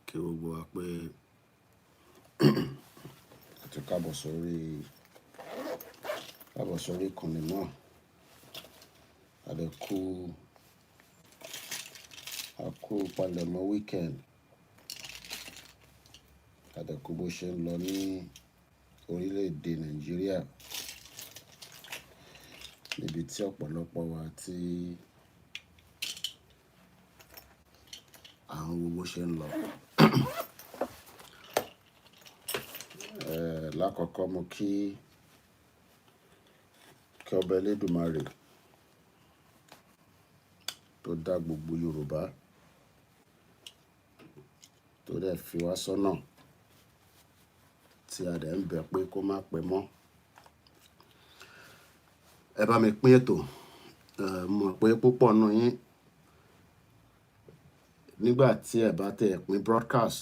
Kí gbogbo wa pé àti káàbọ̀ sórí ìkànnì náà. Àkú palẹ̀mọ́ weekend. Àdẹ̀kú bó ṣe ń lọ ní orílẹ̀-èdè Nàìjíríà, níbi tí ọ̀pọ̀lọpọ̀ wa tí àwọn gbogbo ṣe ń lọ. Lákọ̀ọ́kọ́ mo kí Ọba Elédùmarè tó dá gbogbo Yorùbá tó dẹ̀ fi wá sọ́nà tí a dẹ̀ ń bẹ̀ pé kó má pẹ́ mọ́. Ẹ bá mi pín ètò. Mọ̀ pé púpọ̀ nù yín nígbà tí ẹ bá tẹ̀ pín broadcast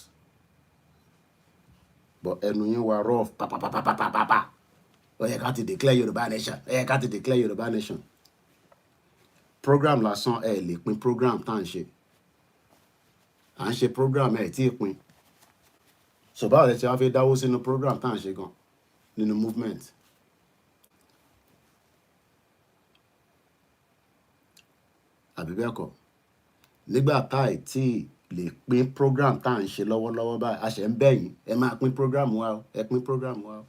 but ẹnu yín wà rough papapapapapa. Ó yẹ ká ti declare Yorùbá nation. Ó yẹ ká ti declare Yorùbá nation. Program lásán ẹ lè pín program tá à ń ṣe. À ń ṣe program ẹ tí ì pín. So báwo lẹ ṣe wá fẹ́ dáwó sínú program tá à ń ṣe gan nínú movement. Àbí bẹ́ẹ̀ kọ́ nígbà tá ì tí lè pín program tá à ń ṣe lọ́wọ́lọ́wọ́ báyìí a ṣe ń bẹ̀ yín ẹ máa pín program wa o, ẹ pín program wa o,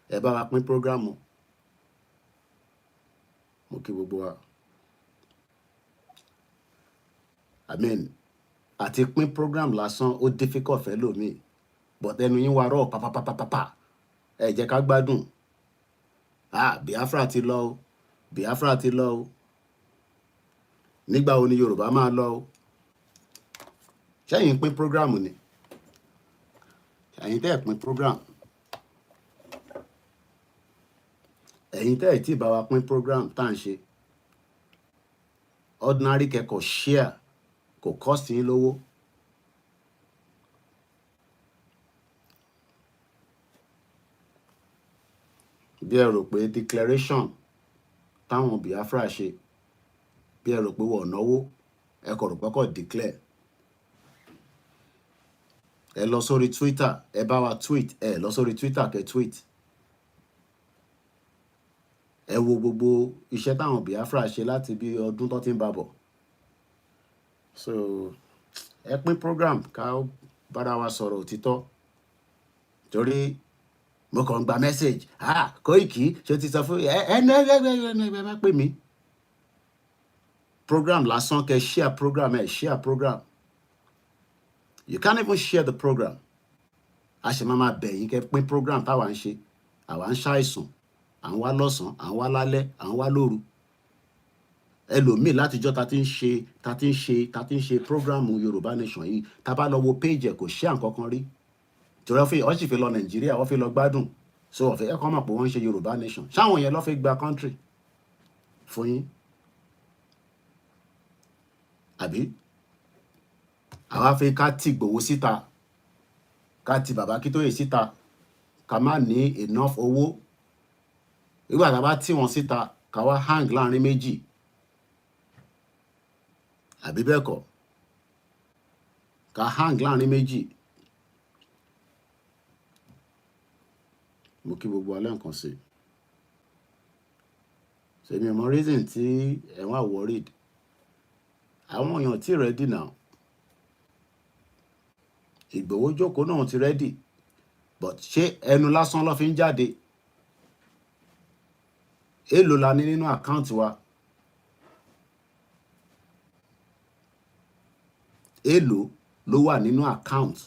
ẹ bá wa pín program o. Mo kí gbogbo wa. Amen. Àti pín program lásán ó difficult fẹ́ lómi but ẹnu yín wà rọ̀ papapapapa. Ẹ jẹ́ ká gbádùn. Biafra ti lọ o, Biafra ti lọ o. Nígbà wo ni Yorùbá máa lọ o? Ṣẹ́yìn pín program ni? Ẹ̀yin tẹ́ ẹ̀ pín program. Ẹ̀yin tẹ́ ẹ̀ tí bá wa pín program tá à ń ṣe. Ordinary kẹ́kọ̀ọ́ share kò cost yín lówó. Bí ẹ rò pé declaration táwọn Biafra ṣe bí ẹ rò pé wọ́n náwó ẹ kò rò pé kò declare. Ẹ lọ sórí Twitter ẹ bá wa tweet ẹ lọ sórí Twitter kẹ tweet. Ẹ wo gbogbo iṣẹ́ táwọn Biafra ṣe láti bí ọdún tó ti ń bá bọ̀. So ẹ pín program ká bára wa sọ̀rọ̀ òtítọ́ torí mo kàn gba message Koiki ṣe ti sọ fún ẹ má pè mí. Program lásán kẹ share program ẹ share program. You can't even share the program. A ṣe máa bẹ̀ yín kẹ́ pín program táwa ń ṣe. Àwa ń ṣàìsùn, à ń wá lọ́sàn-án, à ń wá lálẹ́, à ń wá lóru. Ẹlòmíì látijọ́ ta ti ń ṣe program Yorùbá nation yìí. Ta bá lọ wo page ẹ̀ kò share nǹkan kan rí. Torí wọ́n sì fi lọ Nàìjíríà, wọ́n fi lọ gbádùn. So wọ́n fẹ́ ẹ̀kọ́ mọ̀ pé wọ́n ń ṣe Yorùbá nation. Ṣáwọn yẹn lọ́ fi gba country fún yín. Àbí? Àwa fẹ́ ká ti Ìgbòho síta, ká ti bàbá Akíntóyè síta, ká má ní enough owó. Nígbà tá a bá tì wọ́n síta, ká wá hang láàrin méjì. Àbí bẹ́ẹ̀ kọ́? Ká hang láàrin méjì. Mo kí gbogbo alẹ́ nǹkan sí. Ṣèmi ọmọ reason tí ẹ wá worried. Àwọn èèyàn tí ready now. Ìgbòho jókòó náà ti ready but ṣé ẹnu lásán ló fi ń jáde? Èló la ní nínú àkáǹtì wa? Èló ló wà nínú àkáǹtì?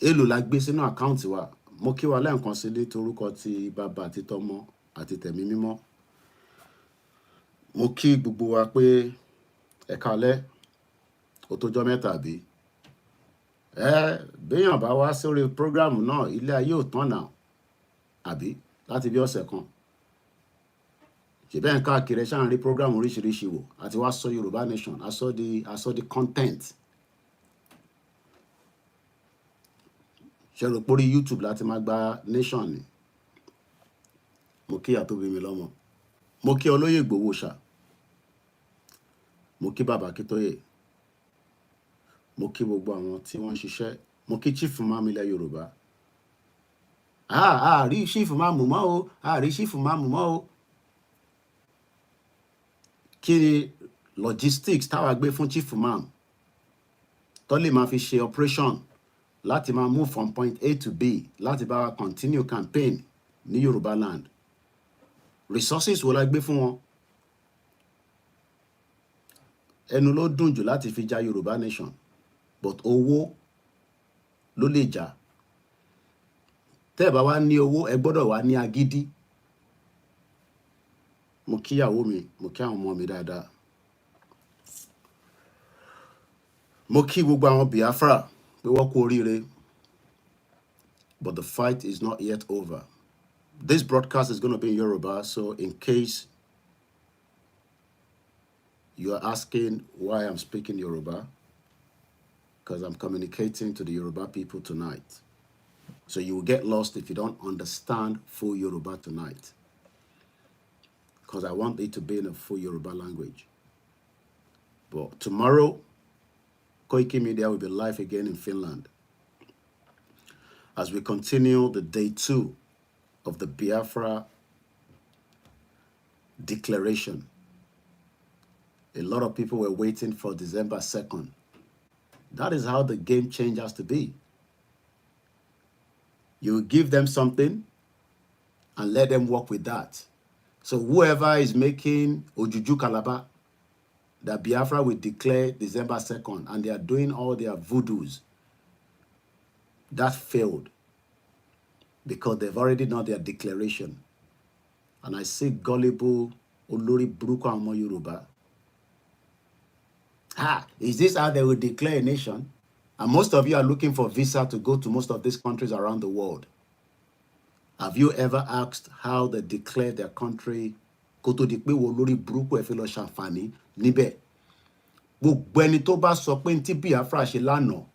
Èló la gbé sínú àkáǹtì wa? Mo kí wa lẹ́ẹ̀kan sí ní torúkọ ti bàbá àti tọmọ àti tẹ̀mí mímọ́. Mo kí gbogbo wa pé ẹ káalẹ́. Ó tó jọ́ mẹ́ta bí. Béèyàn bá wá sórí program náà ilé ayé ò tán náà. Àbí láti bí ọ̀sẹ̀ kan. Ṣèbẹ́ ń káàkiri ṣáà ń rí program oríṣiríṣi wò àti wá sọ Yorùbá nation. I saw the content. Ṣé rò pé orí YouTube láti máa gba nation ni? Mo kí ìyá tó bí mi lọ́mọ. Mo kí olóyè Ìgbòho ṣá. Mo kí bàbá Akíntóyè. Mo kí gbogbo àwọn tí wọ́n ń ṣiṣẹ́. Mo kí chief imam ilẹ̀ Yorùbá. Rí chief imam mọ́ o. Rí chief imam mọ́ o. Kí ni logistics táwa gbé fún chief imam tó lè máa fi ṣe operation láti máa move from point A to B láti bá wa continue campaign ní Yorùbá land? Resources wo la gbé fún wọn? Ẹnu ló dùn jù láti fi ja Yorùbá nation but owó ló lè jà. Tẹ́ ẹ bá wá ní owó ẹ gbọ́dọ̀ wá ní agídí. mo kí ìyàwó mi, mo kí àwọn ọmọ mi dáadáa. Mo kí gbogbo àwọn Biafra pé wọ́n kú oríire. But the fight is not yet over. This broadcast is going to be in Yoruba, so in case you are asking why I'm speaking Yoruba, because I'm communicating to the Yoruba people tonight. So you will get lost if you don't understand full Yoruba tonight, because I want it to be in a full Yoruba language. But tomorrow, Koikimedia will be live again in Finland as we continue the day 2 of the Biafra declaration. A lot of people were waiting for December 2nd. That is how the game change has to be. You give them something and let them work with that. So whoever is making Ojuju Kalaba, that Biafra will declare December 2nd, and they are doing all their voodoos, that failed because they've already done their declaration. And I see gullible Olori Buruko Amo Yoruba. Is this how they will declare a nation? And most of you are looking for visa to go to most of these countries around the world. Have you ever asked how they declare their country? Koto di pe wo lórí burúkú ẹ fi lọ ṣàǹfààní níbẹ̀. Gbogbo ẹni tó bá sọ pé ntí Biafra ṣe lánàá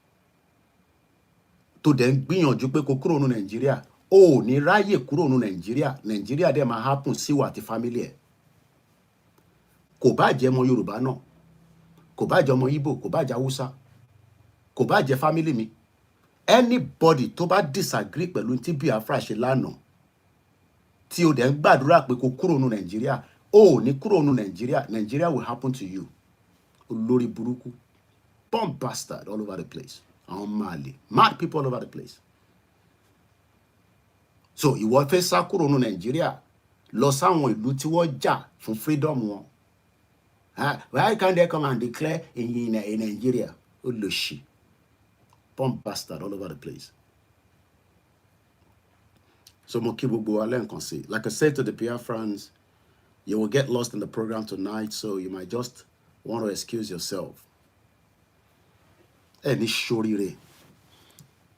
tó dẹ̀ ń gbìyànjú pé kó kúrò ní Nàìjíríà, ó ní ráyè kúrò ní Nàìjíríà. Nàìjíríà dẹ̀ máa happen sí wa àti family ẹ̀. Kò bá jẹ́ ọmọ Yorùbá náà, kò bá jẹ́ ọmọ Igbo, kò bá jẹ́ Hausa, kò bá jẹ́ family mi. Anybody tó bá disagree pẹ̀lú ntí Biafra ṣe lánàá, tí o dẹ̀ ń gbàdúrà pé kó kúrò ní Nàìjíríà, ó ní kúrò ní Nàìjíríà. Nàìjíríà will happen to you. Olórí burúkú, bomb bastard all over the place. Àwọn Mali, mad people all over the place. So ìwọ fẹ́ sá kúrò ní Nàìjíríà lọ sáwọn ìlú tí wọ́n jà fún freedom wọn. Why can't they come and declare in Nigeria? Olóṣì, bomb bastard all over the place. So mo kí gbogbo wa lẹ́ẹ̀kan sí. Like I said to the Biafrans, you will get lost in the program tonight, so you might just want to excuse yourself. Ẹni ṣoríire.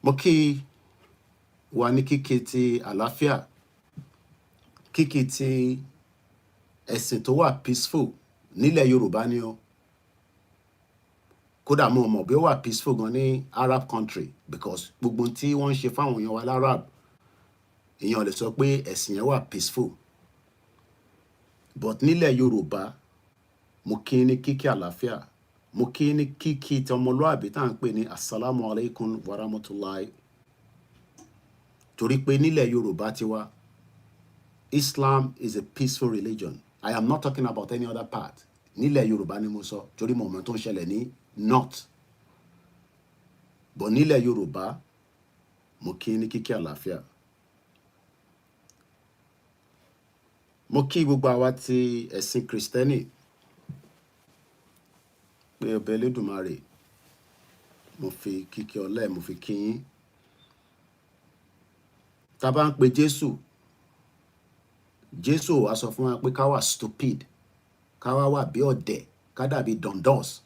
Mo kí wa ní kíkí ti àlàáfíà, kíkí ti ẹ̀sìn tó wà peaceful nílẹ̀ Yorùbá ni o. Kódà mo mọ̀ bí ó wà peaceful gan ní Arab country, because gbogbo tí wọ́n ń ṣe fáwọn èèyàn wa l'Arab, èèyàn lè sọ pé ẹ̀sìn yẹn wà peaceful. But nílẹ̀ Yorùbá, mo kí ní kíkí àlàáfíà, mo kí ní kíkí tí ọmọlúàbí tá à ń pè ní assalamu alaikum wa rahmatullahi. Torí pé nílẹ̀ Yorùbá tiwa, Islam is a peaceful religion. I am not talking about any other part. Nílẹ̀ Yorùbá ni mo sọ, torí mo mọ̀ tó ń ṣẹlẹ̀ ní north. But nílẹ̀ Yorùbá, mo kí ní kíkí àlàáfíà. Mo kí gbogbo àwa tí ẹ̀sìn Kristẹni pé ọbẹ̀ Elédùmarè, mo fi kíkí ọlá mo fi kí yín. Tá bá ń pe Jésù, Jésù wá sọ fún wa pé ká wà stupid, ká wà bí ọ̀dẹ̀, ká dàbí dundos.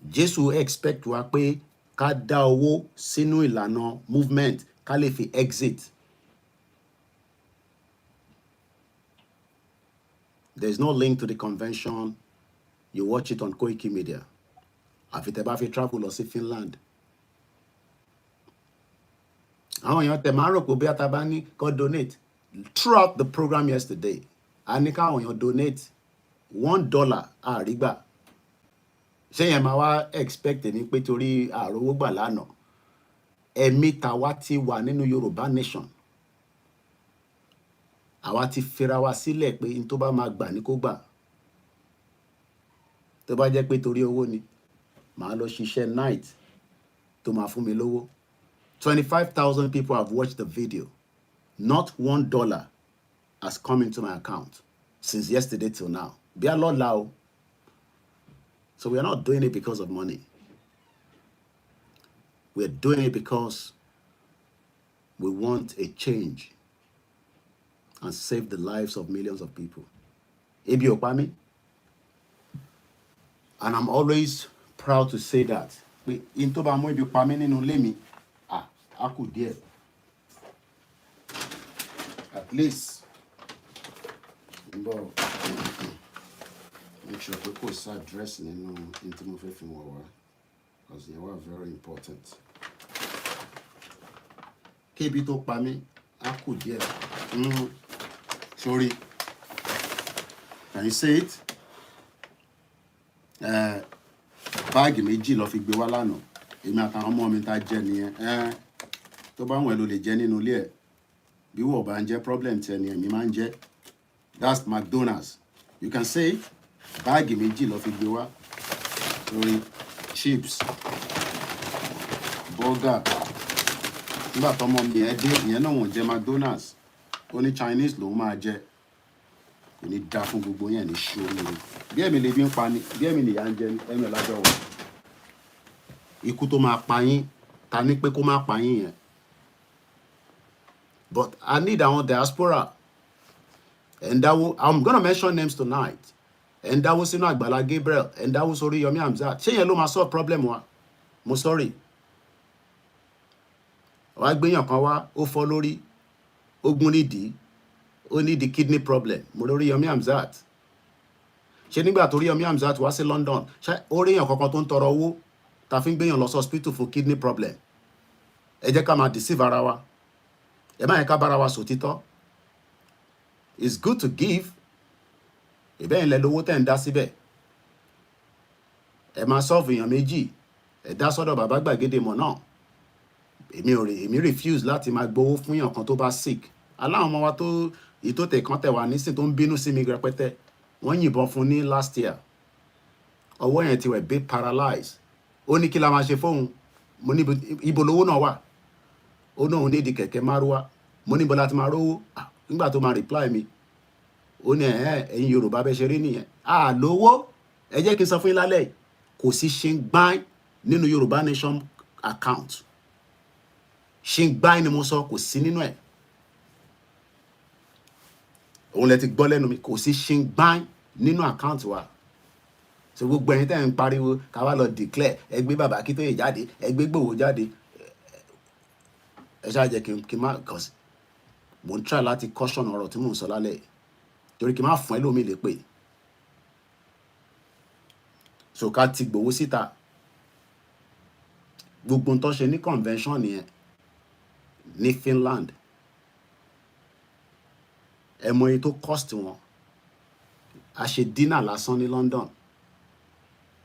Jésù expect wa pé ká dá owó sínú ìlànà movement ká lè fi exit. There's no link to the convention. You watch it on Koikimedia. Àfi tẹ́ bá fi travel lọ sí Finland. Àwọn èèyàn tẹ̀ máa rò pé bí a ta bá ní kó donate. Throughout the program yesterday, a ní káwọn èèyàn donate $1 àrígbà. Ṣé yẹn máa wá expect ní pé torí àròwó gbà lánàá? Ẹ̀mí tàwa ti wà nínú Yorùbá nation. Àwa ti fira wa sílẹ̀ pé n tó bá máa gbà ní kó gbà. Tó bá jẹ́ pé torí owó ni, màá lọ ṣiṣẹ́ night tó máa fún mi lówó. 25,000 people have watched the video. Not $1 has come into my account since yesterday till now. Be a lot loud. So we are not doing it because of money. We are doing it because we want a change. and save the lives of millions of people. Ebi ò pa mí. And I'm always proud to say that. Pé in tó bá mú ebi pa mí nínú ilé mi, a kù díẹ̀. At least, but make sure pé kò sí address nínú tí mo fẹ́ fi wọ́n wá, because they were very important. Kébi tó pa mí, a kù díẹ̀. Sorry. Can you see it? Báàgì méjì lọ fi gbé wá lánàá. Èmi àtàwọn ọmọ mi ta jẹ nìyẹn. Tó bá wọn ló lè jẹ nínú ilé ẹ̀. Bí wọ́n bá ń jẹ́ problem tí ẹni ẹ̀mí máa ń jẹ́. That's McDonald's. You can say báàgì méjì lọ fi gbé wá. Sorry, chips, burger. Nígbà tó ọmọ mi ẹ dé, ìyẹn náà wọ́n jẹ McDonald's. Ó ní Chinese lòun máa jẹ. Kò ní dá fún gbogbo yẹn ní ṣóòrò. Bí ẹ̀mí lè bí ń pa ni, bí ẹ̀mí nìyà ń jẹ ní ẹ̀mí lájọ́ wọ̀. Ikú tó máa pa yín, ta ní pé kó má pa yín yẹn. But I need àwọn diaspora. Ẹ̀ndáwó, I'm gonna mention names tonight. Ẹ̀ndáwó sínú Àgbàlá Gabriel, ẹ̀ndáwó sórí Yomi Hamzat. Ṣé yẹn ló máa solve problem wa? Mo sorry. Wá gbéyàn kan wá, ó fọ́ lórí, ó gún nídìí, ó ní the kidney problem. Mo lórí Yomi Hamzat. Ṣé nígbà tó rí Yomi Hamzat wá sí London, ṣé ó rí èèyàn kankan tó ń tọrọ owó ta fi ń gbéyàn lọ sí hospital fún kidney problem? Ẹ jẹ́ ká máa deceive ara wa. Ẹ má yẹ ká bára wa sòtítọ́. It's good to give. Ìbẹ́yìn lẹ lówó tẹ̀ ń dá síbẹ̀. Ẹ máa solve èèyàn méjì. Ẹ dá sọ́dọ̀ bàbá gbàgede mọ̀ náà. Èmi refuse láti máa gbowó fún èèyàn kan tó bá sick. Aláwọn ọmọ wa tó ìtótè kan tẹ̀ wá nísìn tó ń bínú sí mi rẹpẹtẹ. Wọ́n yìnbọn fún ní last year. Ọwọ́ yẹn ti wẹ̀ bit paralyzed. Ó ní kí la máa ṣe fóun. Mo ní ibo lówó náà wà. Ó náà ní ìdí kẹ̀kẹ́ márúwá. Mo ní ibo láti máa rówó. Nígbà tó máa reply mi. Ó ní ẹ̀yin Yorùbá bẹ́ ṣe rí nìyẹn. Lówó. Ẹ jẹ́ kí n sọ fún yín lálẹ́. Kò sí ṣingbáìn nínú Yorùbá Nation account. Ṣingbáìn ni mo sọ, kò sí nínú ẹ̀. Òun lẹ ti gbọ́ lẹ́nu mi, kò sí ṣingbáìn nínú account wa. So gbogbo ẹ̀yin tẹ́ ń pariwo ká wá lọ declare ẹ gbé bàbá Akíntóyè jáde, ẹ gbé Ìgbòho jáde. Ẹ ṣáà jẹ́ kí n má, cause mo ń try láti caution ọ̀rọ̀ tí mò ń sọ lálẹ́. Torí kí n má fún ẹlòmíì lè pè. So ká ti Ìgbòho síta. Gbogbo ń tó ṣe ní convention nìyẹn ní Finland. Ẹ mọ iye tó cost wọn. A ṣe dinner lásán ní London.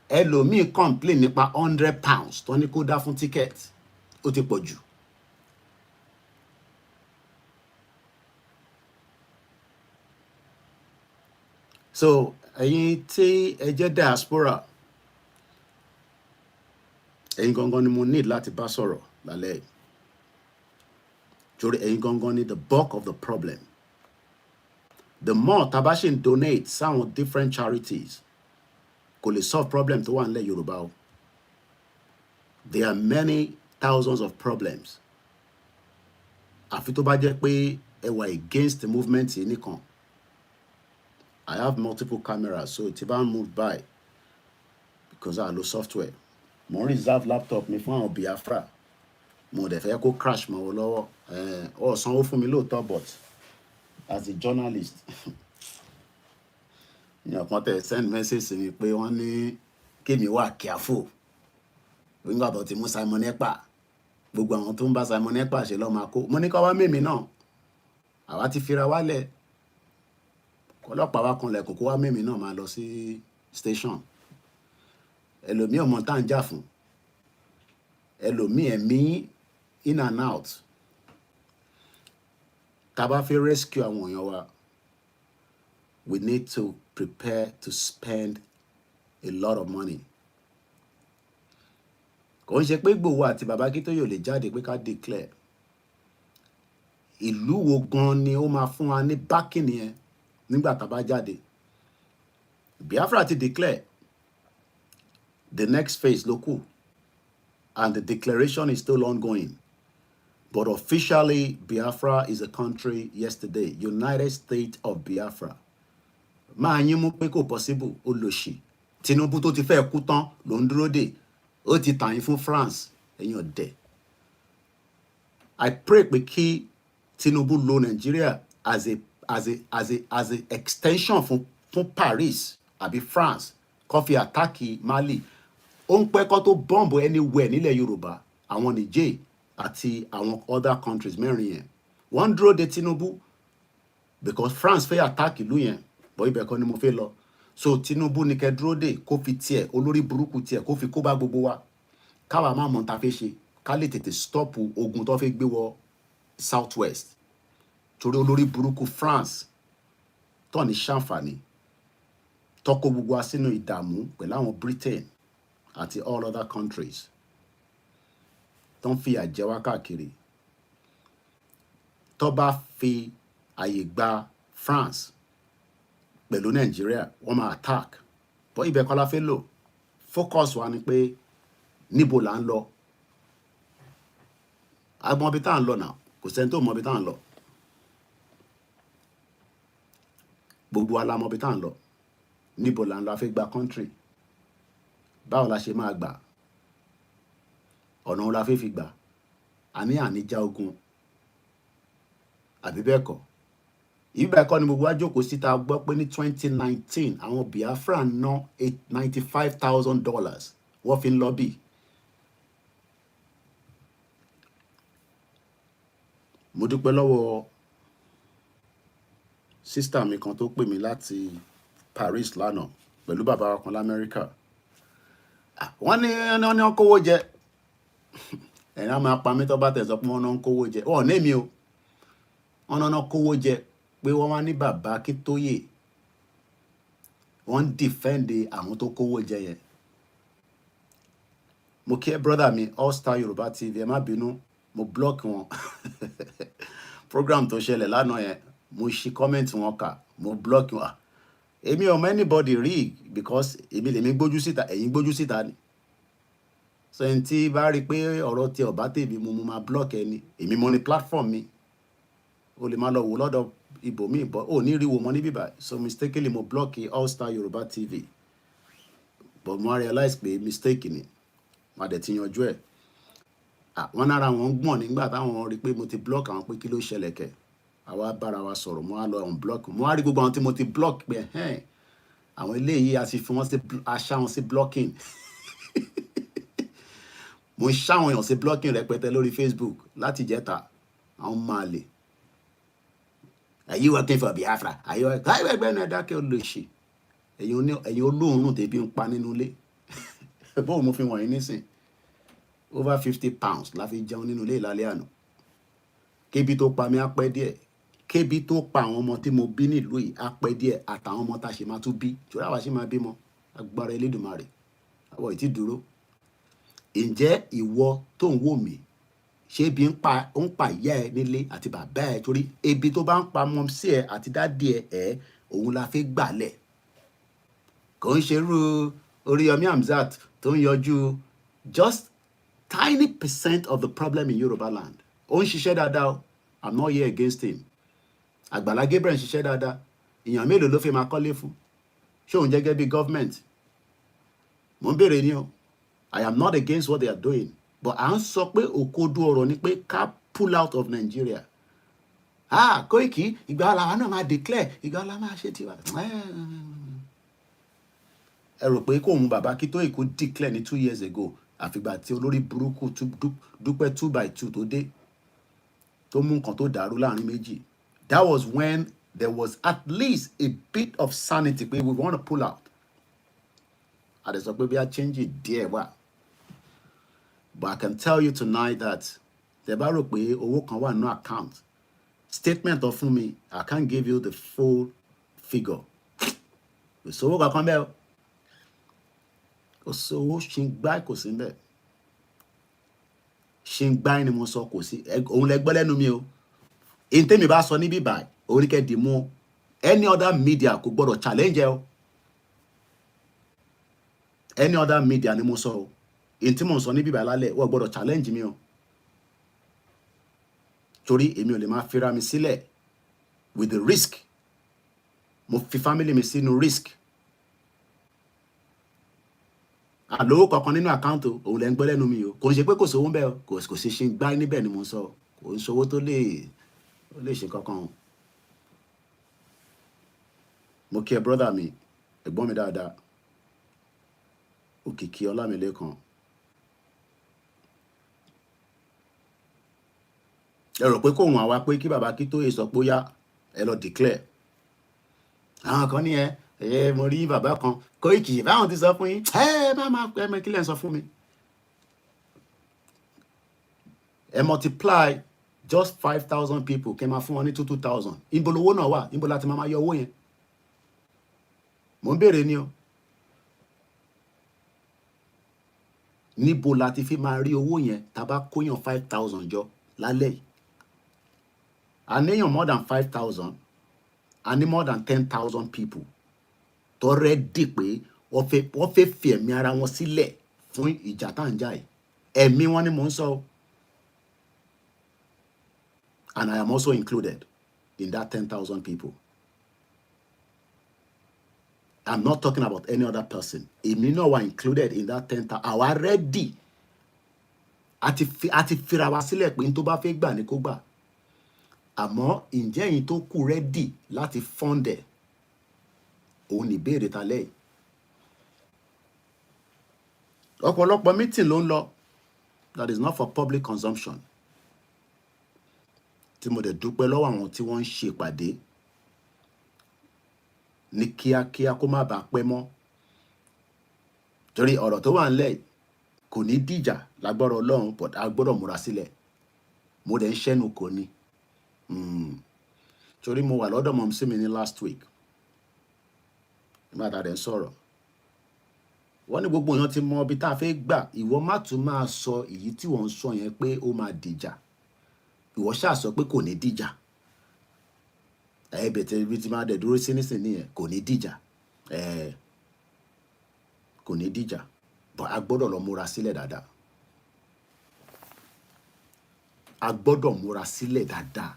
Ẹlòmíì complain nípa £100 tó ní kó dá fún ticket. Ó ti pọ̀ jù. So ẹ̀yin tí ẹ jẹ́ diaspora, ẹ̀yin gangan ni mo need láti bá sọ̀rọ̀ lálẹ́ yìí. Torí ẹ̀yin gangan ni the bulk of the problem. The more tá bá ṣe ń donate sáwọn different charities, kò lè solve problem tó wà nílẹ̀ Yorùbá o. There are many thousands of problems. Àfi tó bá jẹ́ pé ẹ wà against the movement yìí nìkan. I have multiple cameras, so tí bá ń move by, because I lo software. Mo reserve laptop mi fún àwọn Biafra. Mo dẹ̀ fẹ́ kó crash mọ́ wọn lọ́wọ́. Ó sanwó fún mi lóòótọ́, but as a journalist, èèyàn kan tẹ̀ send message sí mi pé wọ́n ní kémi wà careful. Nígbà tó ti mú Simon Ekpa, gbogbo àwọn tó ń bá Simon Ekpa ṣe lọ́ọ́ máa kó. Mo ní ká wá mèmí náà. Àwa ti fira wálẹ̀. Ọlọ́pàá wa kanlẹ̀ kókó wá mèmí náà máa lọ sí station. Ẹlòmíì ọmọ tá ń jà fún. Ẹlòmíì ẹ̀mí in and out. Tá bá fẹ́ rescue àwọn èèyàn wa, we need to prepare to spend a lot of money. Kò ń ṣe pé Ìgbòho àti bàbá Akíntóyè lè jáde pé ká declare. Ìlú wo gan ni ó máa fún wa ní backing yẹn nígbà tá bá jáde? Biafra ti declare. The next phase ló kù. And the declaration is still ongoing. But officially, Biafra is a country yesterday. United States of Biafra. Máa yín mú pé kò possible olóṣì. Tinubu tó ti fẹ́ kú tán ló ń dúró dè. Ó ti tàn yín fún France. Ẹ̀yin ọ̀dẹ̀. I pray pé kí Tinubu lo Nigeria as a extension fún Paris àbí France. Kó fi attack Mali. Ó ń pẹ́ kó tó bomb anywhere nílẹ̀ Yorùbá. Àwọn Niger àti àwọn other countries mẹ́rin yẹn. Wọ́n dúró de Tinubu because France fẹ́ attack ìlú yẹn. But ibẹ̀ kọ́ ni mo fẹ́ lọ. So Tinubu ní kẹ́ dúró dè kó fi tiẹ̀ olórí burúkú tiẹ̀ kó fi kó bá gbogbo wa. Káwa máa mọ̀ ta fẹ́ ṣe. Ká lè tètè stop ogun tó fẹ́ gbé wọ Southwest. Torí olórí burúkú France tó ní ṣàǹfààní. Tó kó gbogbo wa sínú ìdààmú pẹ̀lú àwọn Britain àti all other countries. Tó ń fi àjẹ wá káàkiri. Tó bá fi àyè gba France pẹ̀lú Nigeria, wọ́n máa attack. But ibẹ̀ kọ́ la fẹ́ lò. Focus wa ni pé níbo là ń lọ. A mọ ibi tá à ń lọ náà. Kò sẹ́ni tó mọ ibi tá à ń lọ. Gbogbo wa la mọ ibi tá à ń lọ. Níbo là ń lọ, a fẹ́ gba country. Báwo la ṣe máa gbà? Ọ̀nà wo la fẹ́ fi gbà? A ní àníjà ogun. Àbí bẹ́ẹ̀ kọ́? Ibẹ̀ kọ́ ni gbogbo wa jókòó síta gbọ́ pé ní 2019 àwọn Biafra ná $95,000 wọ́n fi ń lọ́bì. Mo dúpẹ́ lọ́wọ́ sísítà mi kan tó pè mí láti Paris lánàá pẹ̀lú bàbá wa kan l'Amẹ́ríkà. Wọ́n ní wọ́n kówó jẹ. Ẹ̀yin á máa pa mí tó bá tẹ̀ sọ pé wọ́n náà ń kówó jẹ. Wọ́n ní mi o. Wọ́n náà kówó jẹ pé wọ́n wá ní bàbá Akíntóyè. Wọ́n ń defend àwọn tó kówó jẹ yẹn. Mo kí ẹ brother mi All Star Yoruba TV ẹ má bínú. Mo block wọn. Program tó ṣẹlẹ̀ lánàá yẹn mo ṣí comment wọn kà mo block wọn. Èmi ò mọ anybody rí because èmi lèmi gbójú síta ẹ̀yin gbójú síta ni. So ẹni tí bá rí pé ọ̀rọ̀ tí ọ̀bá tèmi mo máa block ẹni. Èmi mo ní platform mi. O lè máa lọ wò lọ́dọ̀ ibòmíì but ó ní rí wo mọ́ níbí báyìí. So mistakenly mo block All Star Yoruba TV. But mo realize pé mistake ni. Má dẹ̀ ti yanjú ẹ̀. Wọ́n nára wọn gbọ̀n nígbà táwọn rí pé mo ti block àwọn pé kí ló ṣẹlẹ̀ kẹ̀. Àwa bára wa sọ̀rọ̀ mo á lọ unblock. Mo á rí gbogbo àwọn tí mo ti block pé àwọn eléyìí a sì fi wọ́n sí aṣá wọn sí blocking. Mo ń ṣáwọn èèyàn sí blocking rẹpẹtẹ lórí Facebook láti jẹta àwọn máa lè. Are you working for Biafra? Are you ẹgbẹ́ náà dákẹ́ olóṣì? Ẹ̀yin olóòórùn tèbi ń pa nínú ilé. Bóun mo fi wọ̀nyí nísìn. Over £50 la fi jẹun nínú ilé ìlàlẹ́ àná. Kébi tó pa mí á pẹ́ díẹ̀. Kébi tó pa àwọn ọmọ tí mo bí nílùú yìí á pẹ́ díẹ̀ àtàwọn ọmọ tá a ṣe máa tún bí. Ṣòro àwa ṣe máa bímọ. Agbára Elédùmarè. Àwọ̀ ìtì dúró. Ǹjẹ́ ìwọ tó ń wò mí ṣé ebi ń pa ìyá ẹ nílé àti bàbá ẹ torí ebi tó bá ń pa mọ́ sí ẹ àti dádì ẹ òun la fi gbàlẹ̀. Kò ń ṣerú Oríyọmí Hamzat tó ń yọjú just tiny percent of the problem in Yoruba land. Ó ń ṣiṣẹ́ dáadáa o. I'm not here against him. Àgbàlá Gabriel ń ṣiṣẹ́ dáadáa. Èèyàn mélòó ló fi máa kọ́lé fún? Ṣé òun jẹ́ gẹ́gẹ́ bí government? Mo ń béèrè ni o. I am not against what they are doing. But à ń sọ pé òkodo ọ̀rọ̀ ni pé ká pull out of Nigeria. Koiki, ìgbà ọ̀la wa náà máa declare. Ìgbà ọ̀la máa ṣe tiwa. Ẹ rò pé kóun bàbá Akíntóyè kó declare ní 2 years ago. Àfìgbà tí olórí burúkú Dúpẹ́ 2x2 tó dé. Tó mú nǹkan tó dàrú láàrin méjì. That was when there was at least a bit of sanity pé we want to pull out. Àdẹ̀sọ pé bí a change it díẹ̀ wà. But I can tell you tonight that tẹ́ bá rò pé owó kan wà no account. Statement of fún mi, I can't give you the full figure. Kò sówó kankan bẹ́ẹ̀ o. Kò sówó ṣìngbá kò sí bẹ́ẹ̀. Ṣìngbá ni mo sọ kò sí. Òun lẹ gbọ́ lẹ́nu mi o. Èyí tẹ́mi bá sọ níbí báyìí, orí kẹ́ẹ̀dì mú any other media kò gbọ́dọ̀ challenge ẹ o. Any other media ni mo sọ o. Èyí tí mo sọ níbí báyìí lálẹ́ wọ́n gbọ́dọ̀ challenge mi o. torí èmi ò lè máa fira mi sílẹ̀ with the risk. Mo fi family mi sínú risk. Àlówó kankan nínú account òun lẹ́ ń gbọ́ lẹ́nu mi o. Kò ń ṣe pé kò sówó ń bẹ̀ o. Kò sí ṣe ń gbá níbẹ̀ ni mo ń sọ. Kò ń ṣowó tó lè ṣe kankan o. Mo kí ẹ brother mi, ẹ̀gbọ́n mi dáadáa. Òkìkí Ọlámilékan. Ẹ rò pé kóhun àwa pé kí bàbá Akíntóyè sọ pé ó yá ẹ lọ declare. Àwọn kan ní mo rí bàbá kan Koiki báwọn ti sọ fún yín máa pẹ́ kí lẹ́ ń sọ fún mi. Ẹ multiply just 5,000 people kẹ́ máa fún wọn ní 2,000. Ibo lowó náà wà? Ibo láti máa yọ owó yẹn? Mo ń béèrè ni o. Níbo láti fi máa rí owó yẹn tá bá kóyàn 5,000 jọ lálẹ́ yìí? A níyàn more than 5,000. A ní more than 10,000 people tó rẹ́dì pé wọ́n fẹ́ fi ẹ̀mí ara wọn sílẹ̀ fún ìjà tá à ń jà yìí. Ẹ̀mí wọn ni mò ń sọ. And I am also included in that 10,000 people. I'm not talking about any other person. Èmi náà wà included in that 10,000. Àwa rẹ́dì àti fira wa sílẹ̀ pé n tó bá fẹ́ gbà ní kó gbà. Àmọ́ ǹjẹ́ ẹ̀yin tó kù rẹ́dì láti fund ẹ̀? Òun ní ìbéèrè ta lẹ́yìn. Ọ̀pọ̀lọpọ̀ meeting ló ń lọ that is not for public consumption. Tí mo dẹ̀ dúpẹ́ lọ́wọ́ àwọn tí wọ́n ń ṣe ìpàdé ní kíákíá kó má bàa pẹ́ mọ́. Torí ọ̀rọ̀ tó wà ńlẹ̀ kò ní dìjà lágbára Ọlọ́run, but a gbọ́dọ̀ múra sílẹ̀. Mo dẹ̀ ń ṣẹ́nu kò ní. Torí mo wà lọ́dọ̀ mọ̀mísí mi ní last week. Nígbà tá a dẹ̀ ń sọ̀rọ̀. Wọ́n ní gbogbo èèyàn ti mọ ibi tá a fẹ́ gbà. Ìwọ má tún máa sọ èyí tí wọ́n ń sọ yẹn pé ó máa dìjà. Ìwọ ṣáà sọ pé kò ní dìjà. Bẹ̀tẹ̀ ibi tí máa dẹ̀ dúró sí nísìnyí yẹn kò ní dìjà. Kò ní dìjà. But a gbọ́dọ̀ lọ múra sílẹ̀ dáadáa. A gbọ́dọ̀ múra sílẹ̀ dáadáa.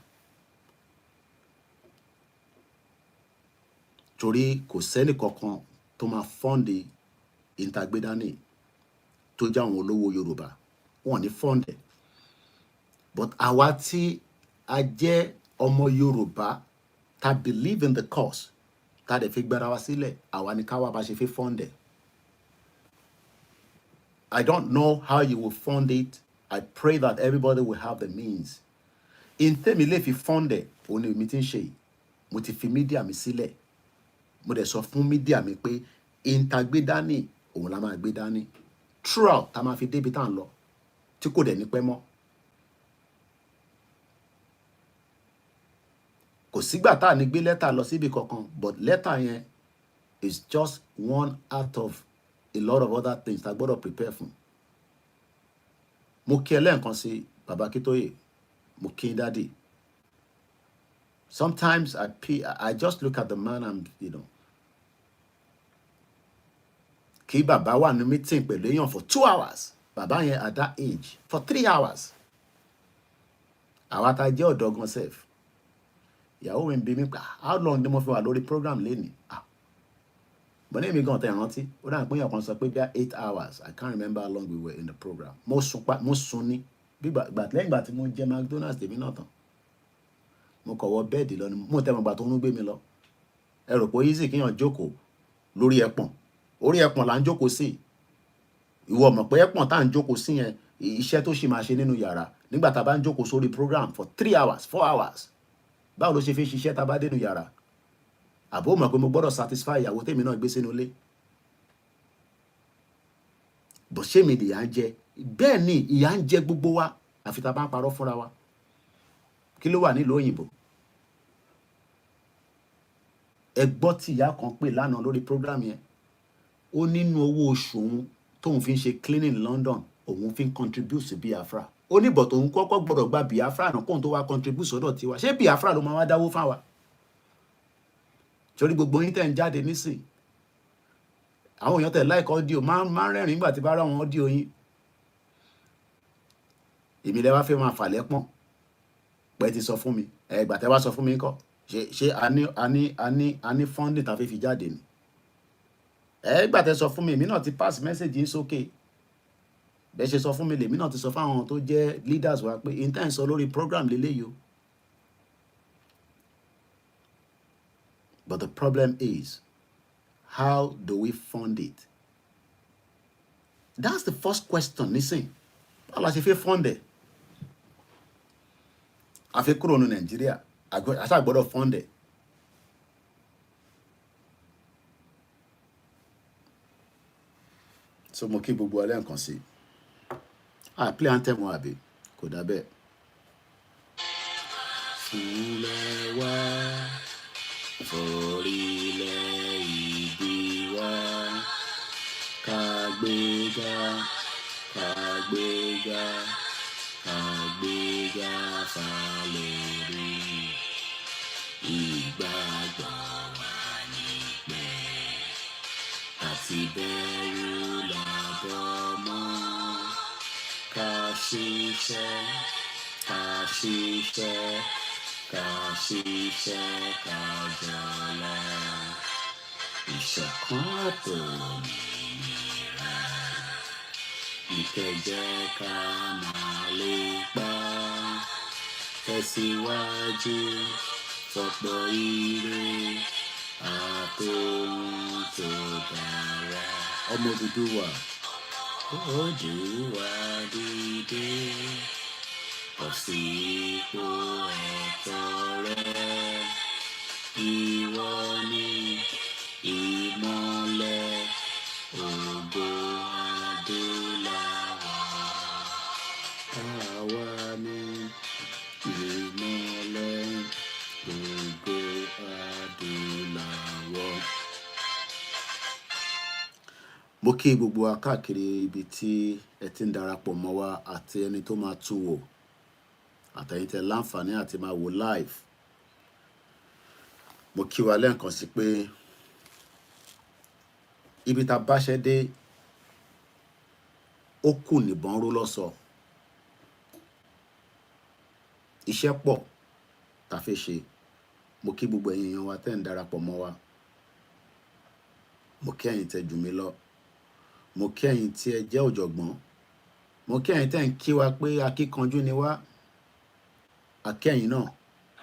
Torí kò sẹ́ni kankan tó máa fọ́ǹdì ìtagbédání tó jẹ́ àwọn olówó Yorùbá. Wọ́n ní fọ́ǹdì. But àwa tí a jẹ́ ọmọ Yorùbá ta believe in the cause ta dẹ̀ fi gbára wa sílẹ̀, àwa ni ká wá bá ṣe fi fọ́ǹdì. I don't know how you will fund it. I pray that everybody will have the means. In tèmi lè fi fọ́ǹdì, òun ni mi ti ń ṣe. Mo ti fi mídíà mi sílẹ̀. Mo dẹ̀ sọ fún mídíà mi pé ìtagbédání òun la máa gbé dání. Throughout ta máa fi débi tá à ń lọ tí kò dẹ̀ ní pẹ́ mọ́. Kò sígbà tá à ní gbé lẹ́tà lọ síbi kankan, but lẹ́tà yẹn is just one out of a lot of other things tá gbọ́dọ̀ prepare fún. Mo kí ẹ lẹ́ẹ̀kan sí Bàbá Akíntóyè. Mo kí Daddy. Sometimes I just look at the man and kí bàbá wà ní meeting pẹ̀lú èèyàn for 2 hours. Bàbá yẹn at that age for 3 hours. Àwa tá jẹ́ ọ̀dọ́ gan sef. Ìyàwó mi bí mi pa how long ni mo fi wà lórí program lénìí? But èmi gan tẹ̀ rántí. Ó dà pé èèyàn kan sọ pé bí 8 hours. I can't remember how long we were in the program. Mo sùn ní. Lẹ́yìn ìgbà tí mo jẹ McDonald's tèmi náà tán. Mo kọ̀ wọ bẹ́ẹ̀dì lọ ni mo tẹ́ mọ̀ gbà tó ń gbé mi lọ. Ẹ rò pé easy kéèyàn jókòó lórí ẹpọ̀n. Orí ẹpọ̀n là ń jókòó sí. Ìwọ mọ̀ pé ẹpọ̀n tá à ń jókòó sí yẹn iṣẹ́ tó ṣì máa ṣe nínú yàrá nígbà tá a bá ń jókòó sórí program for 3 hours 4 hours. Báwo ló ṣe fi ṣiṣẹ́ tá a bá dénú yàrá? Àbó mọ̀ pé mo gbọ́dọ̀ satisfy ìyàwó tèmi náà gbé sínú ilé. Bó ṣé mi ìyà ń jẹ. Bẹ́ẹ̀ ni ìyà ń jẹ gbogbo wa àfi tá a bá ń parọ́ fúnra wa. Kí ló wà nílùú òyìnbó? Ẹ gbọ́ tí ìyá kan pè lánàá lórí program yẹn. Ó nínú owó oṣù òun tóun fi ń ṣe cleaning London, òun fi ń contribute sí Biafra. Ó ní bọ̀ tóun kọ́kọ́ gbọ́dọ̀ gba Biafra náà kóun tó wá contribute sọ́dọ̀ tiwa. Ṣé Biafra ló máa wá dáwó fáwa? Torí gbogbo yín tẹ̀ ń jáde nísìn. Àwọn èèyàn tẹ̀ like audio máa ń rẹ́rìn nígbà tí bá rá àwọn audio yín. Èmi lẹ wá fẹ́ máa fà lẹ́pọ̀n. pé ti sọ fún mi ìgbà tẹ́ wá sọ fún mi ńkọ́ ṣé a ní funding tá fi jáde ni ìgbà tẹ́ sọ fún mi èmi náà ti pass message yín sókè bẹ́ẹ̀ ṣe sọ fún mi lèmi náà ti sọ fáwọn tó jẹ́ leaders wa pé intan sọ lórí program lélẹ́yìí o. But the problem is, how do we fund it? That's the first question. Listen, báwo la ṣe fẹ́ fund it? A fẹ́ kúrò ní Nàìjíríà, àṣà gbọ́dọ̀ fund it. So mo kí gbogbo alẹ́ nǹkan sí. Play anthem wọn àbí kò dá bẹ́ẹ̀. Fúnlẹ̀ wá. Forílẹ̀ ìdí wa kàgbéga kàgbéga kàgbéga falẹ̀rí ìgbàgbọ́ wa ní pé àti bẹ̀rù làbọ̀ mọ́ ká ṣiṣẹ́ ká ṣiṣẹ́. Kàṣiṣẹ́ kájọlá ìṣọ̀kan àtòmìnira ìkẹjẹ ká máa lè gbà tẹ̀síwájú fọ̀pọ̀ ire àtòhun tó dára. Ọmọ Odùduwà Oòduà dìde. Ọ̀sìnkú ẹ̀tọ́ rẹ̀, ìwọ ni ìmọ́lẹ̀ ògo adúláwọ̀. Àwa ni ìmọ́lẹ̀ ògo adúláwọ̀. Mo kí gbogbo wa káàkiri ibi tí ẹ ti ń darapọ̀ mọ́ wa àti ẹni tó máa tún wò. Àtẹ̀yin tẹ́ láǹfààní àti máa wò live. Mo kí wa lẹ́ẹ̀kan sí pé ibi tá báṣẹ́ dé ó kù níbọn ró lọ́sọ. Iṣẹ́ pọ̀ tá fẹ́ ṣe. Mo kí gbogbo ẹ̀yin èèyàn wa tẹ́ ń darapọ̀ mọ́ wa. Mo kí ẹ̀yin tẹ́ jù mí lọ. Mo kí ẹ̀yin tí ẹ jẹ́ ọ̀jọ̀gbọ́n. Mo kí ẹ̀yin tẹ́ ń kí wa pé akíkanjú ni wá. Akẹ́yìn náà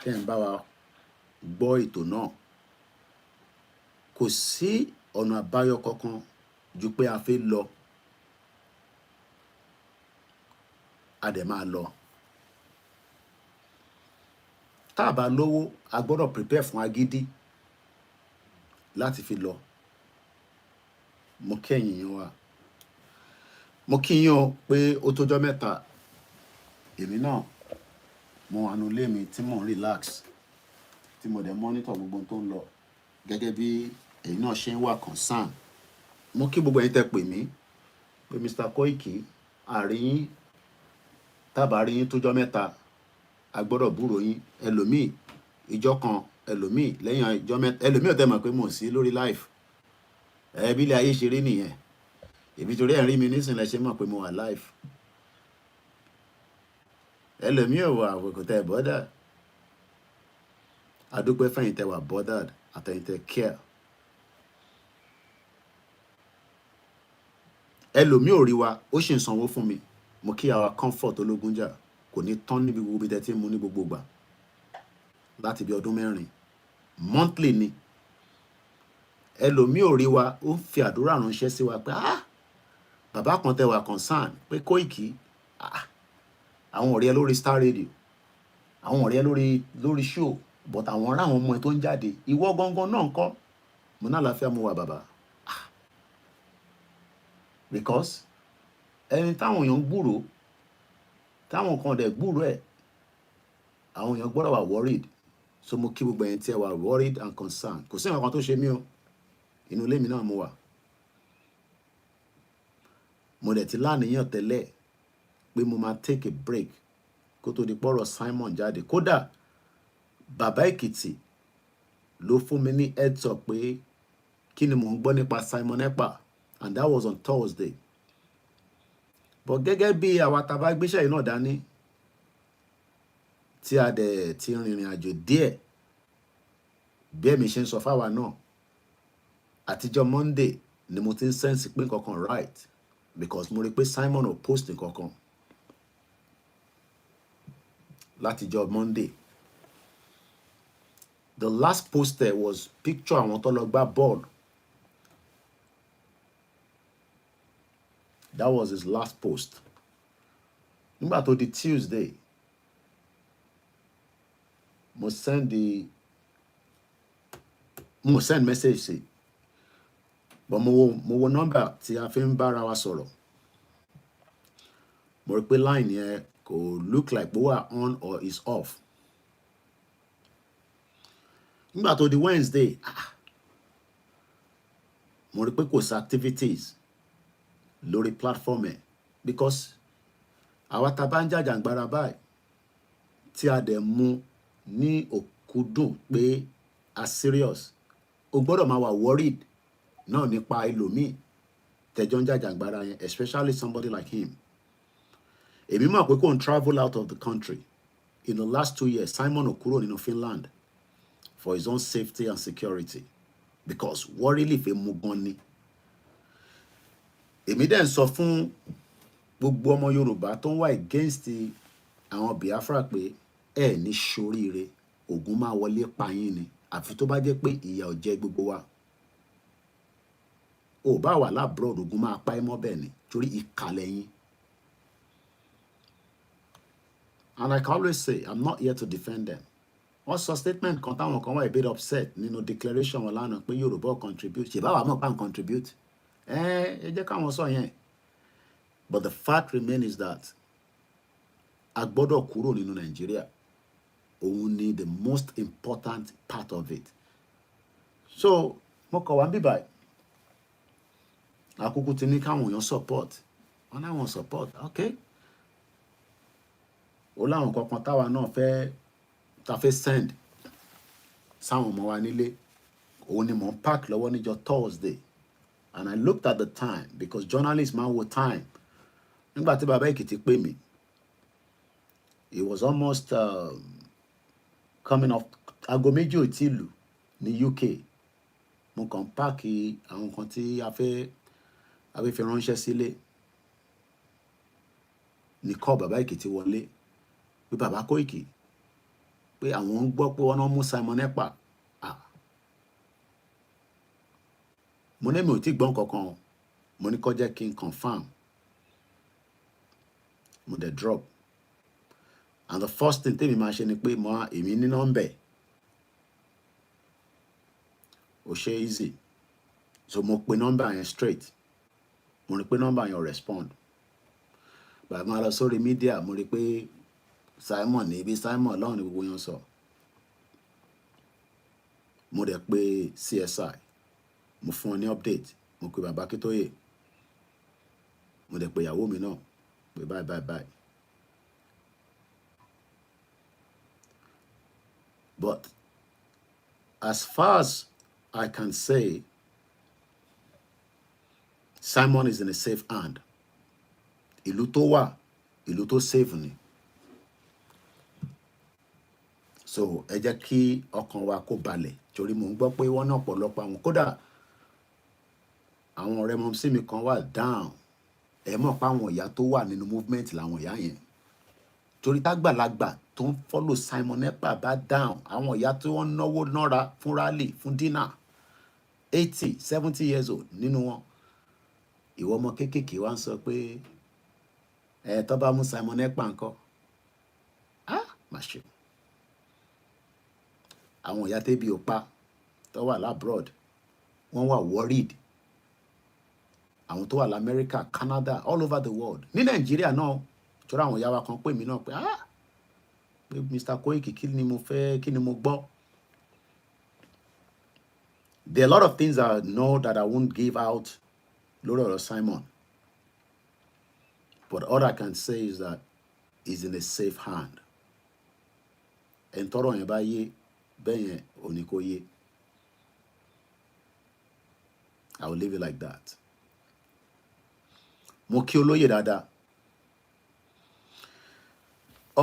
tẹ́ ń bá wa gbọ́ ètò náà. Kò sí ọ̀nà àbáyọ kankan ju pé a fẹ́ lọ. A dẹ̀ máa lọ. Tá a bá lówó, a gbọ́dọ̀ prepare fún agídí láti fi lọ. Mo kẹ́yìn yín wa. Mo kí yín o pé ó tójọ́ mẹ́ta. Èmi náà mo wà nínú ilé mi tí mò ń relax tí mo dẹ̀ monitor gbogbo tó ń lọ gẹ́gẹ́ bí èyí náà ṣe ń wà concern. Mo kí gbogbo ẹ̀yin tẹ́ pè mí pé Mr. Koiki àríyìn tábà rí yín tójọ́ mẹ́ta a gbọ́dọ̀ búrò yín. Ẹlòmíì ìjọ kan, ẹlòmíì lẹ́yìn ìjọ mẹ́ta, ẹlòmíì ò tẹ́ mọ̀ pé mò ń sí lórí live. Bí ilé ayé ṣe rí nìyẹn. Èmi torí ẹ̀ ń rí mi nísìnyí ṣe mọ̀ pé mo wà live. Ẹlòmíì ò wà àwòkọ́ tẹ́ bothered. Adúpẹ́ fẹ́yìn tẹ́ wà bothered àtẹ̀yìn tẹ́ care. Ẹlòmíì ò rí wa ó sì ń sanwó fún mi. Mo kí àwa comfort Ológunjà kò ní tán níbi gbogbo tẹ́ tí ń mú ní gbogbo gbà láti bí ọdún 4 monthly ni. Ẹlòmíì ò rí wa ó ń fi àdúrà ránṣẹ́ sí wa pé bàbá kan tẹ́ wà concern pé Koiki àwọn ọ̀rẹ́ lórí Star Radio, àwọn ọ̀rẹ́ lórí show, but àwọn ará àwọn ọmọ ẹ tó ń jáde, ìwọ gangan náà ńkọ́? Mo ní àlàáfíà mo wà bàbá. Because ẹni táwọn èèyàn ń gbúrò, táwọn kan dẹ̀ gbúrò ẹ̀, àwọn èèyàn gbọ́dọ̀ wà worried. So mo kí gbogbo ẹ̀yin tí ẹ wà worried and concerned. Kò sí nǹkan kan tó ṣe mí o. Inú ilé mi náà mo wà. Mo dẹ̀ ti láníyàn tẹ́lẹ̀ pé mo máa take a break kó tó di pọ́rọ̀ Simon jáde. Kódà bàbá Èkìtì ló fún mi ní heads up pé kí ni mò ń gbọ́ nípa Simon Ekpa, and that was on Thursday. But gẹ́gẹ́ bí àwa tá bá gbéṣẹ́ yìí náà dání, tí a dẹ̀ ti rìnrìn àjò díẹ̀ bí èmi ṣe ń sọ fáwa náà àtijọ́ Monday ni mo ti ń sẹ́ǹsì pé nǹkan right because mo rí pé Simon ò post nǹkan kan látijọ́ Monday. The last post there was picture àwọn tó lọ gbá ball. That was his last post. Nígbà tó di Tuesday, mo send message sí, but mo wo number tí a fi ń bára wa sọ̀rọ̀. Mo rí pé line yẹn kò look like bó wà on or is off. Nígbà tó di Wednesday, mo rí pé kò sí activities lórí platform ẹ̀ because àwa tá bá ń jàjàǹgbara báyìí tí a dẹ̀ mú ní òkúdùn pé a serious, o gbọ́dọ̀ máa wà worried náà nípa ẹlòmíì tẹjọ́ ń jàjàǹgbara yẹn, especially somebody like him. Èmi mọ̀ pé kò ń travel out of the country. In the last 2 years, Simon ò kúrò nínú Finland for his own safety and security because worry lè fẹ́ mú gan ni. Èmi dẹ̀ ń sọ fún gbogbo ọmọ Yorùbá tó ń wà against àwọn Biafra pé ẹ ní ṣoríire, Ògún máa wọlé pa yín ni, àfi tó bá jẹ́ pé ìyà ò jẹ gbogbo wa. Ò bá wà lábroad, Ògún máa pa ẹ́ mọ́ bẹ́ẹ̀ ni, torí ìkàlẹ̀ yín. And I can always say, I'm not here to defend them. Wọ́n sọ statement kan táwọn kan wà a bit upset nínú declaration wọn lánàá pé Yorùbá contribute. Ṣé báwa mọ̀ pa n contribute? Ẹ jẹ́ káwọn sọ yẹn. But the fact remains is that a gbọ́dọ̀ kúrò nínú Nàìjíríà. Òun ni the most important part of it. So, mo kọ̀ wá ń bíbáyìí. Àkókò ti ní káwọn èèyàn support. Wọ́n náà wọ́n support. Okay. Ó láwọn kankan táwa náà ta fẹ́ send sáwọn ọmọ wa nílé. Òun ni mò ń pack lọ́wọ́ níjọ́ Thursday. And I looked at the time because journalists máa ń wo time. Nígbà tí bàbá Èkìtì pè mí, it was almost coming off aago méjì ò tí lù ní UK. Mo kàn pack àwọn kan tí a fẹ́ fi ránṣẹ́ sílé. Ní call bàbá Èkìtì wọlé pé bàbá Koiki pé àwọn ń gbọ́ pé wọ́n náà mú Simon Ekpa. Mo ní mi ò tí gbọ́n kankan. Mo ní kó jẹ́ kí n confirm. Mo dẹ̀ drop. And the first thing tèmi máa ṣe ni pé èmi ní nọ́mbẹ̀. Ó ṣe easy. So mo pe nọ́mbà yẹn straight. Mo rí pé nọ́mbà yẹn ò respond. Bàbá máa lọ sórí media, mo rí pé Simon ní ibi Simon lọ́run ní gbogbo yẹn sọ. Mo dẹ̀ pé CSI. Mo fún wọn ní update. Mo pe bàbá Kítóyè. Mo dẹ̀ pé ìyàwó mi náà pé bye. But as far as I can say, Simon is in a safe hand. Ìlú tó wà, ìlú tó safe ni. So ẹ jẹ́ kí ọkàn wa kó balẹ̀, torí mo ń gbọ́ pé wọ́n náà pọ̀lọpọ̀ àwọn kódà àwọn ọ̀rẹ́ mọ̀ sí mi kan wà down. Ẹ mọ̀ pé àwọn ìyá tó wà nínú movement làwọn ìyá yẹn. Torí tágbàlagbà tó ń follow Simon Ekpa bá down, àwọn ìyá tí wọ́n náwó nára fún rally fún dinner 80, 70 years old nínú wọn. Ìwọ ọmọ kéékèèké wá ń sọ pé tó bá mú Simon Ekpa ńkọ́. Má ṣe. Àwọn ìyá tẹ́bi ò pa tó wà labroad, wọ́n wà worried. Àwọn tó wà l'America, Canada, all over the world. Ní Nàìjíríà náà, torí àwọn ìyá wa kan pè mí náà pé pé Mr. Koiki kí ni mo gbọ́. There are a lot of things I know that I won't give out lórí ọ̀rọ̀ Simon. But all I can say is that he's in a safe hand. Ẹn tọ́rọ̀ yẹn bá yé bẹ́ẹ̀ yẹn ò ní kó yé. I will leave it like that. Mo kí olóyè dáadáa.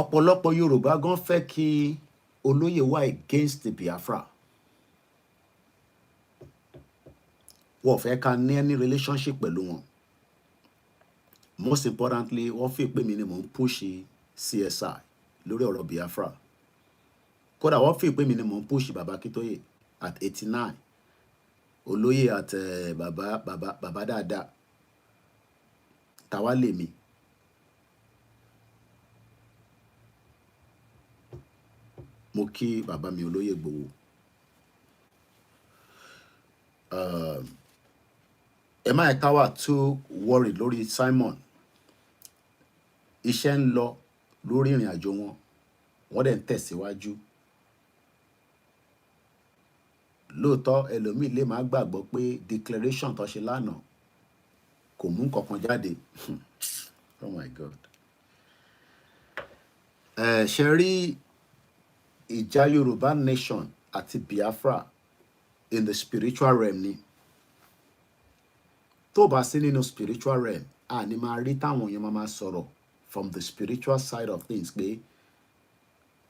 ọ̀pọ̀lọpọ̀ Yorùbá gan fẹ́ kí olóyè wà against the Biafra. Wọ́n fẹ́ ká ní any relationship pẹ̀lú wọn. Most importantly, wọ́n fi pé mi ni mò ń push CSI lórí ọ̀rọ̀ Biafra. Kódà wọ́n fi pé mi ni mò ń push Baba Akintoye at 89. Olóyè at bàbá dáadáa. Tàwa lèmi. Mo kí bàbá mi olóyè Igboho. Ẹ má ẹ̀ka wà too worried lórí Simon. Iṣẹ́ ń lọ lórí ìrìn àjò wọn. Wọ́n dẹ̀ ń tẹ̀síwájú. Lóòótọ́ ẹlòmíì lè má gbàgbọ́ pé declaration tó ṣe lánàá kò mú nǹkankan jáde. Oh my God. Ṣe rí ìjà Yorùbá nation àti Biafra in the spiritual realm ni. Tó bá sí nínú spiritual realm, a ní máa rí táwọn èèyàn máa sọ̀rọ̀ from the spiritual side of things pé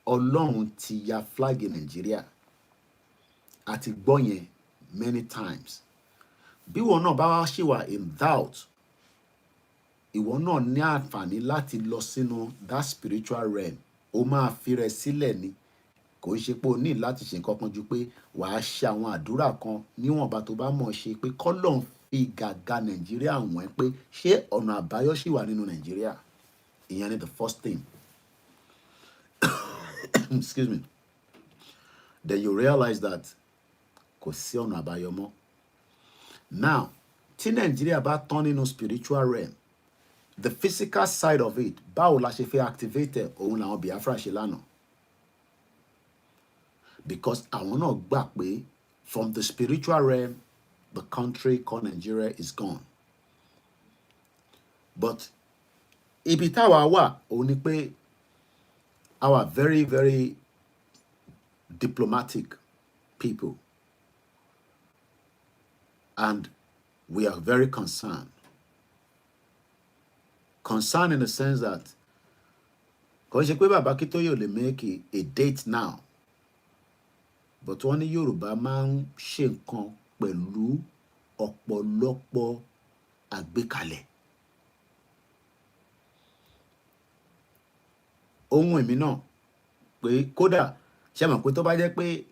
Ọlọ́run ti ya flag Nàìjíríà. Àti gbọ́ yẹn many times. Bí wọn náà bá wá ṣì wà in doubt, ìwọ náà ní àǹfààní láti lọ sínú that spiritual realm. Ó máa fi rẹ sílẹ̀ ni. Kò ń ṣe pé o ní láti ṣe nǹkan kan ju pé wàá ṣe àwọn àdúrà kan níwọ̀nba tó bá mọ̀ ṣe pé k'Ọlọ́run fi gàgà Nàìjíríà wọ̀n pé ṣé ọ̀nà àbáyọ ṣì wà nínú Nàìjíríà. Ìyẹn ni the first thing. Excuse me. Then you realize that kò sí ọ̀nà àbáyọ mọ́. Now, tí Nàìjíríà bá tán nínú spiritual realm, the physical side of it, báwo la ṣe fẹ́ activate ẹ̀, òun làwọn Biafra ṣe lánàá. Because àwọn náà gbà pé from the spiritual realm, the country called Nigeria is gone. But ibi táwa wà, òun ni pé our very, very diplomatic people. And we are very concerned. Concerned in the sense that kò ṣe pé Baba Akintoye lè make a date now. But wọ́n ní Yorùbá máa ń ṣe nǹkan pẹ̀lú ọ̀pọ̀lọpọ̀ àgbékalẹ̀. Ohun èmi náà pé kódà ṣe mọ̀ pé tó bá jẹ́ pé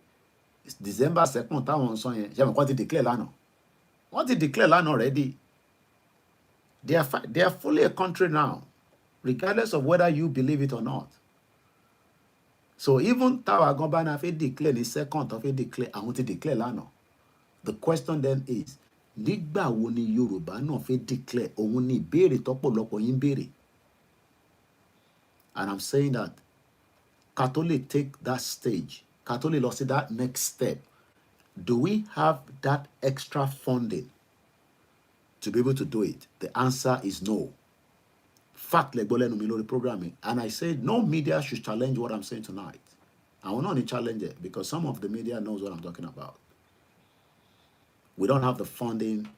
December 2nd táwọn ń sọ yẹn, ṣe mọ̀ kó ti declare lánàá. Wọ́n ti declare lánàá already. They are fully a country now, regardless of whether you believe it or not. So even táwa gan bá na fẹ́ declare ní 2nd tó fẹ́ declare, àwọn ti declare lánàá. The question then is, nígbà wo ni Yorùbá náà fẹ́ declare? Òun ni ìbéèrè tọ́pọ̀lọpọ̀ yín béèrè. And I'm saying that ká tó lè take that stage, ká tó lè lọ sí that next step, do we have that extra funding to be able to do it? The answer is no. Fact lẹ gbọ́ lẹ́nu mi lórí programming. And I said no media should challenge what I'm saying tonight. I will not challenge it because some of the media knows what I'm talking about. We don't have the funding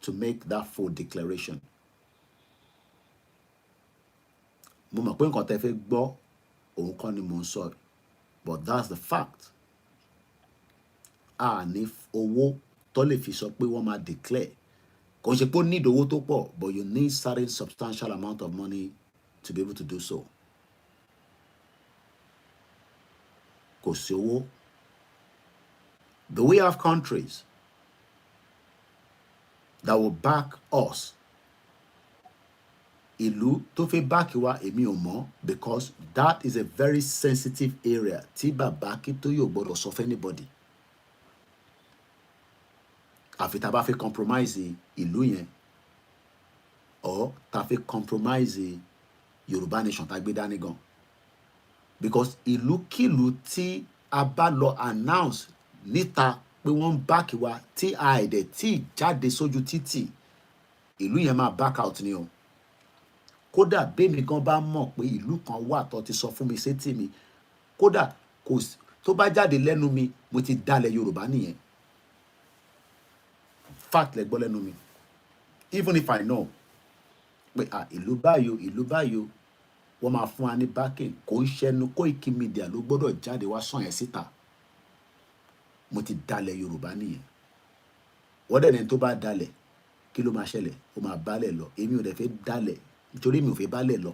to make that full declaration. Mo mọ̀ pé nǹkan tẹ́ fẹ́ gbọ́ òun kọ́ ni mò ń sọ, but that's the fact. A ní owó tó lè fi sọ pé wọ́n máa declare. Kò ṣe pé ó need owó tó pọ̀, but you need certain substantial amount of money to be able to do so. Kò sí owó. Do we have countries that will back us? Ìlú tó fẹ́ back wa èmi ò mọ̀, because that is a very sensitive area tí Baba Akintoye ò gbọdọ̀ sọ fún anybody. Àfi tá bá fẹ́ compromise ìlú yẹn, or tá fẹ́ compromise Yorùbá nation tá gbé dání gan. Because ìlúkìlú tí a bá lọ announce níta pé wọ́n back wa tí a ẹ̀dẹ̀ tí jáde sójú títì, ìlú yẹn máa back out ni o. Kódà bẹ́ẹ̀mi gan bá mọ̀ pé ìlú kan wà tó ti sọ fún mi sétí mi, kódà tó bá jáde lẹ́nu mi, mo ti dalẹ̀ Yorùbá nìyẹn. Fact lẹ gbọ́ lẹ́nu mi. Even if I know pé ìlú báyìí, wọ́n máa fún wa ní backing. Kò ń ṣẹnu Koikimedia ló gbọ́dọ̀ jáde wá sàn yẹn síta. Mo ti dalẹ̀ Yorùbá nìyẹn. Wọ́n dẹ̀ ní tó bá dalẹ̀ kí ló máa ṣẹlẹ̀? Ó máa bálẹ̀ lọ. Èmi ò dẹ̀ fẹ́ dalẹ̀ nítorí mi ò fẹ́ bálẹ̀ lọ.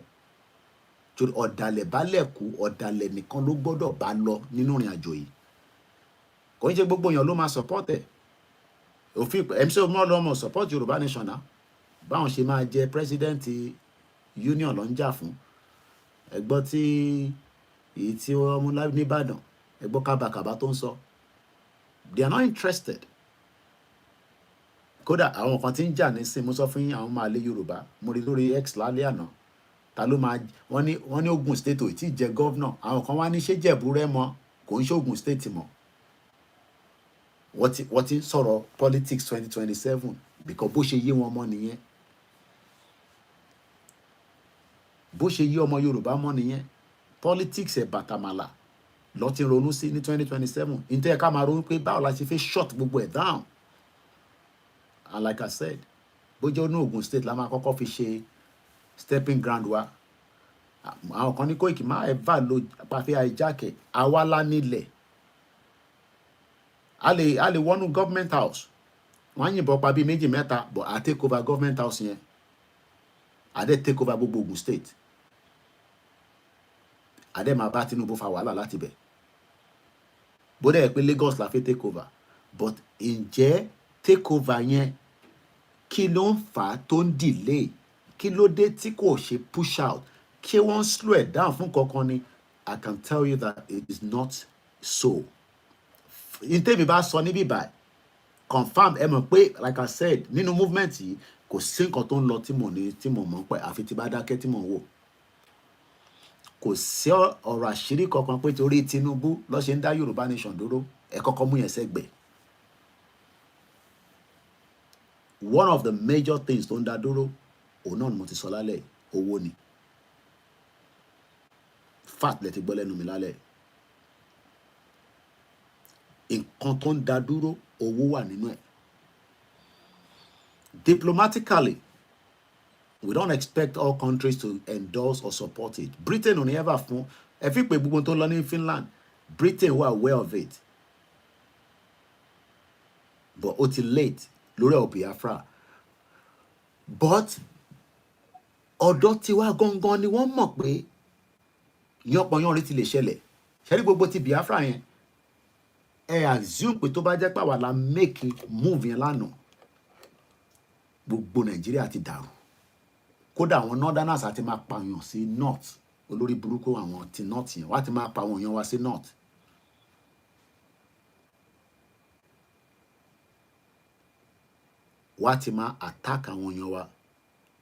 Torí ọ̀dàlẹ̀ bálẹ̀ kú, ọ̀dàlẹ̀ nìkan ló gbọ́dọ̀ bá lọ nínú ìrìn àjò yìí. Kò ń ṣe gbogbo èèyàn ló máa support ẹ̀. Òfin MC Ọmọlọ́mọ support Yorùbá Nation náà. Báwọn ṣe máa jẹ president union ló ń jà fún. Ẹ gbọ́ tí èyí tí wọ́n mú nìbàdàn, ẹ gbọ́ kábàkàbà tó ń sọ. They are not interested. Kódà àwọn kan tí ń jà nísìn, mo sọ fún àwọn ọmọ àlè Yorùbá, mo rí lórí X lálẹ́ àná. Ta ló máa wọ́n ní Ogun State ò tí ì jẹ governor. Àwọn kan wá ní ṣé Jẹ̀bú Rẹ́mọ kò ń ṣe Ogun State mọ́. Wọ́n ti sọ̀rọ̀ politics 2027 because bó ṣe yé wọn mọ́ nìyẹn. Bó ṣe yé ọmọ Yorùbá mọ́ nìyẹn. Politics ẹ̀ bàtàmàlà lọ ti ronú sí ní 2027. Ǹtẹ́ ẹ̀ ká máa ronú pé báwo la ṣe fẹ́ shut gbogbo ẹ̀ down. And like I said, bó jẹ́ ní Ogun State la máa kọ́kọ́ fi ṣe stepping ground wa. Àwọn kan ní Koiki máa ever lo pàfẹ́ àìjákẹ́ àwa lá nílẹ̀. A lè wọnú government house. Wọ́n á yìnbọn pa bíi méjì mẹ́ta, but I take over government house yẹn. I dey take over gbogbo Ogun State. I dey máa bá Tinubu fa wàhálà láti bẹ̀. Bó dẹ̀ pé Lagos la fẹ́ take over. But ǹjẹ́ take over yẹn kí ló ń fà á tó ń delay? Kí ló dé tí kò ṣe push out? Kí wọ́n slow it down fún kankan ni? I can tell you that it is not so. Ntẹ́mi bá sọ níbí báyìí, confirm ẹ mọ̀ pé like I said, nínú movement yìí kò sí nǹkan tó ń lọ tí mo mọ̀ pé àfi tí bá dákẹ́ tí mo ń wò. Kò sí ọ̀rọ̀ àṣírí kankan pé torí Tinubu ló ṣe ń dá Yorùbá Nation dúró. Ẹ kọ́kọ́ mú yẹn sẹ́gbẹ̀ẹ́. One of the major things tó ń dá dúró, òun náà ni mo ti sọ lálẹ́, owó ni. Fact lẹ ti gbọ́ lẹ́nu mi lálẹ́. Nǹkan tó ń dá dúró, owó wà nínú ẹ̀. Diplomatically, we don't expect all countries to endorse or support it. Britain ò ní ever fún. Ẹ fi pé gbogbo tó lọ ní Finland, Britain were aware of it. But ó ti late lórí ọ̀rọ̀ Biafra. But ọ̀dọ̀ tiwa gangan ni wọ́n mọ̀ pé yánpọnyánrin ti lè ṣẹlẹ̀. Ṣé rí gbogbo ti Biafra yẹn? Ẹ assume pé tó bá jẹ́ pé àwa la make move yẹn lánàá, gbogbo Nàìjíríà ti dàrú. Kódà àwọn northerners àti máa pààyàn sí north. Olórí burúkú àwọn ti north yẹn wá ti máa pa àwọn èèyàn wá sí north. Wá ti máa attack àwọn èèyàn wa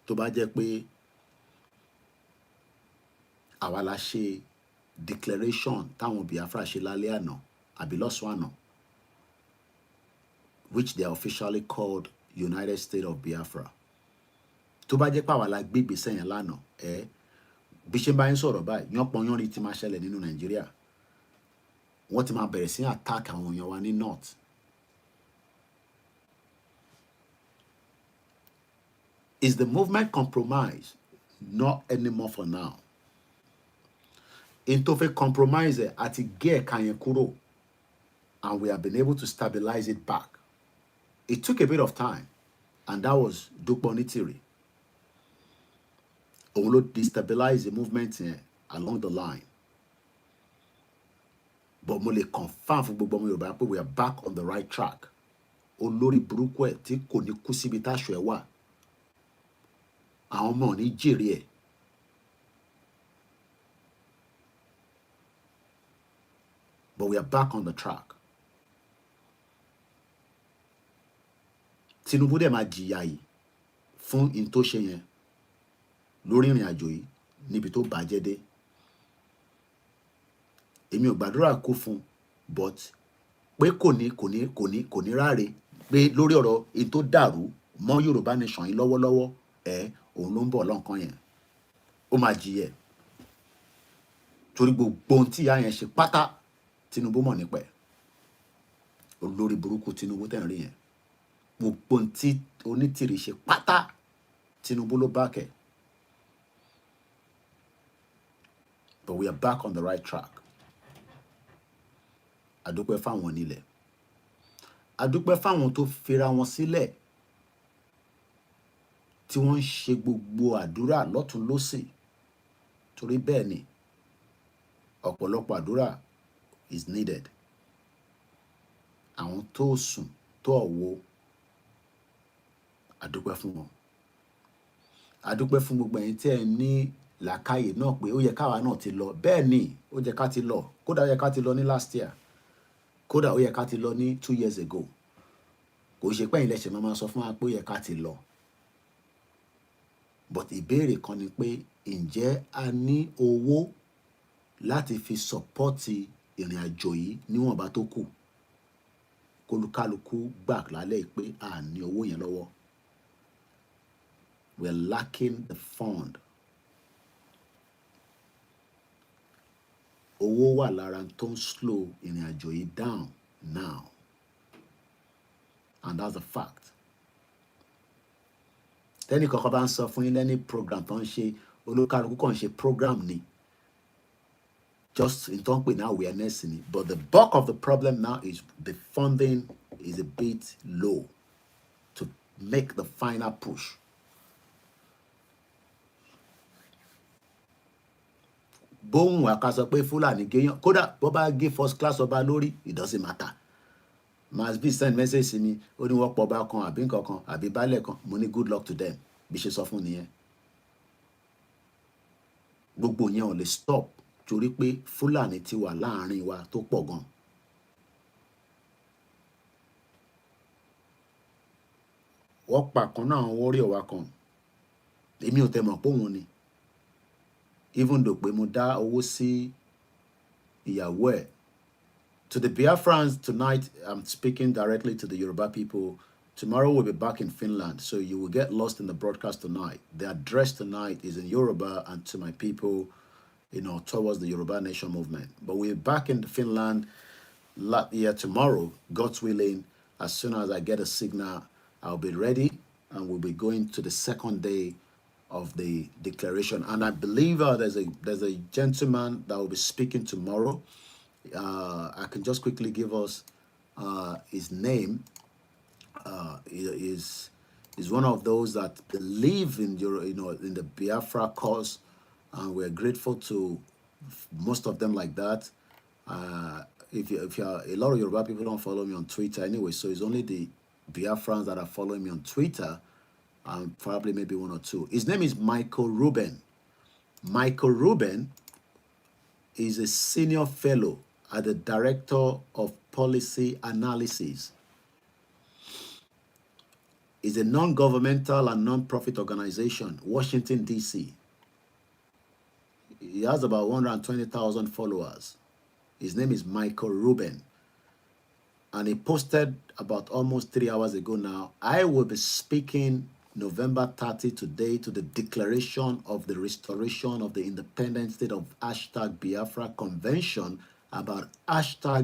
tó bá jẹ́ pé àwa la ṣe declaration táwọn Biafra ṣe lálẹ́ àná àbí lọ́sàn àná, which they are officially called United States of Biafra. Tó bá jẹ́ pé àwa la gbé ìgbésẹ̀ yẹn lánàá, bí ṣe bá ń sọ̀rọ̀ báyìí, yánpọnyánrin ti máa ṣẹlẹ̀ nínú Nàìjíríà. Wọ́n ti máa bẹ̀rẹ̀ sí attack àwọn èèyàn wa ní north. Is the movement compromised? Not anymore for now. In tó fẹ́ compromise ẹ̀ àti gé ẹ̀ka yẹn kúrò, and we have been able to stabilize it back. It took a bit of time, and that was Dúpẹ́ Onítìrì. Òun ló destabilize the movement along the line. But mo lè confirm fún gbogbo ọmọ Yorùbá pé we are back on the right track. Olórí burúkú ẹ̀ tí kò ní kú síbi táṣọ ẹ̀ wà. Àwọn ọmọ ní jèrè ẹ̀. But we are back on the track. Tinubu dẹ̀ máa jìyà yìí fún in tó ṣe yẹn lórí ìrìn àjò yìí níbi tó bàjẹ́ dé. Èmi ò gbàdúrà kó fún, but pé kò ní ráre pé lórí ọ̀rọ̀ in tó dàrú mọ́ Yorùbá Nation yìí lọ́wọ́lọ́wọ́ òun ló ń bọ̀ lọ́nkàn yẹn. Ó máa jìyà torí gbogbo ohun tí ìyá yẹn ṣe pátá Tinubu mọ̀ nípa ẹ̀. Olórí burúkú Tinubu tẹ̀ ń rí yẹn. Gbogbo ohun tí Onítìrì ṣe pátá Tinubu ló bá kẹ̀. but we are back on the right track. Adúpẹ́ fáwọn onílẹ̀. Adúpẹ́ fáwọn tó fira wọn sílẹ̀ tí wọ́n ń ṣe gbogbo àdúrà lọ́tún lósì. Torí bẹ́ẹ̀ ni ọ̀pọ̀lọpọ̀ àdúrà is needed. Àwọn tó sùn tó ọ̀wọ́, adúpẹ́ fún wọn. Adúpẹ́ fún gbogbo ẹ̀yin tí ẹ ní làákàyè náà pé ó yẹ káwa náà ti lọ. Bẹ́ẹ̀ ni ó yẹ ká ti lọ. Kódà ó yẹ ká ti lọ ní last year. Kódà ó yẹ ká ti lọ ní 2 years ago. Kò ṣe pé ilẹ̀ ṣe máa sọ fún wa pé ó yẹ ká ti lọ. But ìbéèrè kan ni pé ǹjẹ́ a ní owó láti fi sọ́pọ́tì ìrìn àjò yìí níwọ̀nba tó kù? Kólúkálukú gbà lálẹ́ pé a ní owó yẹn lọ́wọ́. We are lacking the fund. Owó wà lára tó ń slow ìrìn àjò yìí down now. And that's a fact. Tẹ́nì kankan bá ń sọ fún yín lẹ́ni program tó ń ṣe, olúkálukú kàn ṣe program ni. Just in tó ń pè ní awareness ni. But the bulk of the problem now is the funding is a bit low to make the final push. Bóun wà ká sọ pé Fúlàní géyàn, kódà bó bá gé first class ọba lórí, it doesn't matter. Must be send message sí mi, ó ní wọ́n pọ̀ ọba kan àbí nǹkan kan àbí baálẹ̀ kan, mo ní good luck to them. Bí ṣe sọ fún nìyẹn. Gbogbo yẹn ò lè stop torí pé Fúlàní ti wà láàrin wa tó pọ̀ gan. Wọ́n pa kan náà wọ́n rí ọ̀wá kan. Èmi ò tẹ̀ mọ̀ pé òun ni. Even though pé mo dá owó sí ìyàwó ẹ̀. To the Biafrans tonight, I'm speaking directly to the Yoruba people. Tomorrow we'll be back in Finland, so you will get lost in the broadcast tonight. The address tonight is in Yoruba and to my people, towards the Yoruba Nation movement. But we're back in Finland tomorrow, God's willing. As soon as I get a signal, I'll be ready, and we'll be going to the second day of the declaration. And I believe there's a gentleman that will be speaking tomorrow. I can just quickly give us his name. Is one of those that believe in in the Biafra cause, and we're grateful to most of them like that. If you're a lot of Yoruba people don't follow me on Twitter anyway, so it's only the Biafrans that are following me on Twitter, and probably maybe one or two. His name is Michael Rubin. Michael Rubin is a senior fellow at the Director of Policy Analysis. It's a non-governmental and non-profit organization, Washington, D.C. He has about 120,000 followers. His name is Michael Rubin. And he posted about almost 3 hours ago now, I will be speaking November 30 today to the declaration of the restoration of the independent state of #Biafra convention about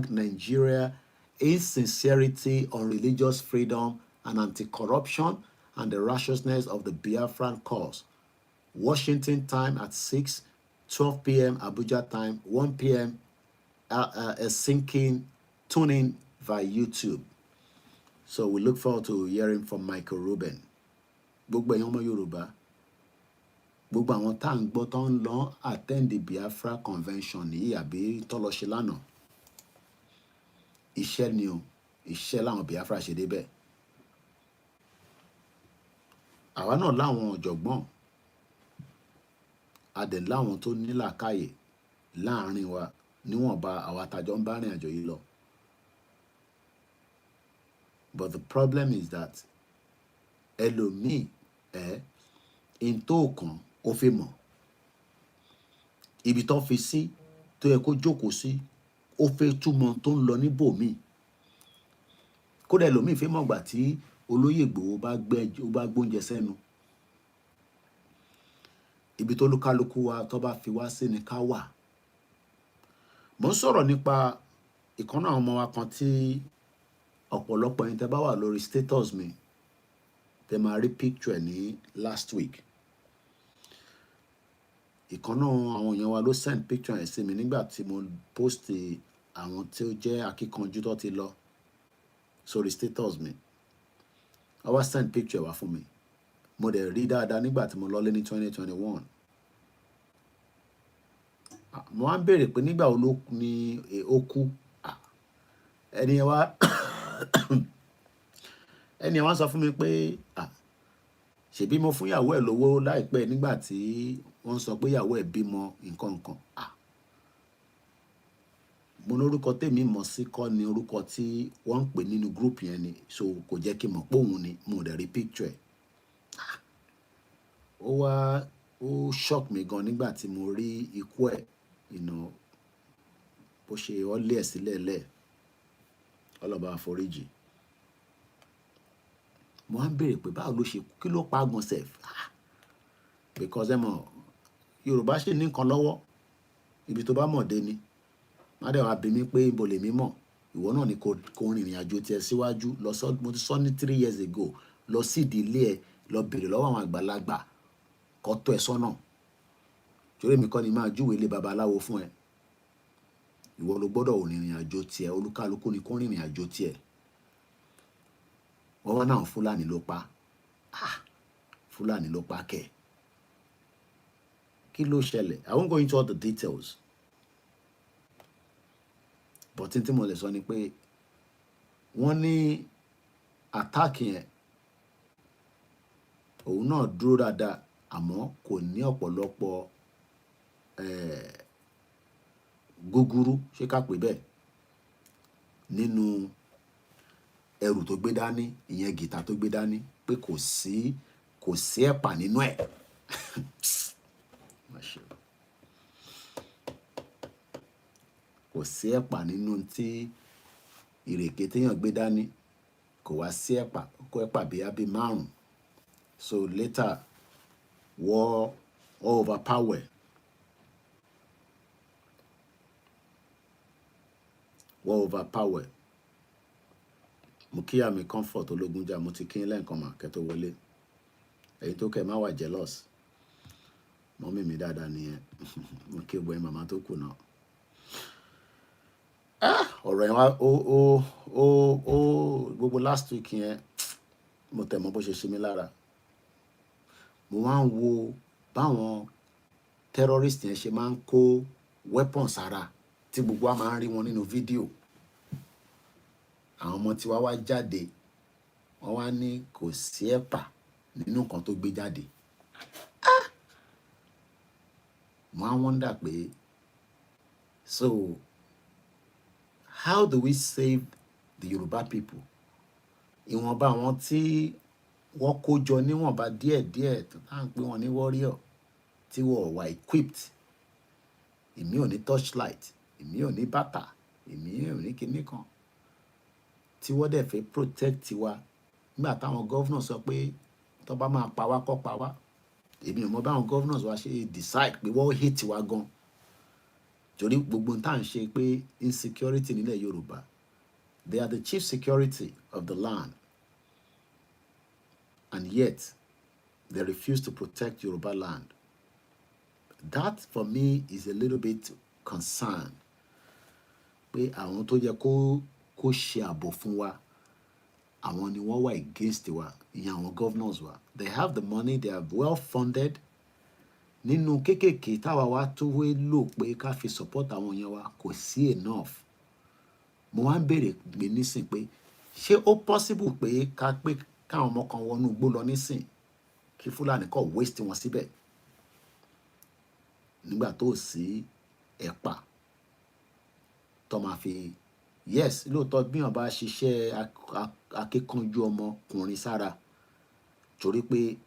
#Nigeria insincerity on religious freedom and anti-corruption and the righteousness of the Biafran cause. Washington time at 6, 12 p.m. Abuja time, 1 p.m. Helsinki. Tune in via YouTube. So we look forward to hearing from Michael Rubin. Gbogbo ẹ̀yin ọmọ Yorùbá, gbogbo àwọn tá à ń gbọ́ tó ń lọ attend the Biafra convention yìí àbí tó lọ ṣe lánàá. Iṣẹ́ ni o, iṣẹ́ láwọn Biafra ṣe débẹ̀. Àwa náà láwọn ọ̀jọ̀gbọ́n, a dẹ̀ láwọn tó ní làákàyè láàrin wa níwọ̀nba àwa tájọ ń bá rìn àjò yìí lọ. But the problem is that ẹlòmíì in tó kàn ó fi mọ̀. Ibi tó fi sí tó yẹ kó jókòó sí ó fẹ́ túmọ̀ tó ń lọ níbòmíì. Kódà ẹlòmíì fẹ́ mọ̀ gbà tí olóyè Ìgbòho bá gbóúnjẹ sẹ́nu. Ibi tó lúkálukú wa tó bá fi wá sí ni ká wà. Mo ń sọ̀rọ̀ nípa ìkan náà ọmọ wa kan tí ọ̀pọ̀lọpọ̀ ẹni tẹ́ bá wà lórí status mi tẹ́ máa rí picture ẹ̀ ní last week. ìkan náà àwọn èèyàn wa ló send picture ẹ̀ sí mi nígbà tí mo post àwọn tí ó jẹ́ akíkanjú tó ti lọ sórí status mi. Ó wá send picture wá fún mi. Mo dẹ̀ rí dáadáa nígbà tí mo lọlé ní 2021. Mo wá ń béèrè pé nígbà wo ló ní ó kú. Ẹni yẹn wá ẹni yẹn wá sọ fún mi pé ṣebí mo fún ìyàwó ẹ̀ lówó láìpẹ́ nígbà tí wọ́n sọ pé ìyàwó ẹ̀ bímọ nǹkan nǹkan. Mo lórúkọ tèmi mọ̀ sí kọ́ ni orúkọ tí wọ́n ń pè nínú group yẹn ni, so kò jẹ́ kí n mọ̀ pé òun ni. Mo dẹ̀ rí picture ẹ̀. Ó shock mi gan nígbà tí mo rí ikú ẹ̀, bó ṣe ọ́lé ẹ̀ sílẹ̀ lẹ̀. Ọlọ́ba àforíjì. Mo wá ń béèrè pé báwo ló ṣe kú, kí ló pa gan sef? Because ẹ mọ̀ Yorùbá ṣì ní nǹkan lọ́wọ́, ibi tó bá mọ̀ dé ni. Má dẹ̀ wá bí mi pé ibo lèmi mọ̀. Ìwọ náà ni kò rìnrìn àjò tiẹ̀ síwájú. Mo ti sọ ní 3 years ago, lọ sí ìdílé ẹ̀, lọ béèrè lọ́wọ́ àwọn àgbàlagbà kó tọ́ ẹ sọ́nà. Torí èmi kọ́ ni máa júwèé ilé babaláwo fún ẹ. Ìwọ ló gbọ́dọ̀ rìnrìn àjò tiẹ̀, olúkálukú ni kó rìnrìn àjò tiẹ̀. Wọ́n wá náà Fúlàní ló pa. Fúlàní ló pa kẹ̀. Kí ló ṣẹlẹ̀? I won't go into all the details. But tí mo lè sọ ni pé wọ́n ní attack yẹn òun náà dúró dáadáa àmọ́ kò ní ọ̀pọ̀lọpọ̀ gúgúrú, ṣé ká pè bẹ́ẹ̀, nínú ẹrù tó gbé dání, ìyẹn gìtá tó gbé dání, pé kò sí ẹ̀pà nínú ẹ̀. Kò sí ẹ̀pà nínú tí ìrèké téèyàn gbé dání, kò wá sí ẹ̀pà, kó ẹ̀pà bí abí 5. So later war overpower. Mo kí àmì comfort Ológunjà, mo ti kí n lẹ́ǹkan mà kẹ́ tó wọlé. Èyí tó kẹ́ má wà jealous. Mọ́mì mi dáadáa nìyẹn. Mo kí gbogbo màmá tó kù náà. Ọ̀rọ̀ yẹn wá gbogbo last week yẹn mo tẹ̀ mọ́ bó ṣe ṣe mí lára. Mo wá ń wo báwọn terrorist yẹn ṣe máa ń kó weapons sára tí gbogbo wa máa ń rí wọn nínú fídíò. Àwọn ọmọ tiwa wá jáde, wọ́n wá ní kò sí ẹ̀pà nínú nǹkan tó gbé jáde. Mo á wonder pé so how do we save the Yoruba people? Ìwọ̀nba àwọn tí wọ́n kó jọ níwọ̀nba díẹ̀díẹ̀ tó bá ń pè wọ́n ní warrior tí wọ́n wà equipped. Èmi ò ní torchlight, èmi ò ní bàtà, èmi ò ní kinní kan. Tí wọ́n dẹ̀ fẹ́ protect wa nígbà táwọn governors sọ pé tó bá máa pa wá kó pa wá. Èmi ò mọ báwọn governors wa ṣe decide pé wọ́n hate wa gan. Torí gbogbo tá à ń ṣe pé insecurity nílẹ̀ Yorùbá, they are the chief security of the land. And yet, they refuse to protect Yoruba land. That, for me, is a little bit concerned. Pé àwọn tó yẹ kó ṣe ààbò fún wa, àwọn ni wọ́n wà against wa, ìyẹn àwọn governors wa. They have the money, they are well funded. Nínú kékèké táwa wá tó wé lò pé ká fi support àwọn yẹn wa kò sí enough. Mo wá ń béèrè pé nísìn pé ṣé ó possible pé káwọn ọmọ kan wọnú igbó lọ nísìn kí Fúlàní kó waste wọn síbẹ̀ nígbà tó sí ẹ̀pà tó máa fi yes lóòótọ́ bí wọ́n bá ṣiṣẹ́ akíkanjú ọmọkùnrin sára torí pé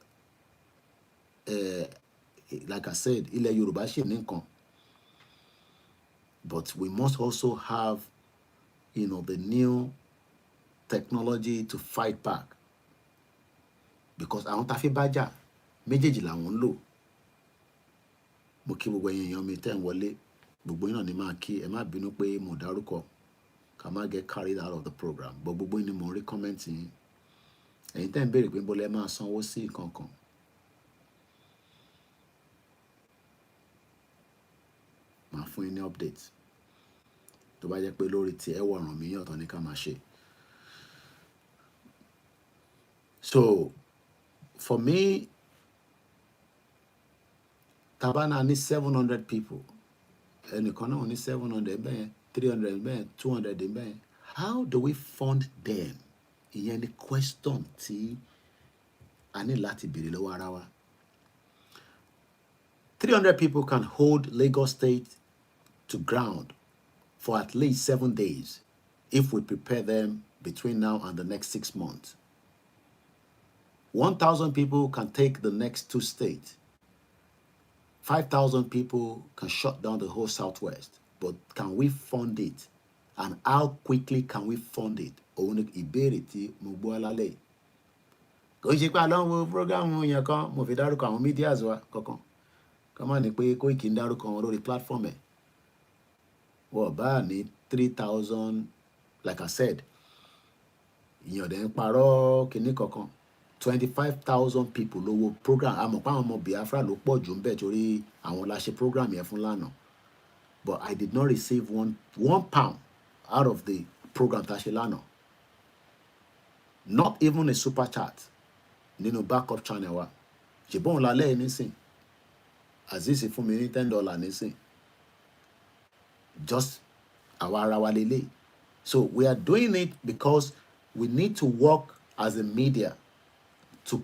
like I said ilẹ̀ Yorùbá ṣì ní nǹkan, but we must also have the new technology to fight back, because àwọn tá fi bá jà méjèèjì làwọn ń lò. Mo kí gbogbo ẹ̀yin èèyàn mi tẹ́ ń wọlé, gbogbo yín náà ni máa kí, ẹ má bínú pé mo dárúkọ, ká má get carried out of the program, but gbogbo yín ni mo rí comment yín. Ẹ̀yin tẹ́ ń béèrè pé bó lẹ máa sanwó sí nǹkan kan. màá fún yín ní update tó bá jẹ́ pé lórí tí ẹ wọ̀ ràn mí yàn tán ní ká máa ṣe. So for me, Tabana ní 700 people, ẹnìkan náà ní 700 bẹ́ẹ̀, 300 bẹ́ẹ̀, 200 bẹ́ẹ̀. How do we fund them? Ìyẹn ni question tí a ní láti béèrè lọ́wọ́ ara wa. 300 people can hold Lagos State to ground for at least 7 days if we prepare them between now and the next 6 months. 1,000 people can take the next 2 states. 5,000 people can shut down the whole Southwest. But can we fund it? And how quickly can we fund it? Òun ni ìbéèrè tí mo gbọ́ lálẹ́. Kò ṣe pé àlọ́ program yẹn kan mo fi dárúkọ àwọn medias wa kankan. Ká má ní pé Koiki ń dárúkọ wọn lórí platform ẹ̀. Wọ́n bá ní 3,000, like I said, ìyàn dẹ̀ ń parọ́ kìíní kankan. 25,000 people lówó program. Àmọ́ pé àwọn ọmọ Biafra ló pọ̀ jù ń bẹ̀ torí àwọn la ṣe program yẹn fún lánàá. But I did not receive one pound out of the program tá a ṣe lánàá. Not even a super chat nínú backup channel wa. Ṣùgbọ́n òun lálẹ́ nísìn. Aziz fún mi ní $10 nísìn. Just àwa ara wa lélẹ̀. So we are doing it because we need to work as a media to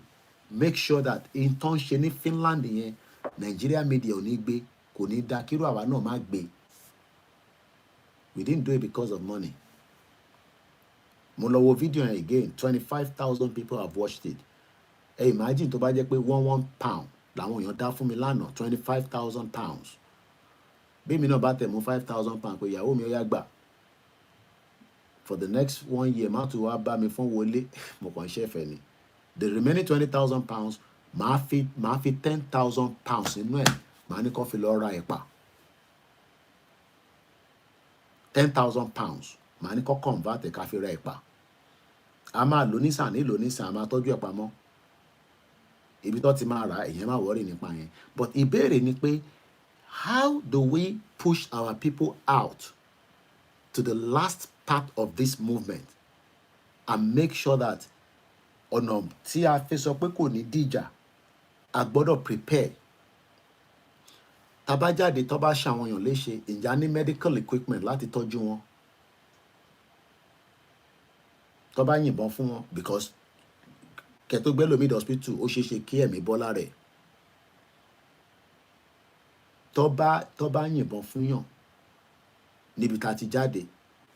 make sure that in tó ń ṣe ní Finland yẹn, Nigeria media ò ní gbé, kò ní dá kíró àwa náà má gbé. We didn't do it because of money. Mo lọ wo video yẹn again, 25,000 people have watched it. Hey, imagine tó bá jẹ́ pé one pound làwọn èèyàn dá fún mi lánàá, 25,000 pounds. Bí mi náà bá tẹ̀ mú 5,000 pounds pé ìyàwó mi ó yá gbà. For the next 1 year, má tún wá bá mi fún wọlé, mo kàn ṣe fẹ́ ni. The remaining 20,000 pounds, màá fi 10,000 pounds nínú ẹ̀, màá ní kó fi lọ ra ẹ̀pà. 10,000 pounds, màá ní kó convert ẹ̀ ká fi ra ẹ̀pà. A máa lò nísàn, a máa tọ́jú ẹ̀ pamọ́. Ibi tó ti máa rà, èyàn máa worry nípa yẹn. But ìbéèrè ni pé, how do we push our people out to the last part of this movement and make sure that ọ̀nà tí a fi sọ pé kò ní dìjà, a gbọ́dọ̀ prepare. Tá bá jáde tó bá ṣe àwọn èèyàn léṣe, ìjà ní medical equipment láti tọ́jú wọn. Tó bá yìnbọn fún wọn, because kẹ́tó gbé lómi hospital, ó ṣeéṣe kí ẹ̀mí bọ́ lára ẹ̀. Tó bá yìnbọn fún yàn níbi tá ti jáde,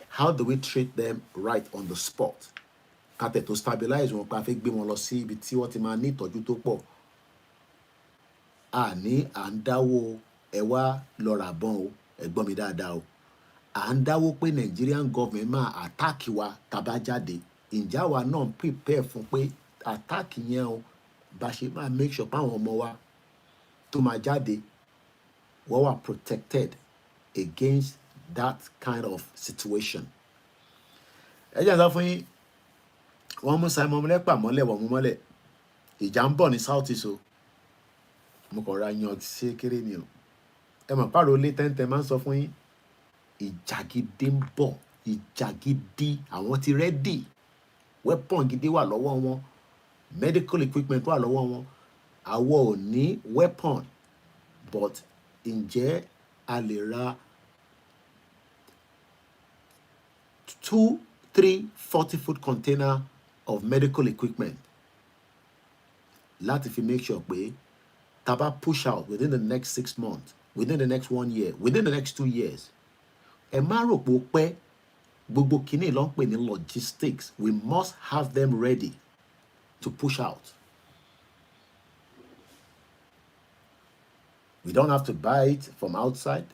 how do we treat them right on the spot? Ká tẹ̀ tó stabilize wọn, ká fẹ́ gbé wọn lọ sí ibi tí wọ́n ti máa ní ìtọ́jú tó pọ̀. À ń dáwó ẹ wá lọ rà bọ́n o, ẹ gbọ́ mi dáadáa o. À ń dáwó pé Nigerian government máa attack wa tá bá jáde. Ǹjẹ́ àwa náà prepare fún pé attack yẹn o, bá ṣe máa make sure pé àwọn ọmọ wa tó máa jáde wọ́n wà protected against that kind of situation. Ẹ jẹ́ sọ fún yín, wọ́n mú Simon Lepa mọ́lẹ̀, wọ́n mú mọ́lẹ̀. Ìjà ń bọ̀ ní South East o. Mo kàn ra yan ṣe kéré ni o. Ẹ mọ̀ pàrọ̀ lé tẹ́ntẹ́ máa ń sọ fún yín. Ìjà gidi ń bọ̀, ìjà gidi, àwọn ti ready. Weapon gidi wà lọ́wọ́ wọn. Medical equipment wà lọ́wọ́ wọn. Àwa ò ní weapon, but ǹjẹ́ a lè ra 2, 3, 40-foot container of medical equipment láti fi make sure pé tá bá push out within the next 6 months, within the next 1 year, within the next 2 years. Ẹ má rò pé ó pẹ́, gbogbo kìíní ló ń pè ní logistics. We must have them ready to push out. We don't have to buy it from outside.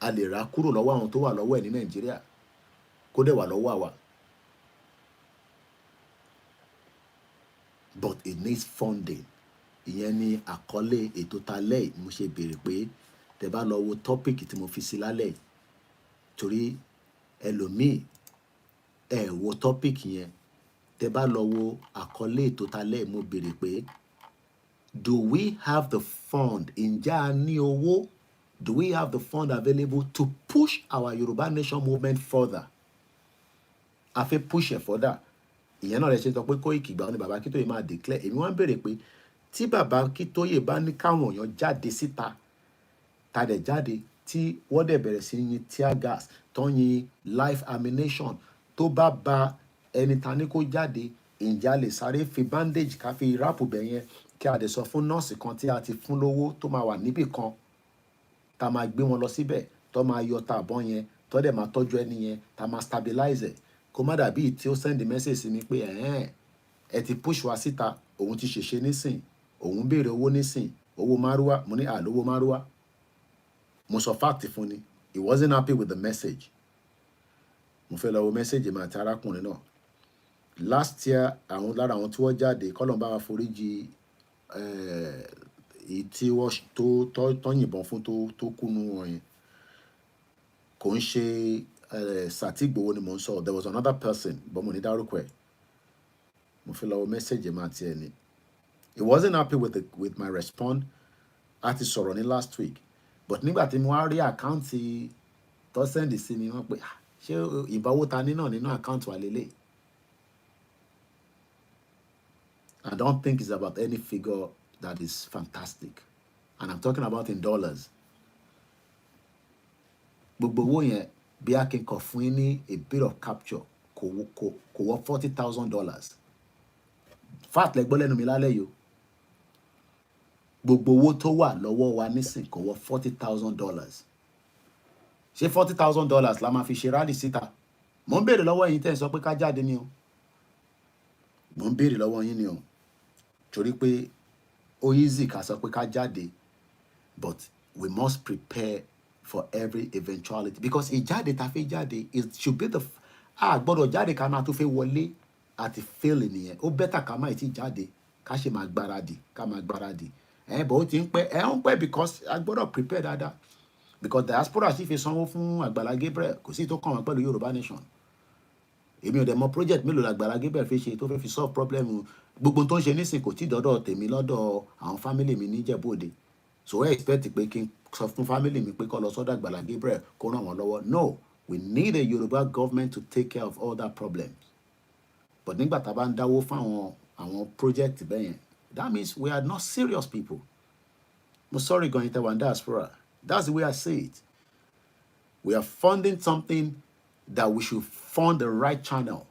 A lè ra kúrò lọ́wọ́ àwọn tó wà lọ́wọ́ ẹ̀ ní Nàìjíríà, kó dẹ̀ wà lọ́wọ́ àwa. But it needs funding. Ìyẹn ni àkọlé ètò talẹ́ mo ṣe béèrè pé tẹ́ bá lọ wo topic tí mo fi sí lálẹ́, torí ẹlòmíì ẹ wo topic yẹn. Tẹ́ bá lọ wo àkọlé ètò talẹ́ mo béèrè pé, do we have the fund? Ǹjẹ́ a ní owó Do we have the fund available to push our Yoruba Nation movement further? A fẹ́ push it further. Ìyẹn náà lè ṣe sọ pé Koiki ìgbà wọn ni bàbá Akíntóyè máa declare. Èmi wọ́n ń béèrè pé tí bàbá Akíntóyè bá ní káwọn èèyàn jáde síta, ta dẹ̀ jáde tí wọ́n dẹ̀ bẹ̀rẹ̀ sí yin tear gas, tó yin life ammunition, tó bá ba ẹni ta ní kó jáde, ǹjẹ́ a lè sáré fi bandage ká fi ráàpù bẹ̀ yẹn kí a dẹ̀ sọ fún nọ́ọ̀sì kan tí a ti fún lówó tó máa wà níbì kan, tá máa gbé wọn lọ síbẹ̀, tó máa yọ tàbọn yẹn, tó dẹ̀ máa tọ́jú ẹni yẹn, tá máa stabilize ẹ̀, kó má dàbí tí ó send message sí mi pé ẹ ti push wa síta, òun ti ṣèṣe nísìn, òun béèrè owó nísìn, owó márúwá, mo ní àlówó márúwá. Mo sọ fact fún ni, he wasn't happy with the message. Mo fẹ́ lọ wo message mi àti arákùnrin náà. Last year, àwọn lára àwọn tí wọ́n jáde, kọ́lọ̀ bá wa foríjì èyí tí wọ́n tó yìnbọn fún tó kúnú wọn yẹn. Kò ń ṣe Sàtì Ìgbòho ni mo ń sọ. There was another person, but mo ní dárúkọ ẹ̀. Mo fẹ́ lọ wo message mi àti ẹni. He wasn't happy with my response. A ti sọ̀rọ̀ ní last week. But nígbà tí mo wá rí àkáǹtì tó send sí mi, wọ́n pé ṣé ìbáwó ta ní náà nínú àkáǹtì wa lélẹ̀? I don't think it's about any figure that is fantastic. And I'm talking about in dollars. Gbogbo owó yẹn bí a kì í kọ fún yín ní a bit of capture kò wọ $40,000. Fact lẹ gbọ́ lẹ́nu mi lálẹ́ yìí o. Gbogbo owó tó wà lọ́wọ́ wa nísìn kò wọ $40,000. Ṣé $40,000 la máa fi ṣe rally síta? Mo ń béèrè lọ́wọ́ yín tẹ́ ẹ sọ pé ká jáde ni o. Mo ń béèrè lọ́wọ́ yín ni o. Torí pé ó easy ká sọ pé ká jáde, but we must prepare for every eventuality, because ìjáde ta fẹ́ jáde, it should be the gbọ́dọ̀ jáde ká máa tó fẹ́ wọlé àti fail nìyẹn. Ó better ká máa ti jáde ká ṣe máa gbáradì but ó ti ń pẹ́ because a gbọ́dọ̀ prepare dáadáa, because diaspora sì fi sanwó fún Àgbàlá Gabriel, kò sí tó kàn wọ́n pẹ̀lú Yorùbá Nation. Èmi ò dẹ̀ mọ project mélòó l'Àgbàlá Gabriel fi ṣe tó fẹ́ fi solve problem gbogbo tó ń ṣe nísìn kò tí dọ́dọ̀ tèmi lọ́dọ̀ àwọn family mi ní Ìjẹ̀bú Òde. So I expect pé kí n sọ fún family mi pé kó lọ sọ́dọ̀ Àgbàlá Gabriel kó ràn wọ́n lọ́wọ́. No, we need a Yoruba government to take care of all that problems. But nígbà tá a bá ń dáwó fún àwọn project bẹ́yẹn, that means we are not serious people. I'm sorry, going to one diaspora. That's the way I see it. We are funding something that we should fund the right channel.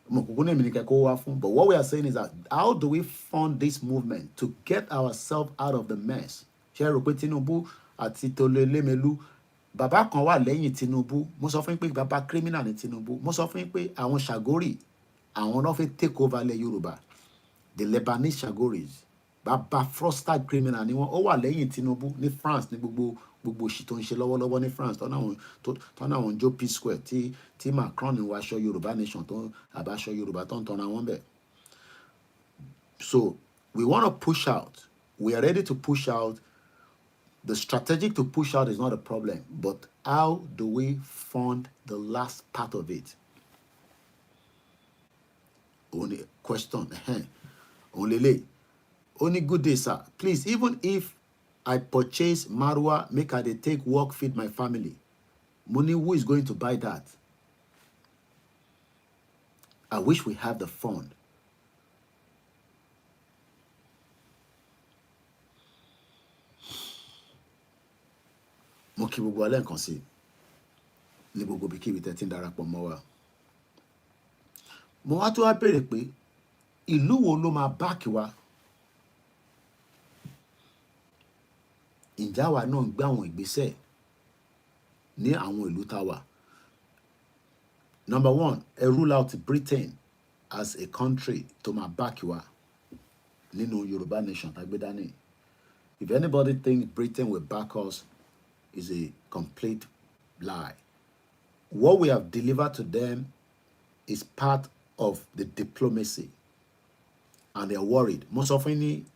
But what we are saying is that how do we fund this movement to get ourselves out of the mess? Ṣé rò pé Tinubu àti Tolelemelu bàbá kan wà lẹ́yìn Tinubu? Mo sọ fún yín pé bàbá criminal ni Tinubu. Mo sọ fún yín pé àwọn Shagori, àwọn náà fẹ́ take over ilẹ̀ Yorùbá. The Lebanese Shagoris. Bàbá fraudster criminal ni wọ́n. Ó wà lẹ́yìn Tinubu ní France ní gbogbo òṣì tó ń ṣe lọ́wọ́lọ́wọ́ ní France tọ́nà àwọn jó Peace Square tí Macron wọ aṣọ Yorùbá Nation tó àbáṣọ Yorùbá tó ń tọ́ra wọn bẹ̀. So we want to push out. We are ready to push out. The strategic to push out is not a problem, but how do we fund the last part of it? Only question. Only good day, sir. Please, even if I purchase Marwa, make her they take work, feed my family. Money, who is going to buy that? I wish we have the fund. Mo kí gbogbo alẹ́ nǹkan sí ní gbogbo bí kíbi tẹ́tí ń darapọ̀ mọ́ wa. Mo wá tó wá béèrè pé ìlú wo ló máa báàkì wa? Ǹjẹ́ àwa náà ń gbé àwọn ìgbésẹ̀ ní àwọn ìlú tá a wà? Number one, rule out Britain as a country to máa báàkì wa nínú Yoruba Nation tàgbé dání. If anybody thinks Britain will back us, is a complete lie. What we have delivered to them is part of the diplomacy, and they are worried. Most often,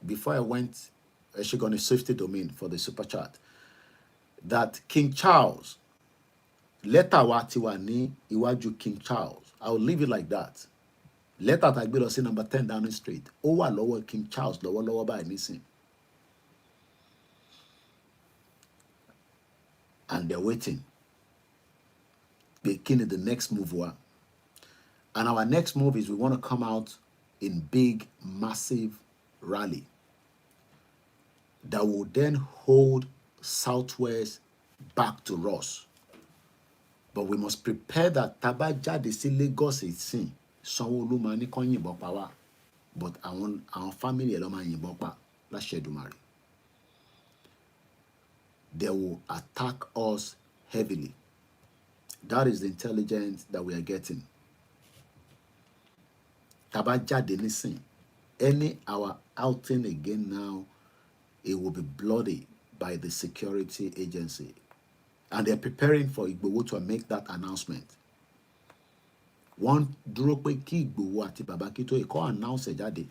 before I went, actually on a safety domain for the super chat, that King Charles, letter wa ti wà ní iwájú King Charles. I will leave it like that. Letter tá gbé lọ sí number 10 Downing Street. Ó wà lọ́wọ́ King Charles lọ́wọ́lọ́wọ́ báyìí nísìn. and they're waiting. Beginning the next move. And our next move is we want to come out in big, massive rally that will then hold Southwest back to us. But we must prepare that taba jáde sí Lagos ìsìn Sanwó-Olú máa ní kán yìnbọn pa wá, but àwọn family ẹ̀ ló máa yìnbọn pa láṣẹ Èdùmàrè. They will attack us heavily. That is the intelligence that we are getting. Taba jáde nísìn, any our outing again now, it will be bloody by the security agency. And they're preparing for Igboho to make that announcement. One dúró pé kí Igboho àti Baba Kito kó announce jáde.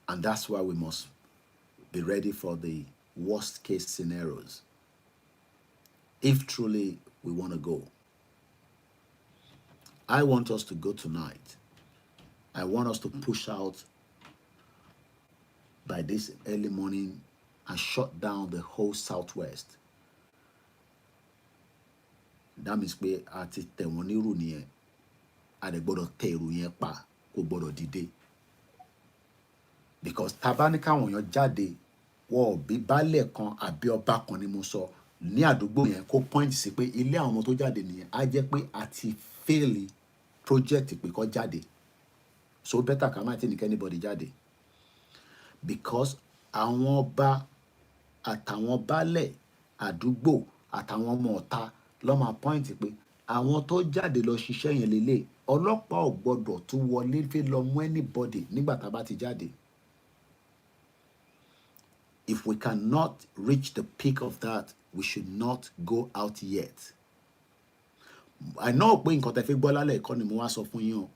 And that's why we must be ready for the worst case scenarios. If truly we want to go. I want us to go tonight. I want us to push out by this early morning and shut down the whole Southwest. That means pé a ti tẹ̀ wọ́n nírú nìyẹn. A dẹ̀ gbọ́dọ̀ tẹ ìrù yẹn pa, kò gbọ́dọ̀ dìde. Because tabani káwọn èèyàn jáde, wọ́n bí baálẹ̀ kan àbí ọba kan ni mo sọ ní àdúgbò yẹn kó point sí pé ilé àwọn ọmọ tó jáde nìyẹn, á jẹ́ pé a ti fail project pé kó jáde. So better ká má ti ní anybody jáde. Because àwọn ọba àtàwọn baálẹ̀ àdúgbò àtàwọn ọmọ ọ̀tá ló máa point pé àwọn tó jáde lọ ṣiṣẹ́ yẹn lélẹ̀, ọlọ́pàá ò gbọ́dọ̀ tún wọlé fi lọ mú anybody nígbà tá bá ti jáde. If we cannot reach the peak of that, we should not go out yet. I know pé nǹkan tẹ́ fi gbọ́ lálẹ́ ẹ̀kọ́ ni mo wá sọ fún yín o,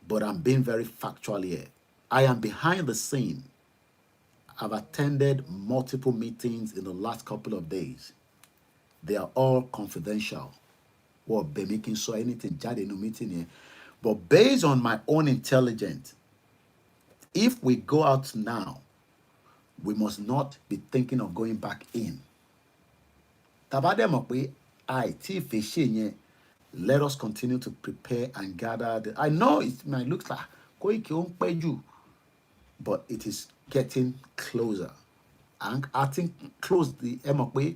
but I'm being very factual here. I am behind the scene. I've attended multiple meetings in the last couple of days. They are all confidential. Well, be making sure anything jáde in the meeting here. But based on my own intelligence, if we go out now, we must not be thinking of going back in. Tabade mọ̀ pé àìtí ìfẹ́ ṣe yẹn, let us continue to prepare and gather. I know it might look like Koiki ó ń pẹ́ jù, but it is getting closer. And I think close the ẹ mọ̀ pé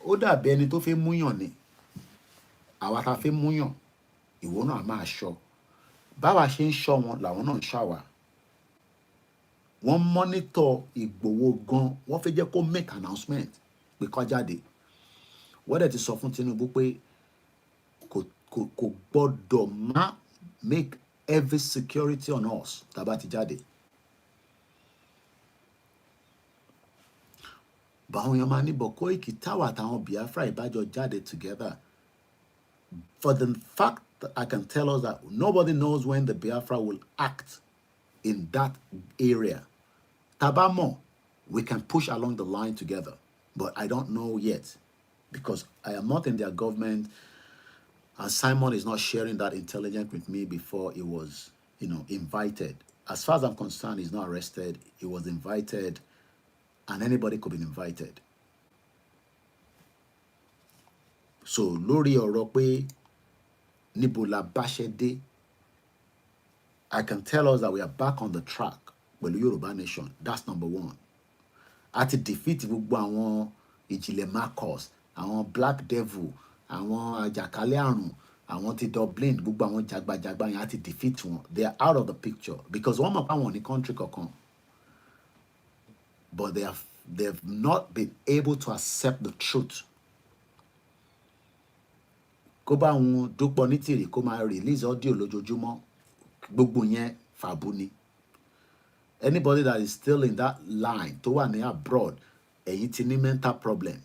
ó dàbí ẹni tó fẹ́ múyàn ni. Àwa tá fẹ́ múyàn, ìwọ náà máa ṣọ́. Báwa ṣe ń ṣọ́ wọn làwọn náà ń ṣàwà. Wọ́n monitor Ìgbòho gan, wọ́n fẹ́ jẹ́ kó make announcement pé kó jáde. Wọ́n dẹ̀ ti sọ fún Tinubu pé kò gbọ́dọ̀ má make every security on us tá bá ti jáde. Báwọn èèyàn máa ní bọ̀ Koiki táwa àtàwọn Biafra ìbájọ jáde together. For the fact that I can tell us that nobody knows when the Biafra will act in that area. Tabamo, we can push along the line together, but I don't know yet because I am not in their government, and Simon is not sharing that intelligence with me before he was, invited. As far as I'm concerned, he's not arrested. He was invited, and anybody could be invited. So, lórí ọ̀rọ̀ pé níbo la bá ṣe dé, I can tell us that we are back on the track with the Yoruba nation. That's number one. At defeat gbogbo àwọn ìjìnlẹ̀ Marcus, àwọn Black Devil, àwọn àjàkálẹ̀ àrùn, àwọn ti Dublin, gbogbo àwọn jagbajagba yẹn àti defeat wọn. They are out of the picture because one of àwọn ní country kankan. But they have not been able to accept the truth. Kó bá wọn dúpọ̀ ní tìrì kó máa release audio lójoojúmọ́, gbogbo yẹn fàbú ni. Anybody that is still in that line tó wà ní abroad, ẹ̀yin ti ní mental problem.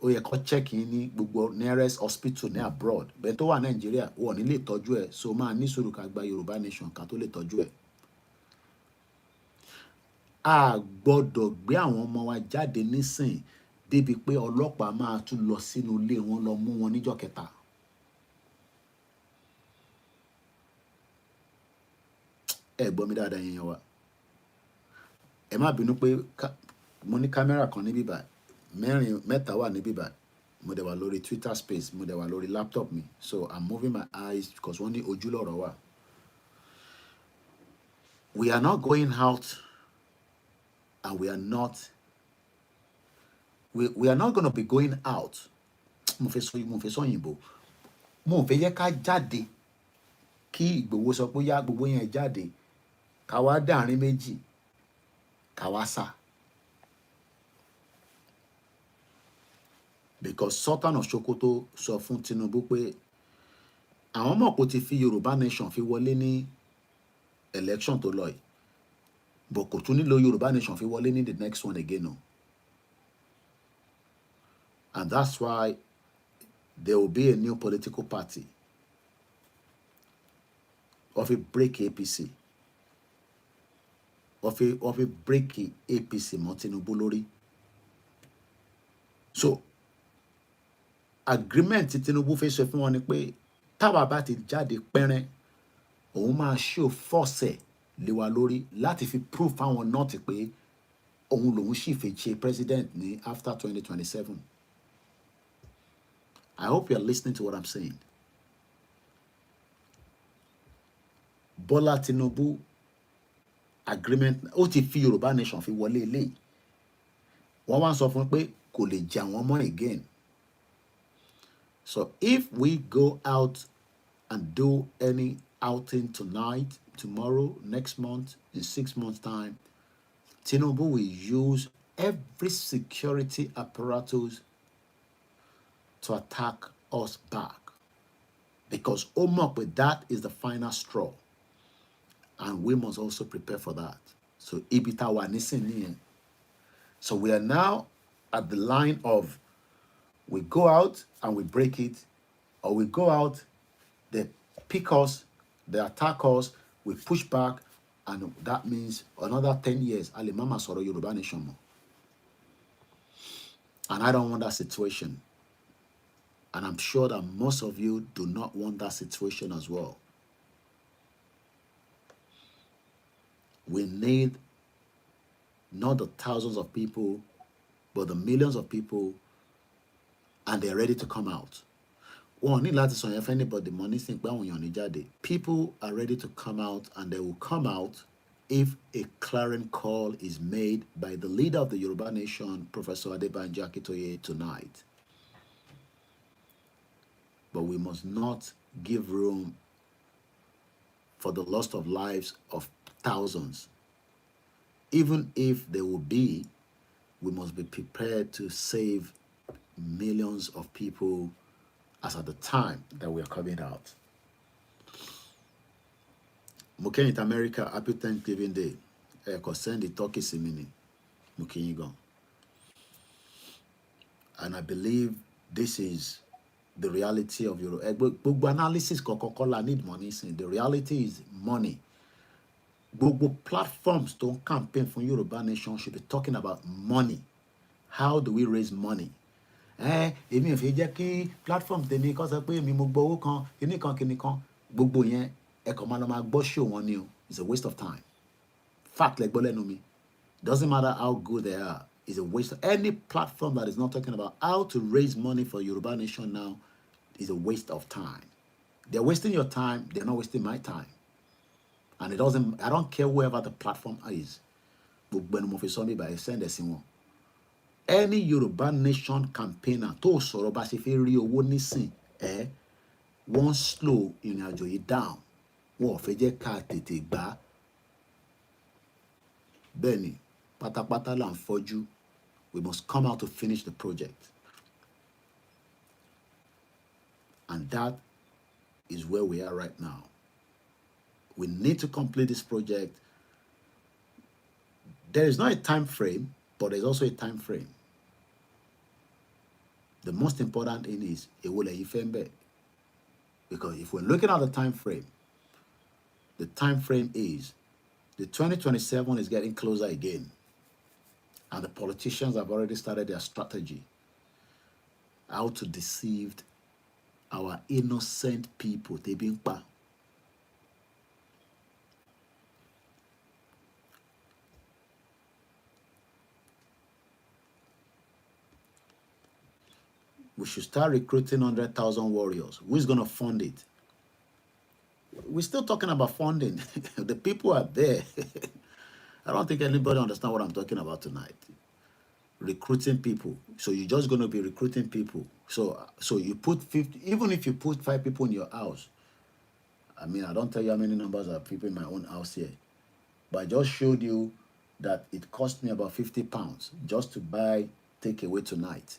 Ó yẹ kó check in ní gbogbo nearest hospital ní abroad. Bẹ́ẹ̀ tó wà Nàìjíríà, wọ́n ní lè tọ́jú ẹ̀. So máa ní sùúrù ká gba Yorùbá nation ká tó lè tọ́jú ẹ̀. A gbọ́dọ̀ gbé àwọn ọmọ wa jáde nísìn débi pé ọlọ́pàá máa tún lọ sínú ilé wọn lọ mú wọn níjọ́ kẹta. ẹ gbọ́ mi dáadáa yẹn wa. Ẹ má bínú pé mo ní kámẹ́rà kan níbí báyìí, mẹ́ta wà níbí báyìí. Mo dẹ̀ wà lórí Twitter space, mo dẹ̀ wà lórí laptop mi. So I'm moving my eyes because wọ́n ní ojú lọ̀rọ̀ wà. We are not going out and we are not going to be going out. Mo fẹ́ sọ òyìnbó. Mo fẹ́ yẹ ká jáde kí Ìgbòho sọ pé yá gbogbo yẹn jáde ká wá dàrin méjì ká wá sá. Because Sultan of Sokoto sọ fún Tinubu pé àwọn mọ̀ kó ti fi Yorùbá nation fi wọlé ní election tó lọ yìí, but kò tún nílò Yorùbá nation fi wọlé ní the next one again o. And that's why there will be a new political party of a break APC, of a break APC mọ́ Tinubu lórí. So agreement tí Tinubu fẹ́ sọ fún wọn ni pé táwa bá ti jáde pẹ́rẹ́ òun máa show force lé wa lórí láti fi prove fáwọn náà ti pé òun lòun sì fẹ́ ṣe president ní after 2027. I hope you are listening to what I'm saying. Bola Tinubu agreement ó ti fi Yorùbá nation fi wọlé eléyìí. Wọ́n wá sọ fún pé kò lè jà wọ́n mọ́ again. So if we go out and do any outing tonight, tomorrow, next month, in 6 months' time, Tinubu will use every security apparatus to attack us back. Because Omokwe, that is the final straw. And we must also prepare for that. So Ibita wa nisini. So we are now at the line of we go out and we break it, or we go out, they pick us, they attack us, we push back, and that means another 10 years, Ali Mama Soro Yoruba Nation mo. And I don't want that situation. And I'm sure that most of you do not want that situation as well. We need not the thousands of people, but the millions of people, and they're ready to come out. If anybody money think people are ready to come out, and they will come out if a clarion call is made by the leader of the Yoruba nation, Professor Adebanjo Akintoye, tonight. But we must not give room for the loss of lives of thousands. Even if there will be, we must be prepared to save millions of people as at the time that we are coming out. Mukenit America, happy Thanksgiving Day. Send the turkey simini. Mukenyigon. And I believe this is the reality of your analysis. Coca-Cola need money. The reality is money. Global platforms don't campaign for Yoruba nation should be talking about money. How do we raise money? Èmi ò fẹ́ jẹ́ kí platform tèmi kó sọ pé èmi mo gbọ́ owó kan kíní kan gbogbo yẹn ẹ kàn máa gbọ́ show wọn ni o. It's a waste of time. Fact like gbọ́ lẹ́nu mi. Doesn't matter how good they are. It's a waste. Any platform that is not talking about how to raise money for Yoruba nation now is a waste of time. They're wasting your time. They're not wasting my time. And I don't care whoever the platform is. Any Yoruba nation campaigner tó sọ̀rọ̀ bá ṣe fẹ́ rí owó nísìn wọ́n slow ìrìn àjò yìí down. Wọ́n ò fẹ́ jẹ́ ká tètè gbà. Bẹ́ẹ̀ni, pátápátá là ń fọ́jú. We must come out to finish the project. And that is where we are right now. We need to complete this project. There is not a time frame, but there's also a time frame. The most important thing is because if we're looking at the time frame is the 2027 is getting closer again. And the politicians have already started their strategy how to deceive our innocent people. we should start recruiting 100,000 warriors. Who is going to fund it? We're still talking about funding. The people are there. I don't think anybody understands what I'm talking about tonight. Recruiting people. So you're just going to be recruiting people. So you put 50, even if you put 5 people in your house. I mean, I don't tell you how many numbers of people in my own house here. But I just showed you that it cost me about 50 pounds just to buy takeaway tonight.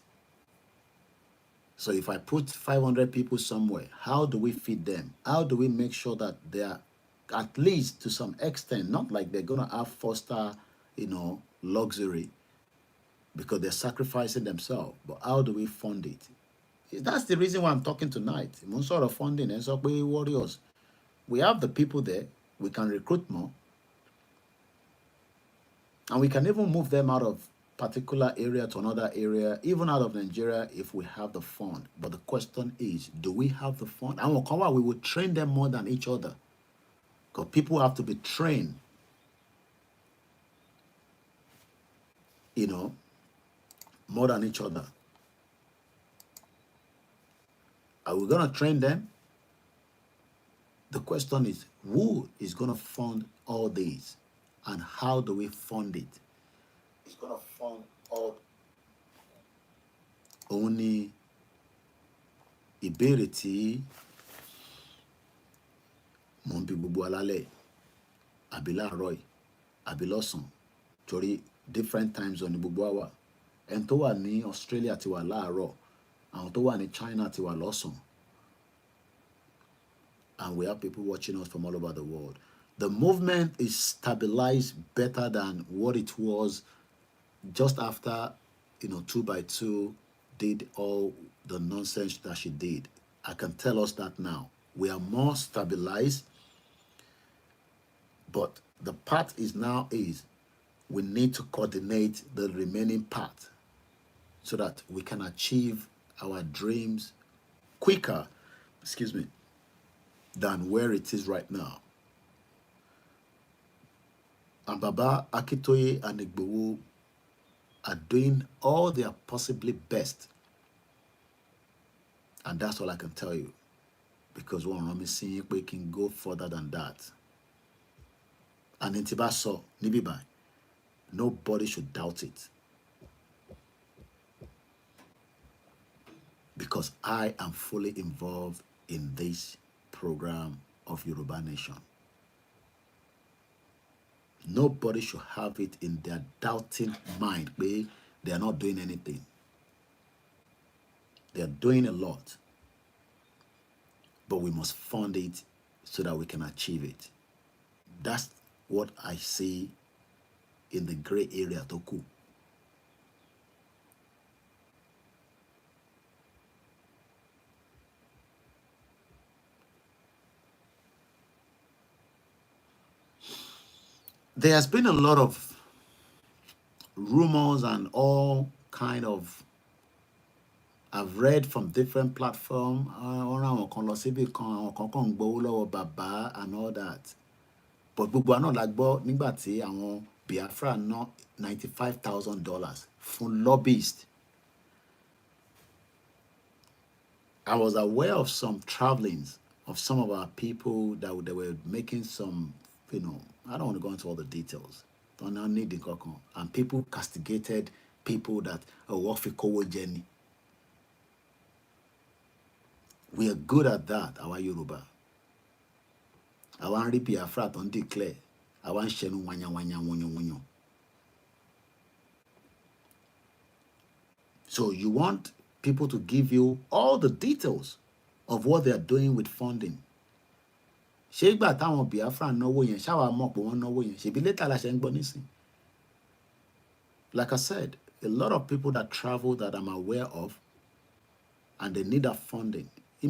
So if I put 500 people somewhere, how do we feed them? How do we make sure that they are, at least to some extent, not like they're going to have 4-star, luxury because they're sacrificing themselves, but how do we fund it? That's the reason why I'm talking tonight. One sort of funding, and so we warriors. We have the people there. We can recruit more. And we can even move them out of particular area to another area, even out of Nigeria if we have the fund. But the question is, do we have the fund? And we will train them more than each other. Because people have to be trained, more than each other. Are we going to train them? The question is, who is going to fund all these? And how do we fund it? It's going to fund all. Only ìbéèrè tí mo ń bi gbogbo alálẹ̀ àbí láàárọ̀ yìí àbí lọ́sàn-án torí different time zone ní gbogbo wa wà. Ẹni tó wà ní Australia ti wà láàárọ̀, àwọn tó wà ní China ti wà lọ́sàn-án. And we have people watching us from all over the world. The movement is stabilized better than what it was just after, 2x2 did all the nonsense that she did. I can tell us that now. We are more stabilized, but the part is we need to coordinate the remaining part so that we can achieve our dreams quicker, than where it is right now. And Baba, Akitoye, and Igboho are doing all their possibly best. And that's all I can tell you. Because one of me we can go further than that. And in Tibaso, Nibibai, nobody should doubt it. Because I am fully involved in this program of Yoruba Nation. Nobody should have it in their doubting mind. They are not doing anything. They are doing a lot. But we must fund it so that we can achieve it. That's what I see in the gray area, Toku. There has been a lot of rumors and all kind of, I've read from different platforms, and all that. But gbogbo àná la gbọ́ nígbà tí àwọn Biafra ná $95,000 fún lobbyist. I was aware of some travelings of some of our people that they were making some, I don't want to go into all the details. Don't need the cocoa. And people castigated people that work for Kowo Jenny. We are good at that, our Yoruba. I want to Biafra don't declare. I want Shenu wanya wanya wonyo wonyo. So you want people to give you all the details of what they are doing with funding. Ṣé ìgbà táwọn Biafra náwó yẹn ṣáwa mọ̀ pé wọ́n náwó yẹn ṣebí later la ṣe ń gbọ́ nísìn. Like I said, a lot of people that travel that I'm aware of and they need that funding. That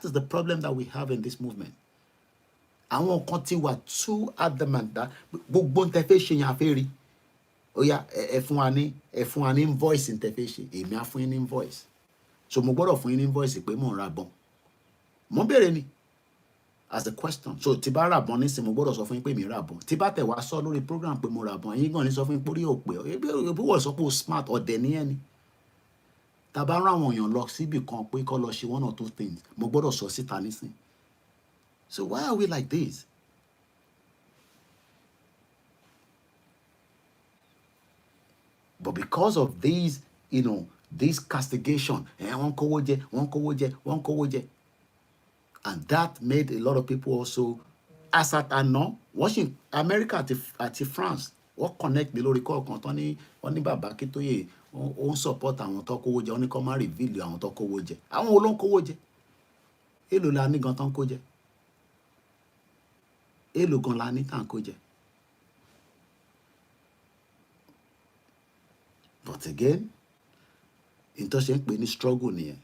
is the problem that we have in this movement. Àwọn kan ti wà too adamant that gbogbo ntẹ fẹ́ ṣe yẹn afẹ́ rí. Ó yá ẹ fún wa ní invoice ntẹ fẹ́ ṣe, èmi á fún yín ní invoice. So mo gbọ́dọ̀ fún yín ní invoice pé mo ń ra bọn. Mo bẹ̀rẹ̀ ni. as a question. So tí bá ràbọn nísìn mo gbọ́dọ̀ sọ fún yín pé mi ràbọn. Tí bá tẹ̀ wá sọ lórí program pé mo ràbọn, yín gan ní sọ fún yín pé orí ò pé. Ebi wọ̀ sọ pé o smart ọ̀dẹ̀ ní ẹni. Tá bá rán àwọn èèyàn lọ síbì kan pé kó lọ ṣe one or two things, mo gbọ́dọ̀ sọ síta nísìn. So why are we like this? But because of these, you know, this castigation, wọ́n kówó jẹ, wọ́n kówó jẹ, wọ́n kówó jẹ. And that made a lot of people also, as at àná, watching America àti France, wọ́n connect mi lórí call kan tán ní wọ́n ní bàbá Akíntóyè ó ń support àwọn tó kówó jẹ, wọ́n ní kó má reveal àwọn tó kówó jẹ. Àwọn wo ló ń kówó jẹ? Èló la ní gan tán kó jẹ? Èló gan la ní tán kó jẹ? But again, in tó ṣe ń pè ní struggle nìyẹn.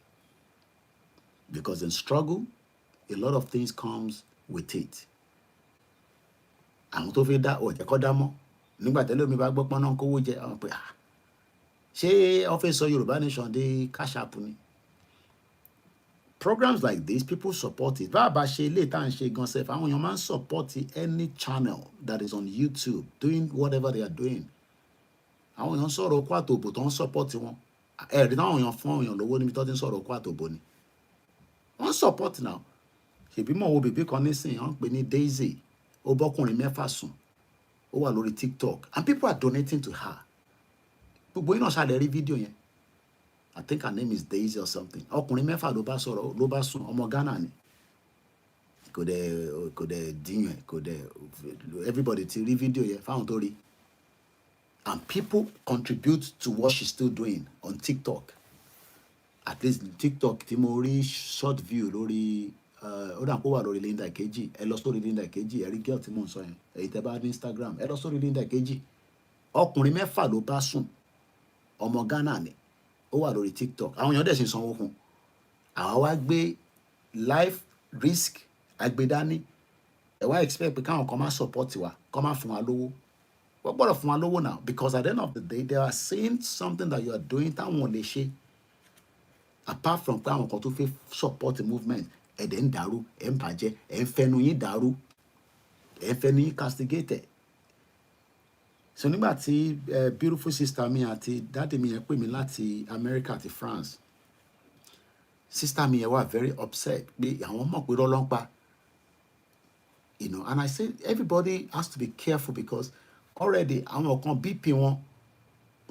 Because in struggle, a lot of things comes with it. Àwọn tó fi dá ọ̀jẹ̀ kọ́ dá mọ́. Nígbà tẹ́lẹ̀ omi bá gbọ́ pọ́n náà kówó jẹ, àwọn pé ṣé wọ́n fẹ́ sọ Yorùbá nation dé cash app ni? Programs like this, people support it. Bá a bá ṣe ilé tá à ń ṣe gan sef, àwọn èèyàn máa ń support any channel that is on YouTube doing whatever they are doing. Àwọn èèyàn sọ̀rọ̀ okó àtòbò tó ń support wọn. Ẹ̀rí táwọn èèyàn fún àwọn èèyàn lówó níbi tó ti ń sọ̀rọ̀ okó àtòbò ni. Wọ́n support now. Ṣèbí mọ̀ wo bèbí kan nísìnyí, wọ́n ń pè ní Daisy. Ó bọ́kùnrin mẹ́fà sùn. Ó wà lórí TikTok. And people are donating to her. Gbogbo iná ṣàlẹ̀ rí fídíò yẹn. I think her name is Daisy or something. Ọkùnrin mẹ́fà ló bá sọ̀rọ̀, ló bá sùn, ọmọ Ghana ni. Kò dẹ̀ díyàn, kò dẹ̀ everybody ti rí fídíò yẹn fáwọn tó rí. And people contribute to what she's still doing on TikTok. At least TikTok tí mo rí short view lórí ó dà kó wà lórí Linda Ikeji. Ẹ lọ sórí Linda Ikeji, ẹ rí girl tí mò ń sọ yẹn. Èyí tẹ́ bá ní Instagram, ẹ lọ sórí Linda Ikeji. Ọkùnrin mẹ́fà ló bá sùn, ọmọ Ghana ni. Ó wà lórí TikTok. Àwọn èèyàn dẹ̀ sì sanwó fún. Àwa wá gbé life risk agbedani. Ẹ wá expect pé káwọn kan máa support wa, kán máa fún wa lówó. Wọ́n gbọ́dọ̀ fún wa lówó now, because at the end of the day, they are saying something that you are doing táwọn ò lè ṣe. Apart from pé àwọn kan tó fẹ́ support the movement, ẹ̀ dẹ̀ ń dàrú, ẹ̀ ń bàjẹ́, ẹ̀ ń fẹnu yín dàrú, ẹ̀ ń fẹnu yín castigated. So nígbà tí beautiful sister mi àti daddy mi yẹn pè mí láti America àti France, sister mi yẹn wà very upset pé àwọn mọ̀ pé rọ́lọ́ ń pa. You know, and I said everybody has to be careful because already àwọn kan BP wọn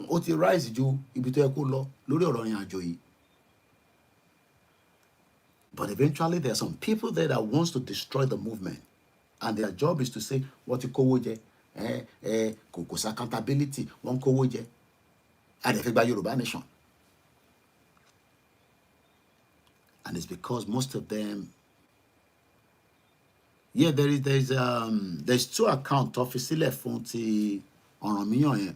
ó ti rise ju ibi tó yẹ kó lọ lórí ọ̀rọ̀ ìrìn àjò yìí. But eventually there are some people there that wants to destroy the movement, and their job is to say what you kówó jẹ, kò sí accountability, wọ́n kówó jẹ, and they fẹ́ gba Yorùbá nation. And it's because most of them, yeah, there's two accounts tó fi sílẹ̀ fún ti Ọ̀rànmíyàn yẹn.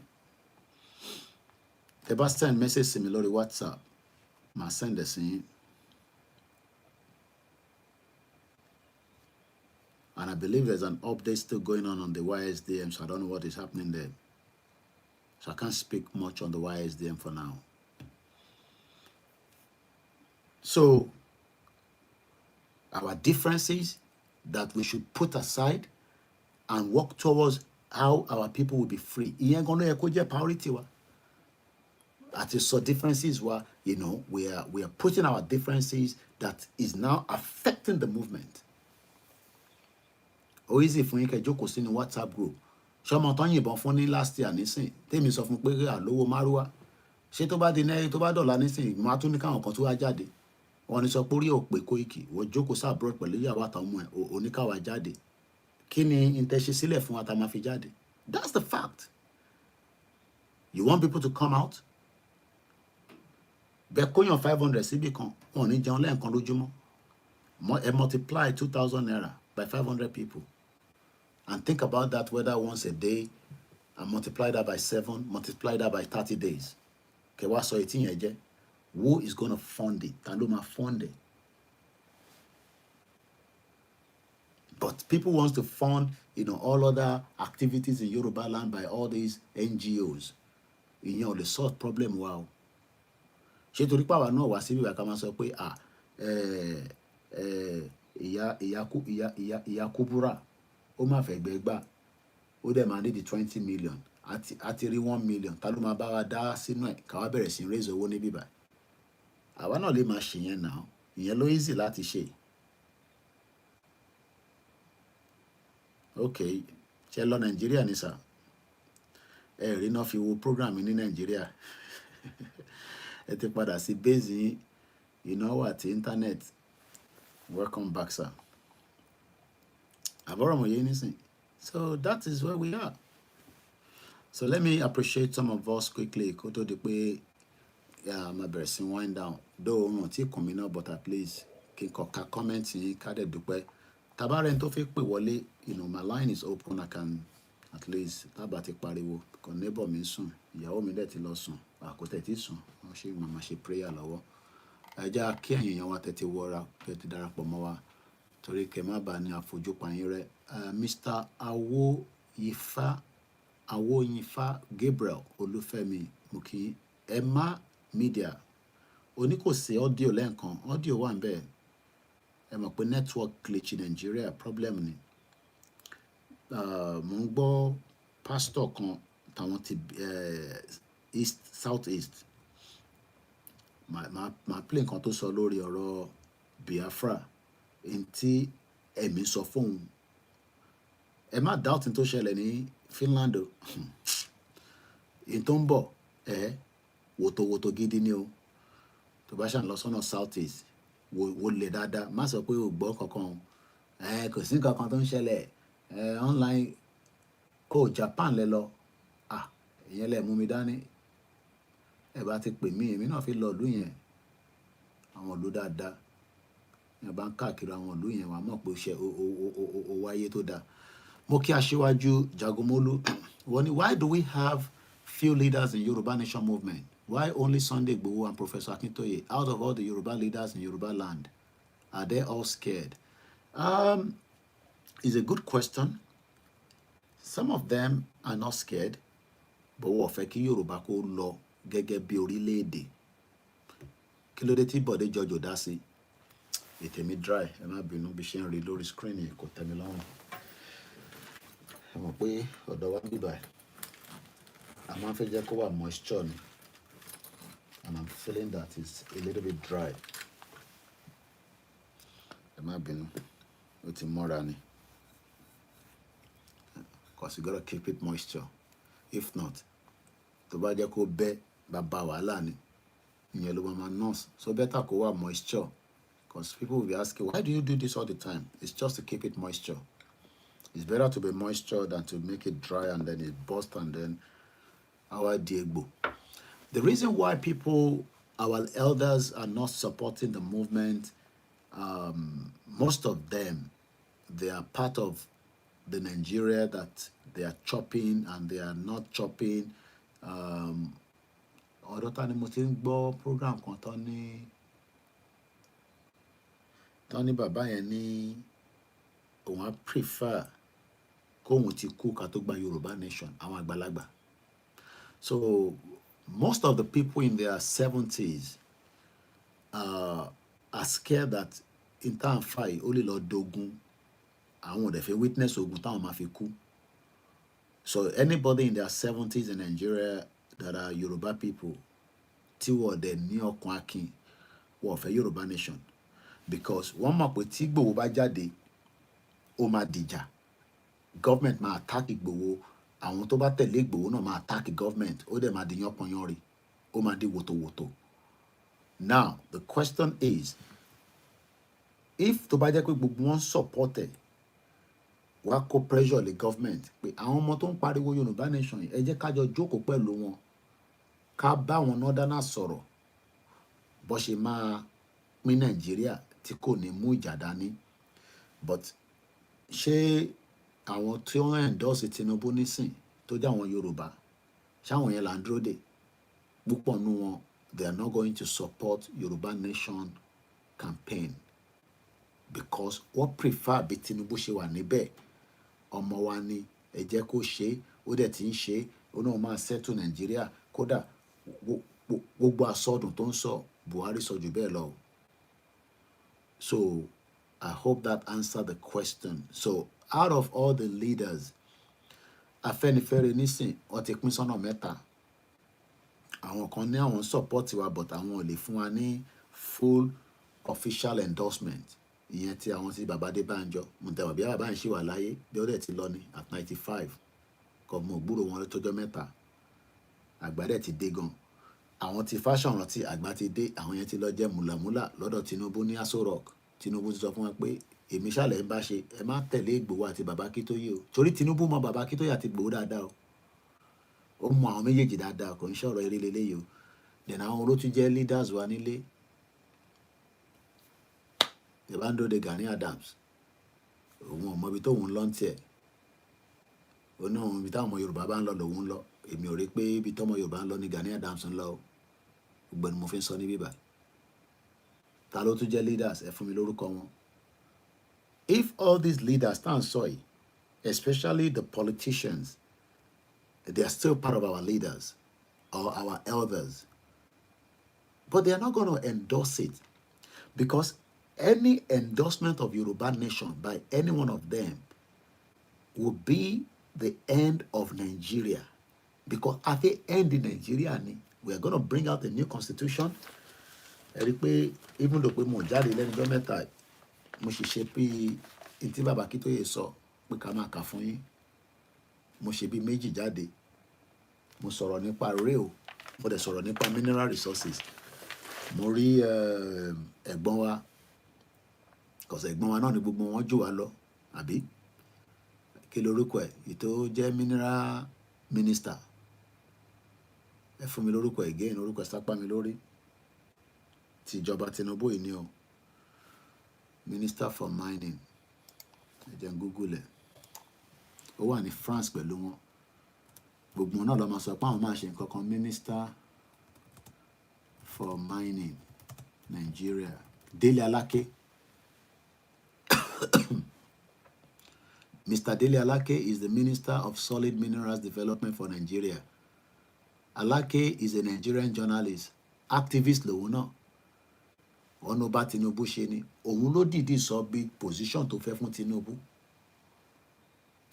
Tẹ́ bá send message sí mi lórí WhatsApp, màá send ẹ̀ sí yín. And I believe there's an update still going on the YSDM, so I don't know what is happening there. So I can't speak much on the YSDM for now. So our differences that we should put aside and work towards how our people will be free. Ìyẹn gan ló yẹ kó jẹ́ priority wa. Àti sọ differences wa, you know, we are putting our differences that is now affecting the movement. Ó easy fún yín kẹ́ jókòó sínú WhatsApp group. Ṣọmọ tán yìnbọn fún ní last year nísìn, tèmi sọ fún pé àlówó márúwá. Ṣé tó bá di náà tó bá dọ̀la nísìn, máa tún ní káwọn kan tó wá jáde. Wọ́n ní sọ pé orí ò pé Koiki, wọ́n jókòó sí abroad pẹ̀lú ìyàwó àtàwọn ọmọ ẹ̀, oníkàwá jáde. Kí ni ìtẹ̀ṣe sílẹ̀ fún wa tá máa fi jáde? That's the fact. You want people to come out? Bẹ́ẹ̀ kóyàn 500 síbì kan, wọn ò ní jẹun lẹ́ẹ̀kan lójúmọ́. Ẹ multiply 2,000 naira by 500 people. And think about that, whether once a day, and multiply that by 7, multiply that by 30 days. Okay, what's so 18 years? Who is going to fund it? Taluma fund it. But people want to fund, you know, all other activities in Yoruba land by all these NGOs. You know, the source problem, wow. Ṣé torí pàwà náà wá síbí ìwà ká máa sọ pé ìyá Kúbúrà ó má fẹ́ gbẹ́gbà ó dẹ̀ máa ní di 20 million àti rí 1 million ta ló máa bá wa dá sínú ẹ̀ ká wá bẹ̀rẹ̀ sí raise owó ní bíbá àwa náà lè máa ṣe yẹn náà ìyẹn ló easy láti ṣe. Ok ṣe lọ Nàìjíríà ní sà ẹ rí náà fi wo program ní Nàìjíríà ẹ ti padà sí base ìnáwó àti internet. Welcome back, sir. So that is where we are. So let me appreciate some of us quickly. Koto di pé my best wind down. Though no ti come now, but at least kí n kọ ka comment yín ká dẹ̀ dúpẹ́. Tabaren tó fi pè wọlé, my line is open. I can at least tábà ti pariwo. Kò neighbor mi sùn, ìyàwó mi dẹ̀ ti lọ sùn. Kò tẹ̀ tí sùn. Wọ́n ṣe màmá ṣe prayer lọ́wọ́. Ẹ jẹ́ kí ẹ̀yin èèyàn wa tètè wọra tètè darapọ̀ mọ́ wa torí kẹ́ má bàa ní àfojúpa yín rẹ́. Mr. Awoyinfa Gabriel Olúfẹ́mi Muki Emma Media oní kò sí audio lẹ́ẹ̀kan audio wà ń bẹ̀ ẹ mọ̀ pé network glitch in Nigeria problem ni. Mo ń gbọ́ pastor kan táwọn ti south east máa play nǹkan tó sọ lórí ọ̀rọ̀ Biafra ntí ẹ̀mí sọ fóun ẹ má doubt tó ṣẹlẹ̀ ní Finland o in tó ń bọ̀ wòtòwòtò gidi ni o tó bá ṣàn lọ sọ́nà south east wo lè dáadáa má sọ pé o gbọ́ kankan kò sí kankan tó ń ṣẹlẹ̀ online kó Japan lẹ lọ ìyẹn lẹ mú mi dání ẹ bá ti pè mí èmi náà fi lọ ìlú yẹn àwọn ìlú dáadáa ẹ bá ń káàkiri àwọn ìlú yẹn wà mọ̀ pé ó wáyé tó dáa. Mo kí aṣíwájú Jagomolu wọ́n ní why do we have few leaders in Yoruba Nation movement? Why only Sunday Igboho and Professor Akintoye out of all the Yoruba leaders in Yoruba land? Are they all scared? It's a good question. Some of them are not scared, but wọ́n fẹ́ kí Yorùbá kó lọ gẹ́gẹ́ bí orílẹ̀-èdè. Kí ló dé tí Bọ̀dé George ò dá sí? Ètè mi dry, ẹ má bínú bí ṣe ń rí lórí screen yìí kò tẹ́ mi lọ́rùn. Ẹ mọ̀ pé ọ̀dọ̀ wa bíbá ẹ̀. A máa ń fẹ́ jẹ́ kó wà moisture ni. And I'm feeling that it's a little bit dry. Ẹ má bínú, ó ti mọ́ra ni. Because you gotta keep it moisture. If not, tó bá jẹ́ kó bẹ́ bàbá wàhálà ni. Ìyẹn ló máa nurse. So better kó wà moisture. Because people will be asking, why do you do this all the time? It's just to keep it moisture. It's better to be moisture than to make it dry and then it burst and then our Diego. The reason why our elders are not supporting the movement, most of them, they are part of the Nigeria that they are chopping and they are not chopping. Ọ̀dọ̀ ta ni mo ti ń gbọ́ program kan tán ní bàbá yẹn ní òun á prefer kóhun ti kú ká tó gba Yorùbá nation àwọn àgbàlagbà. So most of the people in their 70s are scared that in time fight ó lè lọ dogun àwọn ò dẹ̀ fẹ́ witness ogun táwọn máa fi kú. So anybody in their 70s in Nigeria that are Yoruba people tí wọ́n dẹ̀ ní ọkàn akin wọ́n fẹ́ Yoruba nation because wọ́n mọ̀ pé tí Ìgbòho bá jáde ó máa dìjà government máa attack Ìgbòho àwọn tó bá tẹ̀lé Ìgbòho náà máa attack government ó dẹ̀ máa di yánpọnyánrin ó máa di wòtòwòtò. Now the question is if tó bá jẹ́ pé gbogbo wọn support ẹ̀ wá kó pressure lé government pé àwọn ọmọ tó ń pariwo Yorùbá nation ẹ jẹ́ ká jọ jókòó pẹ̀lú wọn ká bá wọn northern sọ̀rọ̀ bó ṣe máa pín Nàìjíríà tí kò ní mú ìjà dání. But ṣé àwọn tí wọ́n endorse Tinubu nísìn tó jẹ́ àwọn Yorùbá ṣáwọn yẹn là ń dúró dè púpọ̀ nú wọn they are not going to support Yoruba nation campaign because wọ́n prefer bí Tinubu ṣe wà níbẹ̀ ọmọ wa ni ẹ jẹ́ kó ṣe ó dẹ̀ ti ń ṣe ó náà máa settle Nàìjíríà kódà gbogbo àsọdùn tó ń sọ Buhari sọ jù bẹ́ẹ̀ lọ. So I hope that answered the question. So out of all the leaders, Afẹ́nifẹ́re nísìn wọ́n ti pín sọ́nà mẹ́ta. Àwọn kan ní àwọn support wa, but àwọn ò lè fún wa ní full official endorsement. Ìyẹn tí àwọn tí bàbá Adébánjọ, mo tẹ̀wọ̀ bí bàbá yẹn ṣì wà láyé bí ó dẹ̀ ti lọ ní at 95. Kò mọ ògbúrò wọn lọ́jọ́ mẹ́ta. Àgbà dẹ̀ ti dé gan. Àwọn tí Fáṣọ̀rántì àgbà ti dé, àwọn yẹn ti lọ jẹ́ mùlàmúlà lọ́dọ̀ Tinubu ní Aso Rock. Tinubu ti sọ fún wọn pé èmi ṣàlẹ̀ ń bá ṣe, ẹ má tẹ̀lé Ìgbòho àti bàbá Akíntóyè o. Torí Tinubu mọ bàbá Akíntóyè àti Ìgbòho dáadáa o. Ó mọ àwọn méjèèjì dáadáa, kò ń ṣọ̀rọ̀ eré leléyìí o. Then àwọn olótú jẹ́ leaders wa nílé. Ìbándó de Gani Adams. Òun ò mọ ibi tóun lọ ń tiẹ̀. Ó ní òun ibi táwọn ọmọ Yorùbá bá ń lọ lòun ń lọ. Èmi ò rí pé ibi tọ́mọ Yorùbá ń lọ ní Gani Adams ń lọ o. Gbogbo ni mo fi ń sọ ní bíbá. Ta ló tún jẹ́ leaders? Ẹ fún mi lórúkọ wọn. If all these leaders stand sorry, especially the politicians, they are still part of our leaders or our elders, but they are not going to endorse it, because any endorsement of Yoruba nation by any one of them will be the end of Nigeria. Because at the end in Nigeria, we are going to bring out a new constitution. Even though we mo jáde lẹ́nu ọjọ́ mẹ́ta, mo sì ṣe bí ìtí bàbá Akíntóyè sọ pé ká máa kà fún yín. Mo ṣe bí méjì jáde. Mo sọ̀rọ̀ nípa rail, mo dẹ̀ sọ̀rọ̀ nípa mineral resources. Mo rí ẹ̀gbọ́n wa, kọ̀sẹ̀ ẹ̀gbọ́n wa náà ni gbogbo wọn jù wá lọ, àbí? Kí lorúkọ ẹ̀? Ìtò jẹ́ mineral minister. Ẹ fún mi lórúkọ again, orúkọ ẹ̀ sápá mi lórí. Ti ìjọba Tinubu yìí ni o. Minister for mining. Ẹ jẹ́ n Google ẹ̀. Ó wà ní France pẹ̀lú wọn. Gbogbo náà ló máa sọ pé àwọn máa ṣe nǹkan kan. Minister for mining Nigeria. Dele Alake. Mr. Dele Alake is the Minister of Solid Minerals Development for Nigeria. Alake is a Nigerian journalist, activist lòun náà. Ọ̀nà bá Tinubu ṣe ni. Òun ló dìídì sọ bí position tó fẹ́ fún Tinubu.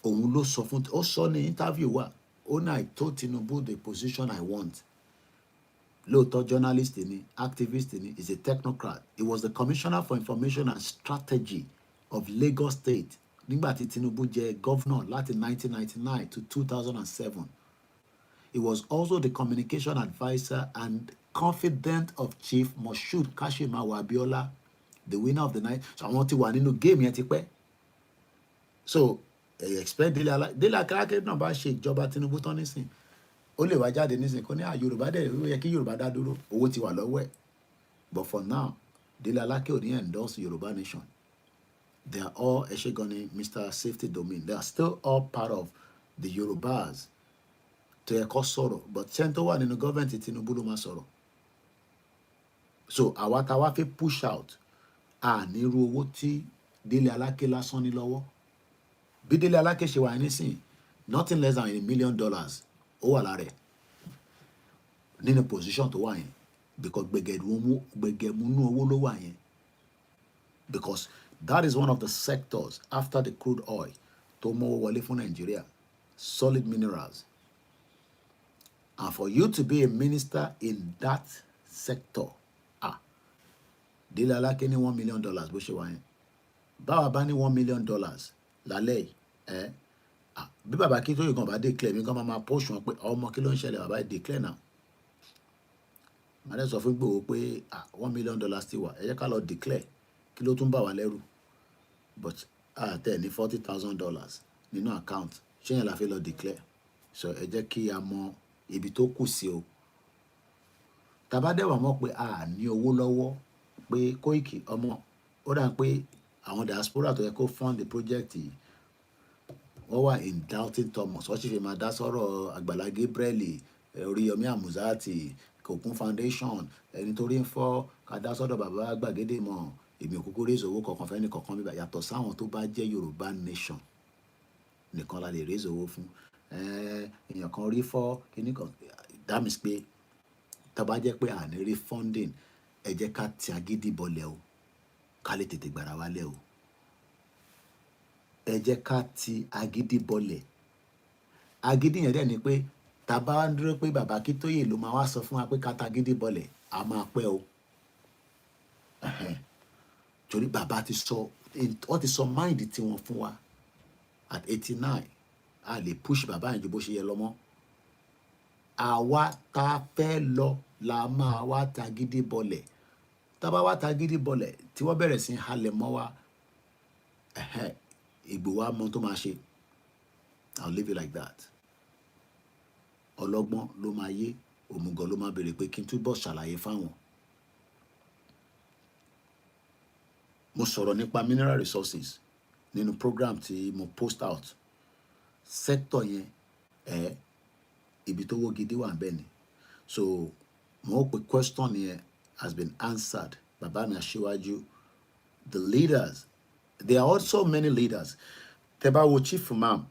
Òun ló sọ fún, ó sọ ní interview wa. Ó ní I told Tinubu the position I want. Lóòótọ́ journalist ni, activist ni, is a technocrat. He was the Commissioner for Information and Strategy of Lagos State nígbà tí Tinubu jẹ́ governor láti 1999 to 2007. He was also the communication advisor and confidant of Chief Moshood Kashimawo Abiola, the winner of the night. So àwọn tí wà nínú game yẹn ti pẹ́. So expect Dele Alake náà bá ṣe ìjọba Tinubu tán nísìn. Ó lè wá jáde nísìn kó ní Yorùbá dẹ̀ ó yẹ kí Yorùbá dá dúró. Owó ti wà lọ́wọ́ ẹ̀. But for now, Dele Alake ò ní endorse Yoruba nation. They are all Eshegoni, Mr. Safety Domain. They are still all part of the Yorubas. To ẹ̀kọ́ sọ̀rọ̀, but center one in the government Tinubu ló máa sọ̀rọ̀. So àwa tá wá fi push out ní irú owó tí Dele Alake lásán ní lọ́wọ́. Bí Dele Alake ṣe wà nísìn, nothing less than $1 million ó wà lára ẹ̀ nínú position tó wà yẹn, because gbẹgẹmúnú owó ló wà yẹn. Because that is one of the sectors after the crude oil tó mọ́wọ́ wọlé fún Nigeria, solid minerals. And for you to be a minister in that sector, Dele Alake ní $1 million bó ṣe wà yẹn. Báwa bá ní $1 million lálẹ́ yìí, bí bàbá Akíntóyè gan bá declare, mi gan máa push wọn pé ọmọ kí ló ń ṣẹlẹ̀, bàbá yìí declare now. Màá dẹ̀ sọ fún Ìgbòho pé $1 million ti wà, ẹ jẹ́ ká lọ declare, kí ló tún bà wá lẹ́rù. But tẹ̀ ní $40,000 nínú account, ṣé yẹn la fi lọ declare. So ẹ jẹ́ kí a mọ ibi tó kù sí o. Tàbá dẹ̀ wà mọ̀ pé ní owó lọ́wọ́, pé Koiki ọmọ, ó dà pé àwọn diaspora tó yẹ kó fund the project yìí, wọ́n wà in doubting Thomas. Wọ́n sì fi máa dá sọ́rọ̀ Àgbàlá Gabriel, Oríyọmí Àmùzáàtì, Kokun Foundation, ẹni tó rí ń fọ́ ká dá sọ́dọ̀ bàbá Gbàgede mọ̀. Èmi ò kúkú raise owó kankan fẹ́ni kankan bíbá, yàtọ̀ sáwọn tó bá jẹ́ Yorùbá nation nìkan la lè raise owó fún. Èèyàn kan rí fọ́ kíní kan, that means pé tá bá jẹ́ pé ní rí funding, ẹ jẹ́ ká ti agídí bọlẹ̀ o, ká lè tètè gbàrà wálẹ̀ o. ẹ jẹ́ ká ti agídí bọlẹ̀. Agídí yẹn dẹ̀ ni pé tá bá wá ń dúró pé bàbá Akíntóyè ló máa wá sọ fún wa pé ká ta agídí bọlẹ̀, a máa pẹ́ o. Torí bàbá ti sọ, wọ́n ti sọ mind tiwọn fún wa at 89. A lè push bàbá yẹn ju bó ṣe yẹ lọ mọ́. Àwa tá fẹ́ lọ la máa wá ta agídí bọlẹ̀. Tá bá wá ta agídí bọlẹ̀ tí wọ́n bẹ̀rẹ̀ sí halẹ̀ mọ́ wa, Ìgbòho á mọ tó máa ṣe. I'll leave it like that. Ọlọ́gbọ́n ló máa yé, òmùgọ̀ ló máa béèrè pé kí n túbọ̀ ṣàlàyé fáwọn. Mo sọ̀rọ̀ nípa mineral resources nínú program tí mo post out. Sector yẹn ibi tó wó gidi wà ńbẹ̀ ni. So mo hope question yẹn has been answered. Bàbá mi Aṣíwájú, the leaders, there are also many leaders. Tẹ́ bá wo Chief Imam,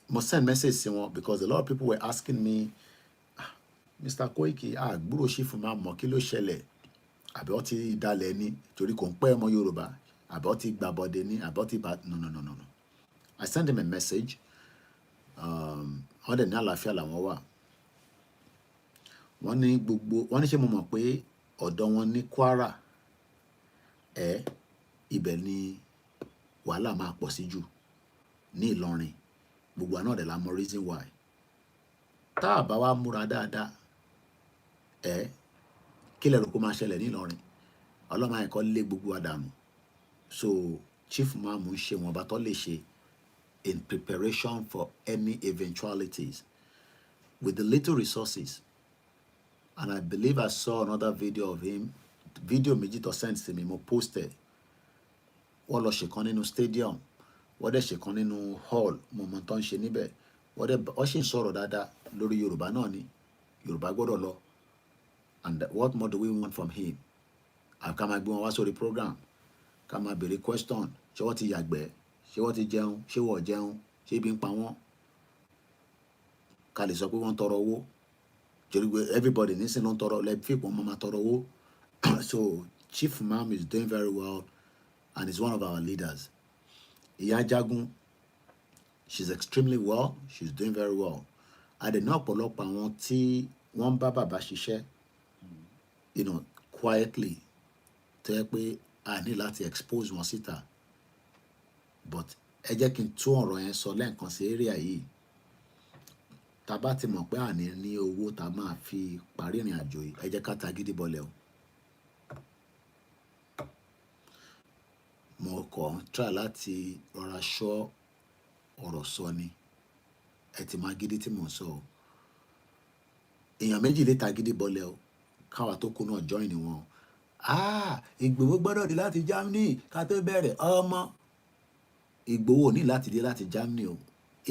mo send message sí wọn because a lot of people were asking me, Mr. Koiki, gbúrò Chief Imam mọ̀ kí ló ṣẹlẹ̀? Àbí ó ti dalẹ̀ ni torí kò ń pẹ́ ọmọ Yorùbá, àbí ó ti gbàbọ̀dé ni, àbí ó ti bá no. I sent him a message. Wọ́n dẹ̀ ní àlàáfíà làwọn wà. Wọ́n ní ṣé mo mọ̀ pé ọ̀dọ̀ wọn ní Kwara ibẹ̀ ni wàhálà máa pọ̀ sí jù ní Ìlọrin. Gbogbo àná dẹ̀ la mọ̀ reason why. Tá a bá wá múra dáadáa kí lẹ rò kó máa ṣẹlẹ̀ ní Ìlọrin? Ọlọ́run máa kọ́ lé gbogbo àdánù. So Chief Imam ń ṣe wọn bá tó lè ṣe in preparation for any eventualities with the little resources. And I believe I saw another video of him. Video méjì tó send sí mi, mo posted. Wọ́n lọ ṣèkan nínú stadium, wọ́n dẹ̀ ṣèkan nínú hall, mo mọ̀ tó ń ṣe níbẹ̀. Wọ́n ṣì ń sọ̀rọ̀ dáadáa lórí Yorùbá náà ni. Yorùbá gbọ́dọ̀ lọ. And what more do we want from him? Ká máa gbé wọn wá sórí program, ká máa béèrè question. Ṣé wọ́n ti yàgbẹ́? Ṣé wọ́n ti jẹun? Ṣé wọ́n jẹun? Ṣé ebi ń pa wọ́n? Ká lè sọ pé wọ́n tọrọ owó. Everybody nísìnyí ló ń tọrọ, lẹ́ẹ̀fì pọ̀ mọ́ máa tọrọ owó. So Chief Imam is doing very well and is one of our leaders. Ìyá Jagun, she's extremely well. She's doing very well. Àdènà ọ̀pọ̀lọpọ̀ àwọn tí wọ́n bá bàbá ṣiṣẹ́, quietly, tó yẹ pé a ní láti expose wọn síta. But ẹ jẹ́ kí n tún ọ̀rọ̀ yẹn sọ lẹ́ẹ̀kan sí area yìí. Tá bá ti mọ̀ pé a ní owó tá máa fi parí ìrìn àjò yìí, ẹ jẹ́ ká ta gidi bọlẹ̀ o. Mo kàn try láti rọra ṣọ́ ọ̀rọ̀ sọ ni. Ẹ ti máa gidi tí mò ń sọ o. Èèyàn méjì lè ta gidi bọlẹ̀ o. Káwa tó kú náà join wọn. Ìgbòho gbọ́dọ̀ dé láti Germany ká tó bẹ̀rẹ̀. Ọmọ Ìgbòho ní láti dé láti Germany o.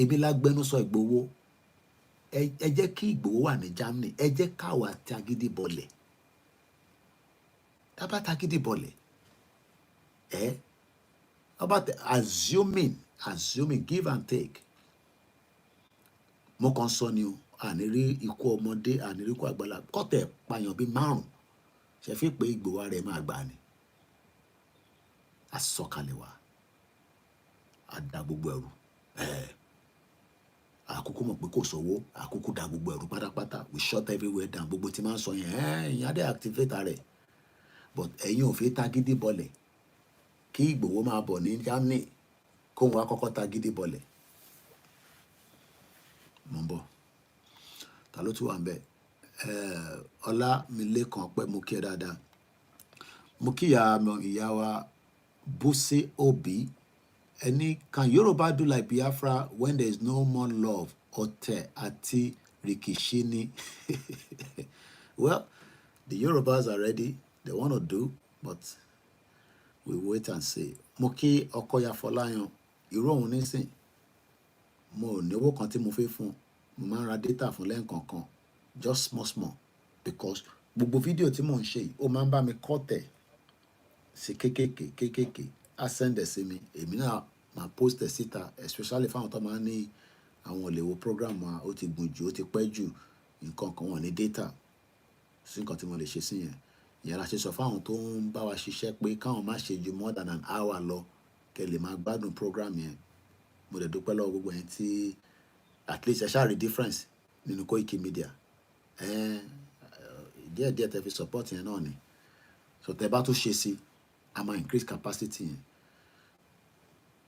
Èmi lágbẹnusọ Ìgbòho. Ẹ jẹ́ kí Ìgbòho wà ní Germany. Ẹ jẹ́ káwa ta gidi bọlẹ̀. Tá bá ta gidi bọlẹ̀, about assuming, give and take. Mo kàn sọ ni o, àní rí ikú ọmọdé, àní rí ikú àgbàlagbà. Kọ́tẹ̀ pààyàn bíi 5. Ṣe fi pé Ìgbòho rẹ̀ máa gbà ni. Àsọ̀kalẹ̀ wa. Àdá gbogbo ẹrù. Àkókò mọ̀ pé kò sówó, àkókò dá gbogbo ẹrù pátápátá. We shut everywhere down. Gbogbo tí máa ń sọ yẹn, ìyá dé activate rẹ̀. But ẹ̀yin ò fi ta gidi bọlẹ̀. Kí Ìgbòho máa bọ̀ ní Germany, kó wá kọ́kọ́ ta gidi bọlẹ̀. Mo ń bọ̀. Ta ló tún wà ńbẹ̀? Ọlámilékan pẹ́ mo kí ẹ dáadáa. Mo kí ìyá wa Bùsí Obi. Can Yoruba do like Biafra when there is no more love? Ọ̀tẹ̀ àti rìkíṣí ni. Well, the Yorubas are ready. They want to do, but we wait and see. Mo kí Ọkọya Fọláyan. Irú òun nísìn. Mo ní owó kan tí mo fẹ́ fún. Mo máa ń ra data fún lẹ́ẹ̀kọ̀ọ̀kan. Just small. Because gbogbo fídíò tí mò ń ṣe yìí, ó máa ń bá mi kọ́tẹ̀ sí kéékèèké. A send ẹ̀ sí mi. Èmi náà máa post ẹ̀ síta, especially fáwọn tó máa ń ní àwọn ò lè wo program wa, ó ti gùn jù, ó ti pẹ́ jù, nǹkan kan wọn ní data. Sí nǹkan tí mo lè ṣe sí yẹn. Ìyẹn la ṣe sọ fáwọn tó ń bá wa ṣiṣẹ́ pé káwọn má ṣe ju more than an hour lọ kẹ́ lè máa gbádùn program yẹn. Mo dẹ̀ dúpẹ́ lọ́wọ́ gbogbo yẹn tí at least ẹ ṣáà rí difference nínú Koikimedia. Díẹ̀ tẹ́ fi support yẹn náà ni. So tẹ́ bá tún ṣe sí, a máa increase capacity yẹn.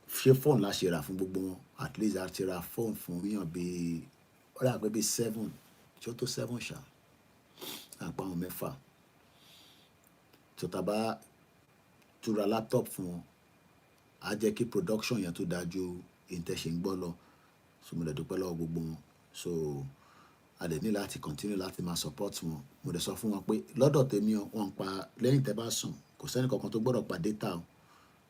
Ṣé phone la ṣe rà fún gbogbo wọn? At least a ti ra phone fún yàn bí ó dà pé bí 7, tí ó tó 7 ṣá. Àpá àwọn 6. So tá bá tún ra laptop fún wọn, á jẹ́ kí production yẹn tó dájú intention gbọ́ lọ. So mo dẹ̀ dúpẹ́ lọ́wọ́ gbogbo wọn. So a dẹ̀ ní láti continue láti máa support wọn. Mo dẹ̀ sọ fún wọn pé lọ́dọ̀ tèmi wọ́n pa lẹ́yìn tẹ́ bá sùn, kò sẹ́ni kankan tó gbọ́dọ̀ pa data o.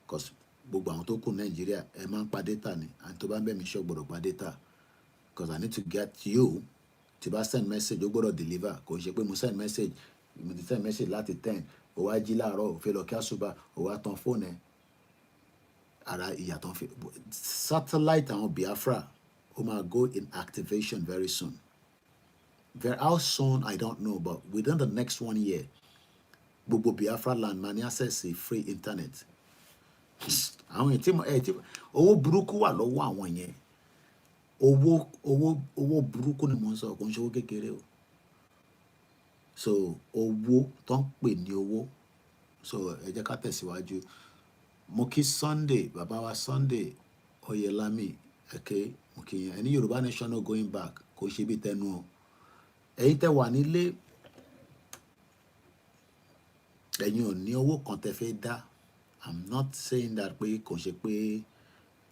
Because gbogbo àwọn tó kù Nàìjíríà ẹ máa ń pa data ni. And tó bá ń bẹ̀ mí ṣọ́ gbọ́dọ̀ pa data. Because I need to get you. Tí bá send message ó gbọ́dọ̀ deliver. Kò ṣe pé mo send message láti 10. Ó wá jí láàárọ̀, ó fẹ́ lọ kí àsùbá, ó wá tan fóònù ẹ̀. Ara ìyàtọ̀ fi satellite àwọn Biafra ó máa go in activation very soon. How soon I don't know, but within the next 1 year, gbogbo Biafra land máa ní access sí free internet. Àwọn tí owó burúkú wà lọ́wọ́ àwọn yẹn. Owó burúkú ni mo ń sọ, kò ń ṣe owó kékeré o. So owó tó ń pè ní owó. So ẹ jẹ́ ká tẹ̀síwájú. Mo kí Sunday, bàbá wa Sunday Oyelami, okay, mo kí yín. Ẹni Yoruba Nation no going back, kò ṣe bí tẹnu o. Ẹ̀yin tẹ́ wà nílé, ẹ̀yin ò ní owó kan tẹ́ fẹ́ dá. I'm not saying that pé kò ṣe pé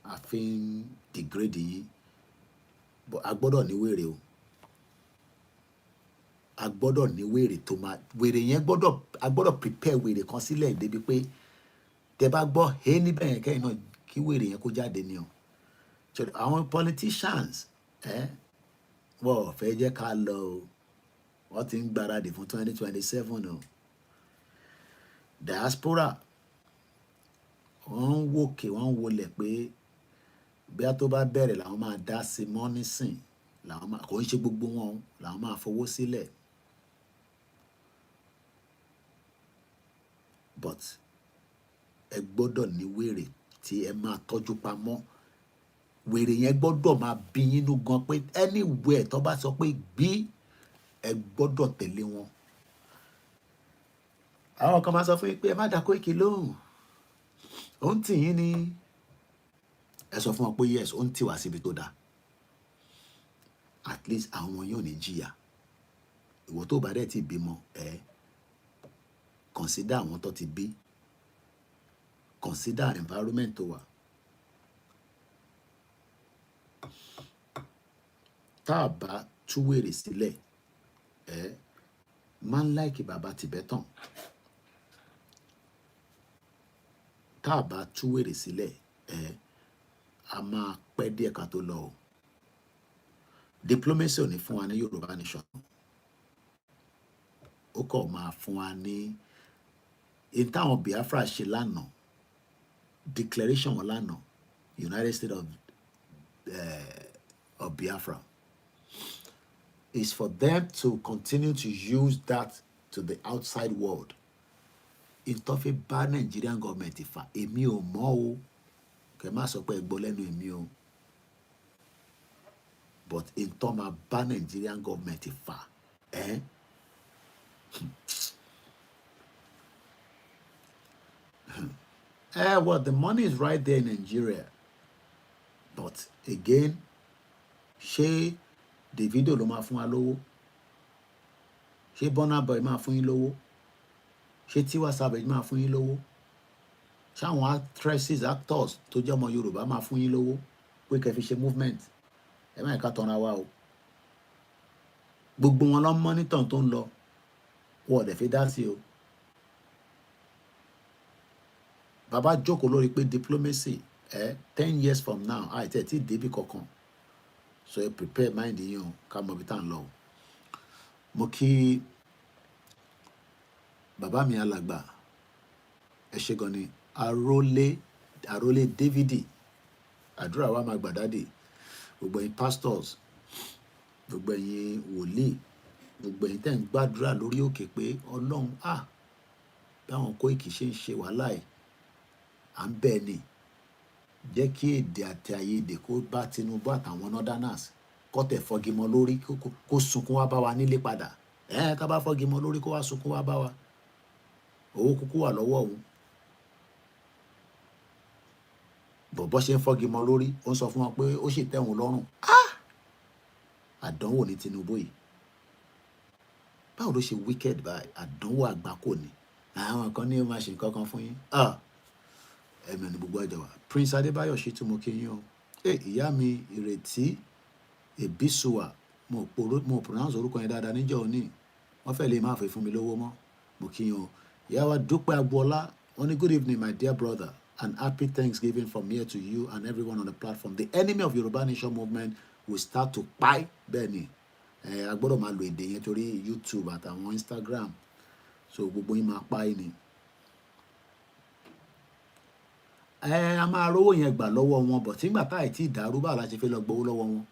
a fi ń degrade yín, but a gbọ́dọ̀ ní wèrè o. A gbọ́dọ̀ ní wèrè tó máa, wèrè yẹn a gbọ́dọ̀ prepare wèrè kan sílẹ̀ débi pé tẹ́ bá gbọ́ níbẹ̀ yẹn kẹ́yìn náà kí wèrè yẹn kó jáde ni o. So àwọn politicians wọ́n fẹ́ jẹ́ ká lọ o. Wọ́n ti ń gbáradì fún 2027 o. Diaspora wọ́n ń wòkè, wọ́n ń wọlẹ̀ pé bí a tó bá bẹ̀rẹ̀ làwọn máa dá sí mọ́ nísìn. Kò ń ṣe gbogbo wọn làwọn máa fowó sílẹ̀. But ẹ gbọ́dọ̀ ní wèrè tí ẹ máa tọ́jú pamọ́. Wèrè yẹn gbọ́dọ̀ máa bí yín nínú gan pé anywhere tó bá sọ pé bí ẹ gbọ́dọ̀ tẹ̀lé wọn. Àwọn kan máa sọ fún yín pé ẹ má dá Koiki lóhùn. Ó ń tì yín ni. Ẹ sọ fún wọn pé yes, ó ń tì wá síbi tó dáa. At least àwọn yóò ní jìyà. Ìwọ tó bá dẹ̀ ti bímọ, consider àwọn tó ti bí. Consider environment tó wà. Tá a bá tú wèrè sílẹ̀, máa ń like bàbá Tibetan. Tá a bá tú wèrè sílẹ̀, a máa pẹ́ díẹ̀ ká tó lọ o. Diplomacy ò ní fún wa ní Yoruba Nation. Ó kọ̀ máa fún wa ní in táwọn Biafra ṣe lánàá, declaration wọn lánàá, United States of Biafra, is for them to continue to use that to the outside world. In tó fi bá Nigerian government fà, èmi ò mọ̀ o. Kẹ́ má sọ pé ẹ gbọ́ lẹ́nu èmi o. But in tó máa bá Nigerian government fà, well, the money is right there in Nigeria. But again, ṣé Davido ló máa fún wa lówó? Ṣé Burna Boy máa fún yín lówó? Ṣé Tiwa Savage máa fún yín lówó? Ṣé àwọn actresses, actors tó jẹ́ ọmọ Yorùbá máa fún yín lówó pé kẹ́ fi ṣe movement? Ẹ má ká tọ́ra wa o. Gbogbo wọn lọ monitor tó ń lọ, wọ́n dẹ̀ fi dá sí o. Bàbá jókòó lórí pé diplomacy 10 years from now àìtẹ́ tí débi kankan. So ẹ prepare mind yín o, ká mọ ibi tá à ń lọ. Mo kí bàbá mi alàgbà, ẹ ṣé gan ni, àrólé Davidi, àdúrà wa máa gbà dáàdì. Gbogbo ẹ̀yin pastors, gbogbo ẹ̀yin wòlíì, gbogbo ẹ̀yin tẹ́ ń gbàdúrà lórí òkè pé Ọlọ́run báwọn Koiki ṣe ń ṣe wàhálà ẹ̀, à ń bẹ́ẹ̀ ni. jẹ́ kí èdè àti àìyedè kó bá Tinubu àtàwọn northerners kó tẹ̀ fọ́gi mọ́ lórí kó sunkún wá bá wa nílé padà ká bá fọ́gi mọ́ lórí kó wá sunkún wá bá wa owó kúkú wà lọ́wọ́ òun bọ̀bọ́ ṣe ń fọ́gi mọ́ lórí ó ń sọ fún wọn pé ó sì tẹ́ òun lọ́rùn àdánwò ní Tinubu yìí báwo ló ṣe wicked báyìí àdánwò àgbákò ni àwọn kan ní ó máa ṣe nǹkan kan fún yín ẹ̀mí ni gbogbo àjọ wa Prince Adébáyọ̀ ṣe tí mo kí yín o ìyá mi Ìrètí Èbísùwà mo pronounce orúkọ yẹn dáadáa níjọ́ òní wọ́n fẹ́ lè má fẹ́ fún mi lówó mọ́ mo kí yín o ìyá wa Dúpẹ́ Agboola wọ́n ní good evening my dear brother and happy Thanksgiving from here to you and everyone on the platform the enemy of Yoruba Nation movement will start to pie bẹ́ẹ̀ ni a gbọ́dọ̀ máa lo èdè yẹn torí YouTube àtàwọn Instagram so gbogbo yín máa pie ni a máa rówó yẹn gbà lọ́wọ́ wọn bọ̀ tí nígbà tá àìtí ìdàrú báwo la ṣe fẹ́ lọ gbowó lọ́wọ́ wọn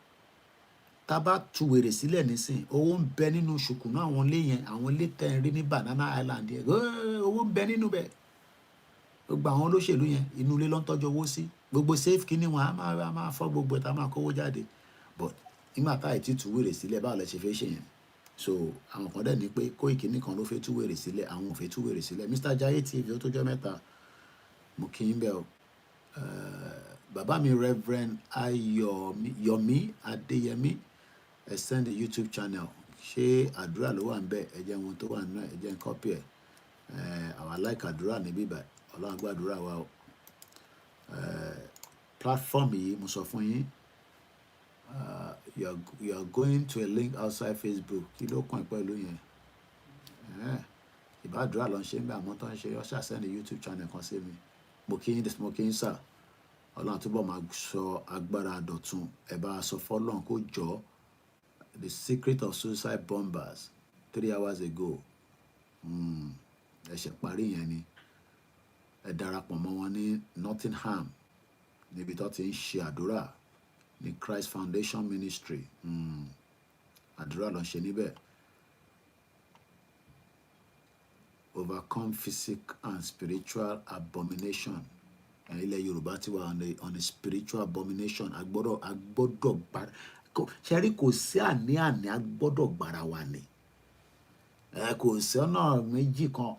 tá a bá tu wèrè sílẹ̀ nísìn owó ń bẹ nínú ṣùkùnú àwọn ilé yẹn àwọn ilé tẹ́ ń rí ní Banana Island yẹn owó ń bẹ nínú bẹ̀ gbogbo àwọn olóṣèlú yẹn inú ilé ló ń tọ́jú owó sí gbogbo safe kínní wọn a máa fọ́ gbogbo ẹ̀ tá a máa kówó jáde but nígbà tá àìtí tu wèrè sílẹ̀ báwo la ṣe fẹ́ ṣe yẹn so àwọn kan dẹ̀ ní pé Koiki nìkan ló fẹ́ tú wèrè sílẹ̀ àwọn ò fẹ́ tú wèrè sílẹ̀ Mr. Jaiye TV ó tó jọ́ mẹ́ta mo kí n bẹ̀ ọ́ bàbá mi Reverend Yomi Adéyẹmí ẹ send the YouTube channel ṣé àdúrà ló wà ń bẹ ẹ jẹ́ wọn tó wà nínú ẹ jẹ́ n copy ẹ àwa like àdúrà níbí báyìí Ọlọ́run gbàdúrà wa o platform yìí mo sọ fún yín you are going to a link outside Facebook kí ló kàn pẹ̀lú yẹn ìbádùrà ló ń ṣe ń bẹ àmọ́ tó ń ṣe ọṣà send the YouTube channel kan sí mi mo kí yín sà Ọlọ́run túbọ̀ máa sọ agbára àdọ̀tun ẹ bá sọ fọ́lọ́run kó jọ the secret of suicide bombers 3 hours ago ẹ ṣe parí yẹn ni ẹ darapọ̀ mọ́ wọn ní Nottingham níbi tó ti ń ṣe àdúrà ní Christ Foundation Ministry àdúrà ló ń ṣe níbẹ̀ overcome physical and spiritual abomination ilẹ̀ Yorùbá ti wà on a spiritual abomination agbọ́dọ̀ gbára ṣẹ́rí kò sí àní-àní agbọ́dọ̀ gbára wa ni kò sí ọ̀nà méjì kan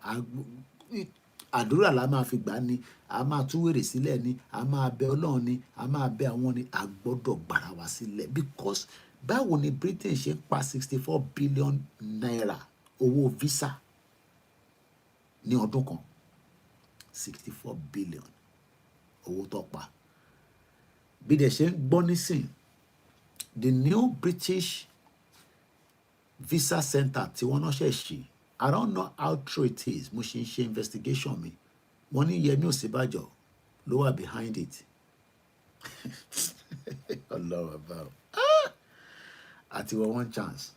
àdúrà la máa fi gbà ni a máa tú wèrè sílẹ̀ ni a máa bẹ Ọlọ́run ni a máa bẹ àwọn ni agbọ́dọ̀ gbára wa sílẹ̀ because báwo ni Britain ṣe ń pa 64 billion naira owó visa ní ọdún kan 64 billion owó tó pa bí dẹ̀ ṣe ń gbọ́ nísìn the new British visa center tí wọ́n náà ṣe ṣe I don't know how true it is mo ṣe ń ṣe investigation mi wọ́n ní Yẹmí Ọ̀sínbàjò ló wà behind it ọlọ́run about àti wọ́n one chance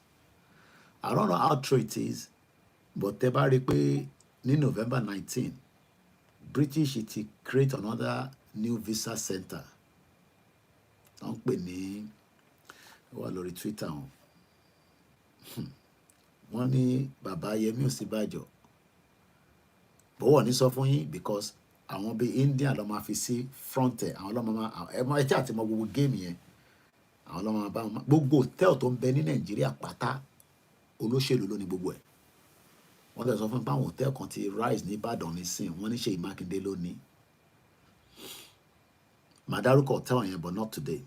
I don't know how true it is but tẹ́ bá rí i pé ní November 19 British ti create another new visa center wọ́n pè ní wà lórí Twitter wọ́n ní bàbá Yẹmí Ọ̀sínbàjò bọ́wọ̀ ní sọ fún yín because àwọn bíi India ló máa fi sí front ẹ̀ àwọn ọlọ́mọ máa ẹ̀jẹ̀ àti mọ gbogbo géèmì yẹn àwọn ọlọ́mọ máa bá wọn gbogbo hòtẹ́ẹ̀lì tó ń bẹ ní Nàìjíríà pátá olóṣèlú ló ní gbogbo ẹ̀ wọ́n tẹ̀ sọ fún mi pé àwọn hòtẹ́ẹ̀lì kan ti rise ní Ìbàdàn nísìn wọ́n ní Ṣèyí Mákindé ló ní màá dárúkọ hòtẹ́ẹ̀lì yẹn but not today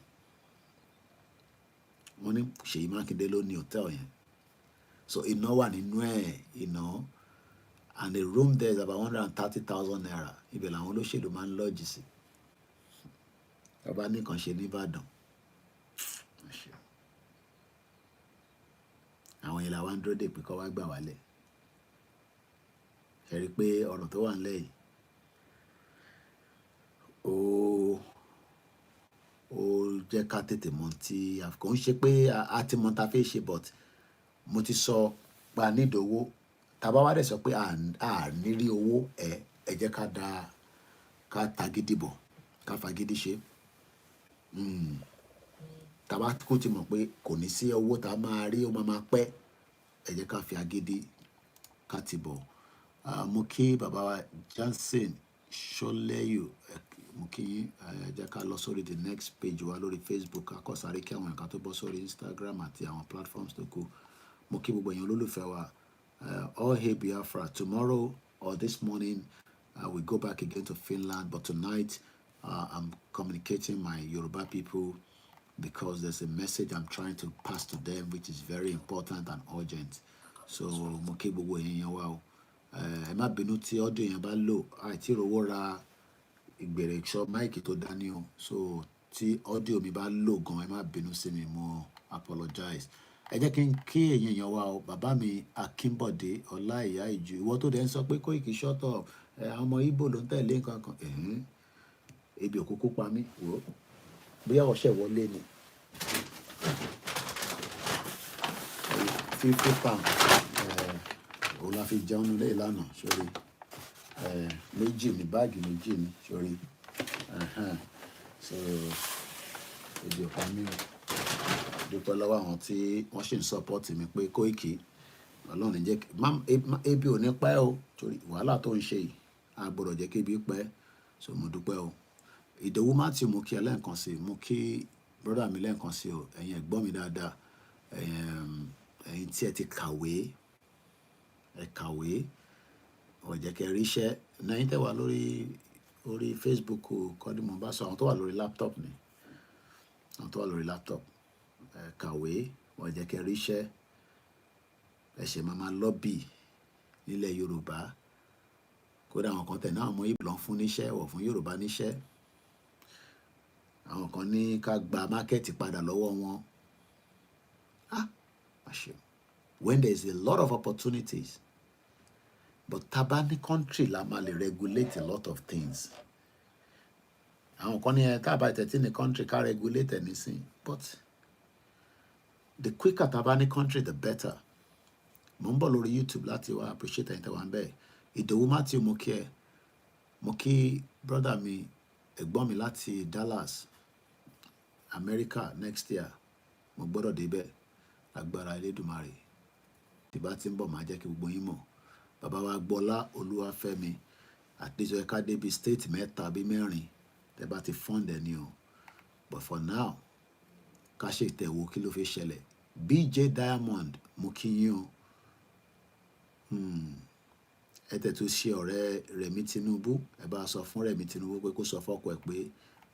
wọ́n ní Ṣèyí Mákindé ló ní hòtẹ́ẹ̀lì yẹn so iná wà nínú ẹ̀ iná and the room there is about 130,000 naira ibẹ̀ làwọn olóṣèlú máa ń lọ́ọ̀jì sí ọba nìkan ṣe ní Ìbàdàn àwọn yẹn làwọn dúró dè pé kọ́ wá gbà wálẹ̀ ẹ rí i pé ọ̀rọ̀ tó wà nílẹ̀ yìí ó jẹ́ ká tètè mọ̀ tí kò ń ṣe pé a ti mọ̀ ta fẹ́ ṣe but mo ti sọ pa nídòwó tàbá wá dẹ̀ sọ pé a ní rí owó ẹ jẹ́ ká tagídí bọ̀ ká fagídí ṣe tàbá kò ti mọ̀ pé kò ní sí owó tá a máa rí ó máa pẹ́ ẹ jẹ́ ká fi agídí ká ti bọ̀ mo kí bàbá wa Johnson Ṣọlẹ́yò mo kí yín jẹ́ ká lọ sórí the next page wa lórí Facebook akọ́sáré kí àwọn nǹkan tó bọ́ sórí Instagram àti àwọn platforms tó kù. Mo kí gbogbo èèyàn olólùfẹ́ wa all hail Biafra. Tomorrow or this morning we go back again to Finland, but tonight I'm communicating my Yoruba people because there's a message I'm trying to pass to them which is very important and urgent. So mo kí gbogbo èèyàn wa o ẹ má bínú tí audio yẹn bá lò àìtí rówó ra ìgbèrè ìṣọ́ máìkì tó dání o, so tí audio mi bá lò gan ẹ má bínú sí mi, mo apologize. Ẹ jẹ́ kí n kí èèyàn wa o, bàbá mi Akínbọ̀dé Ọláìyá Ìjù, ìwọ tó dẹ̀ ń sọ pé Koiki shut up àwọn ọmọ Ìgbò ló ń tẹ̀lé nǹkan kan ebi òkúkú pa mí wò ó bóyá ọ̀ṣẹ̀ wọlé ni £50 òun la fi jẹun nílé ìlànà sórí méjì ní báàgì méjì ní sórí so ebi ò pa mí o. Dúpẹ́ lọ́wọ́ àwọn tí wọ́n ṣì ń support mi pé Koiki Ọlọ́run jẹ́ ebi ò ní pẹ́ o torí wàhálà tó ń ṣe yìí a gbọ́dọ̀ jẹ́ kí ebi pẹ́, so mo dúpẹ́ o. Ìdòwú Matthew mo kí ẹ lẹ́ẹ̀kan sí, mo kí brother mi lẹ́ẹ̀kan sí o, ẹ̀yin ẹ̀gbọ́n mi dáadáa, ẹ̀yin tí ẹ ti kàwé ó jẹ́ kí ẹ ríṣẹ́ lẹ́yìn tẹ́ wà lórí Facebook kọ́ ni mo bá sọ, àwọn tó wà lórí laptop ni, àwọn tó wà lórí laptop kàwé ó jẹ́ kí ẹ ríṣẹ́, ẹ ṣe máa lọ́bì nílẹ̀ Yorùbá, kódà àwọn kan tẹ̀ náà ọmọ Ìgbò lọ́n fún níṣẹ́ wọ̀ fún Yorùbá níṣẹ́, àwọn kan ní ká gba mákẹ́ẹ̀tì padà lọ́wọ́ wọn. When there is a lot of opportunities, but tabani country la máa lè regulate a lot of things. Àwọn kan ní tábà tẹ̀tí ní country ká regulate anything, but the quicker tabani country the better. Mo ń bọ̀ lórí YouTube láti wá appreciate ẹ̀yin tẹ́ wà ń bẹ̀. Ìdòwú Matthew mo kí ẹ, mo kí brother mi ẹ̀gbọ́n mi láti Dallas America next year, mo gbọ́dọ̀ débẹ̀ agbára Elédùmarè tí bá ti ń bọ̀ máa jẹ́ kí gbogbo yín mọ̀. Bàbá wa Gbọ́lá Olúwafẹ́mi àtijọ́ ẹ̀ka débi state mẹ́ta bí mẹ́rin tẹ́ bá ti fund ẹ̀ ni o, but for now ká ṣe ìtẹ̀wò kí ló fi ṣẹlẹ̀. BJ Diamond mo kí yín o, ẹ tẹ̀tù ṣe ọ̀rẹ́ Rẹ̀mí Tinubu, ẹ bá sọ fún Rẹ̀mí Tinubu pé kó sọ fọ́kọ ẹ̀ pé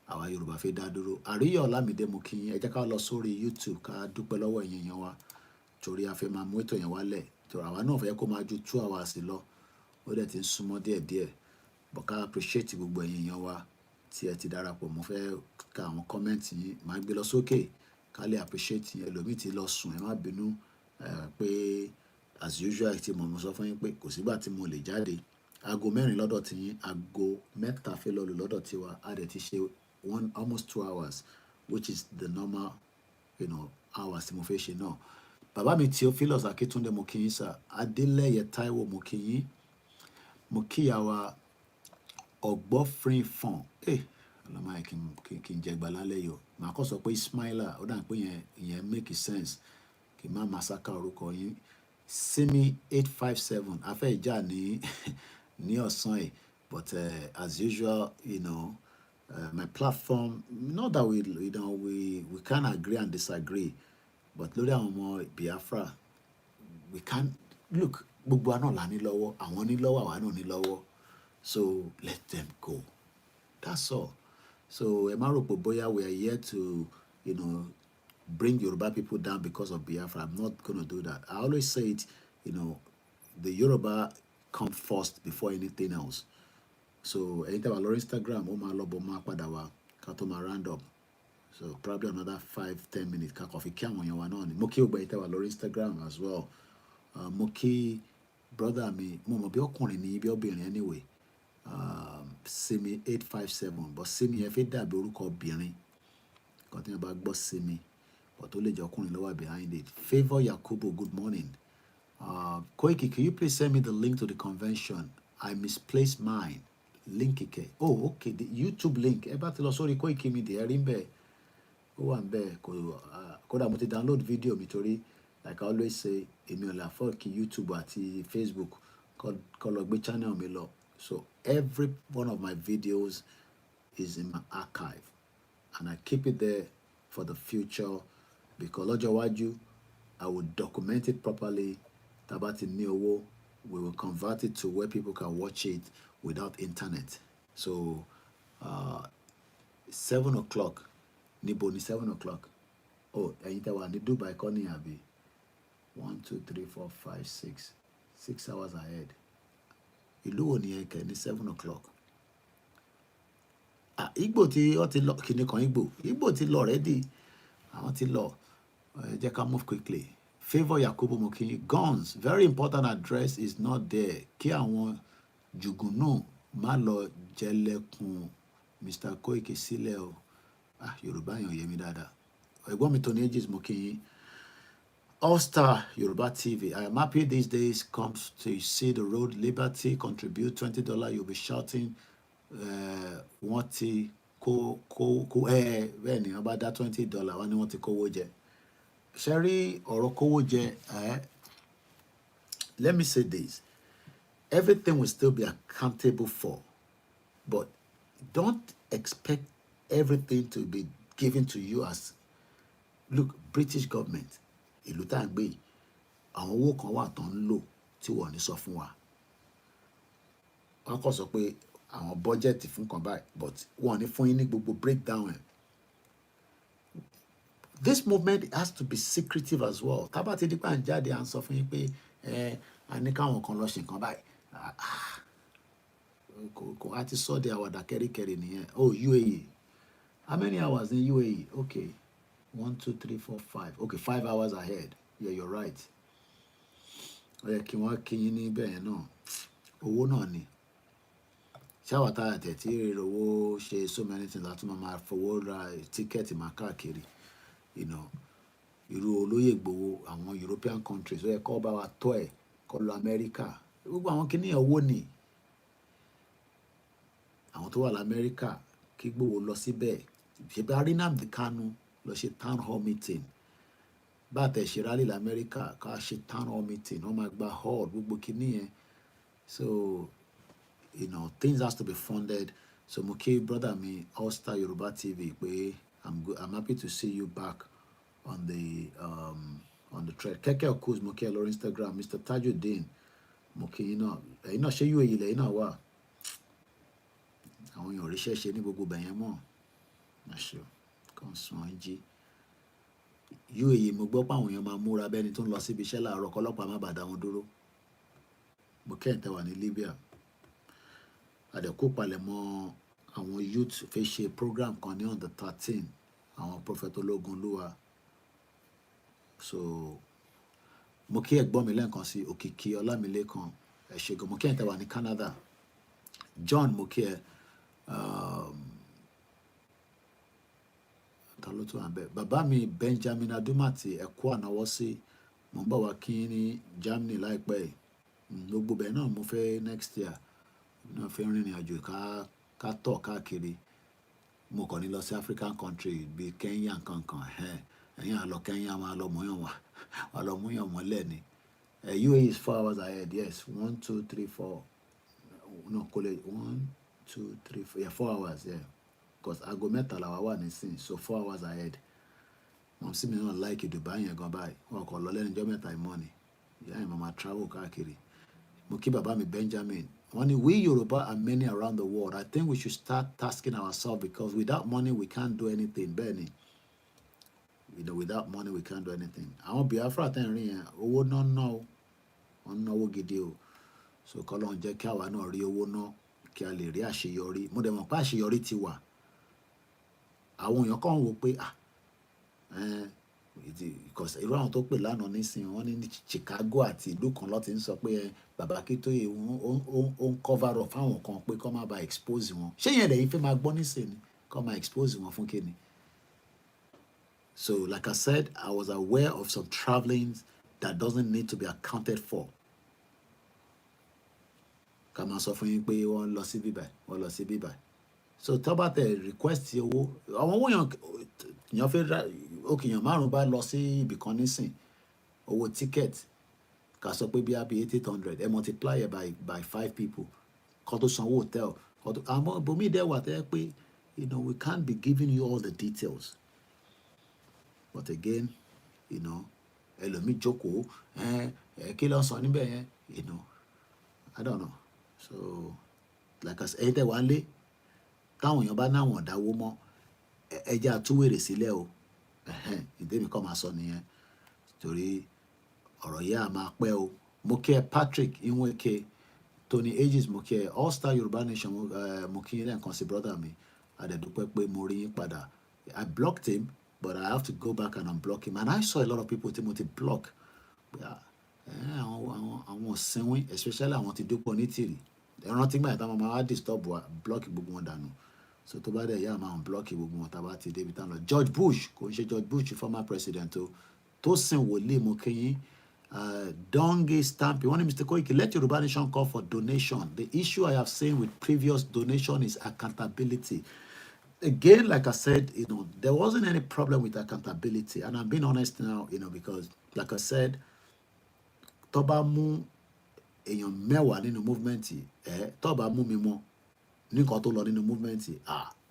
àwa Yorùbá fẹ́ dá dúró. Àríyọ̀ Ọlámídé mo kí yín, ẹ jẹ́ ká lọ sórí YouTube ká dúpẹ́ lọ́wọ́ ẹ̀yin èèyàn wa torí a fẹ́ máa mú ètò yẹn wálẹ̀ torí àwa náà fẹ́ kó máa ju 2 hours lọ, ó dẹ̀ ti ń súnmọ́ díẹ̀díẹ̀, but ká appreciate gbogbo ẹ̀yin èèyàn wa tí ẹ ti darapọ̀. Mo fẹ́ ka àwọn comment yín, máa gbé lọ sókè ká lè appreciate yín. Ẹlòmíì ti lọ sùn, ẹ má bínú pé as usual tí mo sọ fún yín pé kò sígbà tí mo lè jáde. Aago 4 lọ́dọ̀ tí yín, aago 3 fẹ́ lọ́lù lọ́dọ̀ tiwa, a dẹ̀ ti ṣe almost 2 hours which is the normal hours tí mo fẹ́ ṣe náà. Bàbá mi Theophilus Akíntúndé mo kí yín sà, Adélẹ́yẹ Táíwò mo kí yín, mo kí ìyàwó Ọ̀gbọ́frin Fọ̀n ọlọ́mọ yẹn kí n jẹ gbà lálẹ́ yìí o, màá kọ́ sọ pé Ismaila ó dà pé ìyẹn make sense kí n má masaka orúkọ yín. Simi 857 afẹ́ ìjà ní ọ̀sán ẹ̀, but as usual my platform, not that we can agree and disagree, but lórí àwọn ọmọ Biafra we can't look, gbogbo àná là ní lọ́wọ́, àwọn ní lọ́wọ́ àwa náà ní lọ́wọ́, so let them go, that's all. So ẹ má rò pé bóyá we are here to bring Yoruba people down because of Biafra. I'm not going to do that. I always say it, the Yoruba come first before anything else. So anytime I log Instagram, ó máa lọ bọ̀ máa padà wá ká tó máa round up. So probably another 5-10 minutes ká kọ́ fi kí àwọn èèyàn wa náà ni. Mo kí gbogbo anytime I log Instagram as well. Mo kí brother mi, mo mọ̀ bí ọkùnrin ni bí obìnrin anyway. Simi 857, but Simi ẹ fẹ́ dàbí orúkọ obìnrin. Kan tí wọ́n bá gbọ́ Simi, but ó lè jẹ́ ọkùnrin ló wà behind it. Favour Yakubu, good morning. Koiki, can you please send me the link to the convention? I misplaced mine. Link ike. Oh, okay, the YouTube link. Ẹ bá ti lọ sórí Koikimedia, ẹ rí ń bẹ̀. Ó wà ń bẹ̀. Kódà mo ti download video mi torí, like I always say, èmi ò lè afford kí YouTube àti Facebook kó lọ gbé channel mi lọ. So every one of my videos is in my archive, and I keep it there for the future because lọ́jọ́ iwájú I will document it properly. Tabati ní owó, we will convert it to where people can watch it without internet. So 7 o'clock, níbo ni 7 o'clock. Oh, ẹ̀yin tẹ́ wà ní Dubai kọ́ ní àbí 1 2 3 4 5 6 hours ahead. Ìlú wo ni ẹ kẹ́ ní 7 o'clock. Igbo tí ó ti lọ kíní kan Igbo ti lọ already. Àwọn ti lọ. Jẹ́ ká move quickly. Favour Yakubu Mokinyi, guns, very important address is not there. Kí àwọn jùgùnù má lọ jẹlẹ̀kùn Mr. Koiki sílẹ̀ o. Yorùbá yẹn ò yé mi dáadáa. Ẹ̀gbọ́n mi Tony Aegis Mokinyi. All-Star Yoruba TV. I am happy these days comes to see the road liberty contribute $20. You'll be shouting wọ́n ti kó bẹ́ẹ̀ ni wọ́n bá dá $20 wọ́n ní wọ́n ti kówó jẹ. Sherry or Okowoje, let me say this. Everything will still be accountable for, but don't expect everything to be given to you as, look, British government, ìlú tá à ń gbé, àwọn owó kan wà tó ń lò tí wọ́n ní sọ fún wa. Wọ́n kàn sọ pé àwọn budget fún kan báyìí, but wọ́n ní fún yín ní gbogbo breakdown ẹ̀. This movement has to be secretive as well. Tábà ti di pa ń jáde à ń sọ fún yín pé a ní káwọn kan lọ ṣe nǹkan báyìí. Kò á ti sọ de àwàdà kẹ́ríkẹ́rí nìyẹn. Oh, UAE. How many hours in UAE? Okay. 1 2 3 4 5. Okay, 5 hours ahead. Yeah, you're right. Ó yẹ kí wọ́n kí yín níbẹ̀ yẹn náà. Owó náà ni. Ṣáwà tá àtẹ̀ tí èrè owó ṣe so many things láti máa fowó ra tíkẹ́ẹ̀tì máa káàkiri. You know, irú olóyè gbowó àwọn European countries ó yẹ kó bá wa tọ́ ẹ̀ kó lọ America. Gbogbo àwọn kìíní owó ni. Àwọn tó wà l'America kí gbowó lọ síbẹ̀. Ṣé bá rí Nnamdi Kanu lọ ṣe town hall meeting. Bá tẹ̀ ṣe rally l'America ká ṣe town hall meeting. Wọ́n máa gba hall gbogbo kìíní yẹn. So, you know, things has to be funded. So mo kí brother mi All-Star Yoruba TV pé I'm happy to see you back on the thread. Keke Okuz mo kí ẹ lórí Instagram. Mr. Tajuddin mo kí yín náà. Ẹ̀yin náà ṣé UAE lẹ́yìn náà wà. Àwọn èèyàn ríṣẹ́ ṣe ní gbogbo bẹ̀yẹn mọ́. Àṣọ kan sùn ọ́n jí. UAE mo gbọ́ pé àwọn èèyàn máa múra bẹ́ni tó ń lọ síbi iṣẹ́ láàárọ̀ kọ́lọ́pàá má bàa dá wọn dúró. Mo kẹ́hìn tẹ́ wà ní Libya. Àdẹ̀kú palẹ̀mọ́ àwọn youth fẹ́ ṣe program kan ní on the 13 àwọn prophet Ológunlúwa. So mo kí ẹ̀gbọ́n mi lẹ́ẹ̀kan sí Òkìkí Ọlámilékan ẹ ṣé gan. Mo kí ẹ̀ tẹ́ wà ní Canada. John mo kí ẹ ta ló tún wà bẹ́ẹ̀. Bàbá mi Benjamin Adumati ẹ kú ànáwọ́ sí. Mo ń bọ̀ wá kí ní Germany láìpẹ́ yìí. Gbogbo bẹ́ẹ̀ náà mo fẹ́ next year. Náà fẹ́ rìnrìn àjò ká tọ̀ káàkiri. Mo kàn ní lọ sí African country bíi Kenya kankan. Ẹ̀yin á lọ Kenya máa lọ mọ́yàn wá. Wà lọ múyàn mọ́lẹ̀ ni. UAE is 4 hours ahead. Yes, 1 2 3 4. No, kò lè 1 2 3 4. Yeah, 4 hours. Yeah, because aago mẹ́ta làwa wà nísìn, so 4 hours ahead. Mom sí mi náà like Dubai yẹn gan báyìí. Wọ́n kàn lọ lẹ́nu ọjọ́ mẹ́ta ìmọ̀ ni. Ìyá yẹn máa travel káàkiri. Mo kí bàbá mi Benjamin. We Yoruba and many around the world, I think we should start tasking ourselves because without money we can't do anything. Benny, you know, without money we can't do anything. Àwọn Biafra tẹ́ ń rí yẹn, owó náà wọ́n náwó gidi o. So kọ́lọ́n jẹ́ kí àwa náà rí owó náà kí a lè rí àṣeyọrí. Mo dẹ̀ mọ̀ pé àṣeyọrí ti wà. Àwọn èèyàn kàn wò pé because irú àwọn tó pè lánàá nísìnyí wọ́n ní Chicago àti ìlú kan ló ti ń sọ pé bàbá Akíntóyè ó ń cover up fáwọn kan pé kó má ba expose wọn. Ṣé yẹn lẹ́yìn fẹ́ máa gbọ́ nísìnyí kó máa expose wọn fún kíni? So like I said, I was aware of some travelings that doesn't need to be accounted for. Ká máa sọ fún yín pé wọ́n lọ sí bíbá wọ́n lọ sí bíbá. So tó bá tẹ request owó àwọn owó yàn fẹ́ ra òkèèyàn márùn bá lọ sí ibì kan nísìn owó ticket ká sọ pé bí a bí 800 ẹ multiply it by 5 people kó tó sanwó hotel. Àmọ́ ibòmí dẹ̀ wà tẹ́ pé you know, we can't be giving you all the details. But again, you know, ẹlòmíì jókòó, kí ló ń sọ níbẹ̀ yẹn, you know, I don't know. So, like I said, ẹ̀yin tẹ́ wá lé, táwọn èèyàn bá náwọn ọ̀dáwó mọ́, ẹja àtúwèrè sílẹ̀ o. Ìdí mi kọ́ máa sọ nìyẹn. Torí ọ̀rọ̀ yẹn á máa pẹ́ o. Mo kí ẹ Patrick Inweke, Tony Ages, mo kí ẹ All Star Yoruba Nation, mo kí yín lẹ́ẹ̀kan sí brother mi. Adẹ̀dúpẹ́ pé mo rí yín padà. I blocked him, but I have to go back and unblock him. And I saw a lot of people tí mo ti block. Àwọn ọ̀sìnwín, especially àwọn tí dúpọ̀ ní tìrì. Ẹran tí gbà yẹn táwọn máa wá disturb wa, block gbogbo wọn dànù. So tó bá dẹ̀ yá máa unblock gbogbo wọn tá bá ti débi tán lọ. George Bush, kò ń ṣe George Bush, former president o. Tosin Wòlíì, mo kí yín. Donge Stampy, one Mr. Koiki, let Yoruba Nation call for donation. The issue I have seen with previous donation is accountability. Again, like I said, you know, there wasn't any problem with accountability. And I'm being honest now, you know, because like I said, tó bá mú èèyàn mẹ́wàá nínú movement yìí, tó bá mú mi mọ́ ní nǹkan tó lọ nínú movement yìí,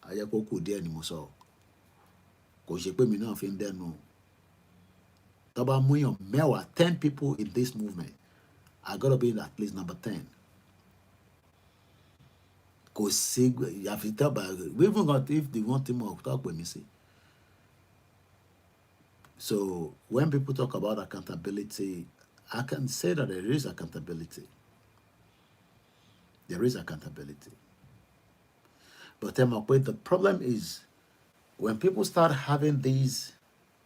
ayé kó kù díẹ̀ ni mo sọ. Kò ṣe pé mi náà fi ń dẹnu. Tó bá mú èèyàn mẹ́wàá, 10 people in this movement, I gotta be at least number 10. Kò sí, àfi tó bá, we even got if they want him to talk with me, see. So when people talk about accountability, I can say that there is accountability. There is accountability. But the problem is when people start having these,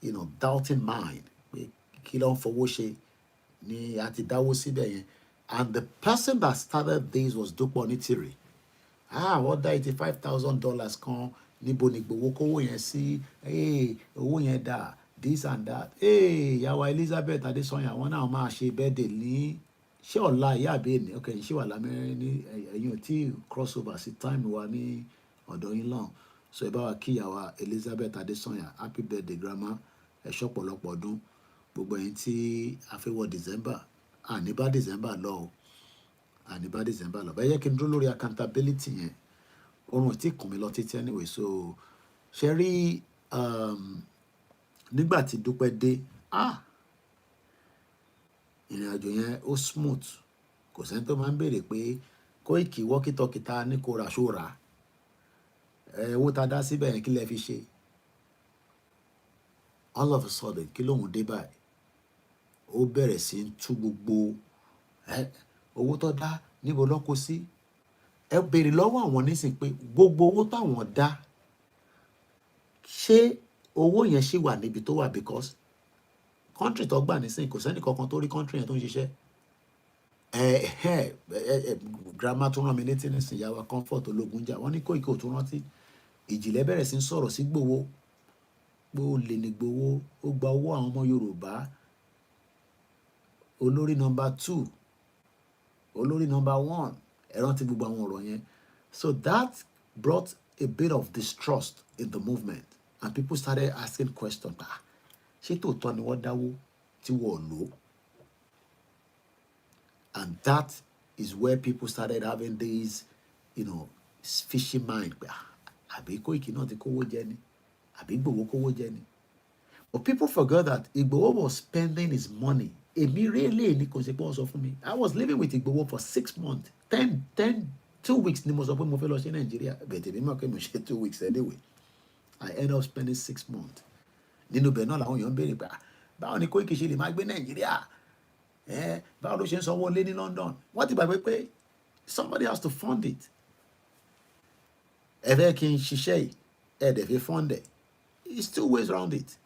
you know, doubting mind, and the person that started this was Dupo Nitiri. What that $85,000 kan níbo ni gbowó kówó yẹn sí, owó yẹn dà, this and that. Yàwá Elizabeth Adesanya, wọn náà máa ṣe birthday ní ṣé ọ̀la ìyá àbí okay, ṣé wà lámẹ́rin ní ẹ̀yìn tí crossover sí time wa ní ọ̀dọ̀ yín lọ́hùn. So ẹ bá wa kí Yàwá Elizabeth Adesanya, happy birthday grandma, ẹ ṣọ̀pọ̀lọpọ̀ ọdún. Gbogbo ẹ̀yin tí a fẹ́ wọ December, ní bá December lọ o, ní bá December lọ. Bẹ́ẹ̀ yẹ kí n dúró lórí accountability yẹn. Orun tí kùn mí lọ títí anyway. So ṣe rí nígbà tí Dúpẹ́ dé, ìrìn àjò yẹn ó smooth. Kò sẹ́ni tó máa ń béèrè pé Koiki walkie-talkie ta ní kó ra ṣóra. Owó ta dá síbẹ̀ yẹn kí lẹ fi ṣe. All of a sudden, kí lóhun dé báyìí? Ó bẹ̀rẹ̀ sí ń tú gbogbo owó tó dá níbo ló kó sí. Ẹ béèrè lọ́wọ́ àwọn nísìn pé gbogbo owó táwọn dá, ṣé owó yẹn ṣì wà níbi tó wà, because country tó gbà nísìn kò sẹ́ni kankan tó rí country yẹn tó ń ṣiṣẹ́. Grandma tó rán mi létí nísìn, Yàwá Comfort Ológunjà, wọ́n ní Koiki ò tún rántí. Ìjìnlẹ̀ bẹ̀rẹ̀ sí ń sọ̀rọ̀ sí Gbowó. Gbowó lè ní Gbowó, ó gba owó àwọn ọmọ Yorùbá. Olórí number 2, olórí number 1, ẹ rántí gbogbo àwọn ọ̀rọ̀ yẹn. So that brought a bit of distrust in the movement, and people started asking questions. Ṣé tòótọ́ ni wọ́n dáwó tí wọ́n lò? And that is where people started having these, you know, fishy mind. Àbí Koiki náà ti kówó jẹ ni? Àbí Igboho kówó jẹ ni? But people forgot that Igboho was spending his money. Èmi really ní kò ṣe pé wọ́n sọ fún mi. I was living with Igboho for 6 months. 2 weeks ni mo sọ pé mo fẹ́ lọ sí Nàìjíríà. Bẹ̀tẹ̀ mi mọ̀ pé mo ṣe 2 weeks anyway. I ended up spending 6 months. Nínú bẹ̀ náà làwọn èèyàn ń béèrè pé báwo ni Koiki ṣe lè máa gbé Nàìjíríà? Báwo ló ṣe ń sanwó lé ní London? Wọ́n ti gbàgbé pé somebody has to fund it. Ẹ fẹ́ kí n ṣiṣẹ́ yìí, ẹ dẹ̀ fi fund it. It's 2 ways around it.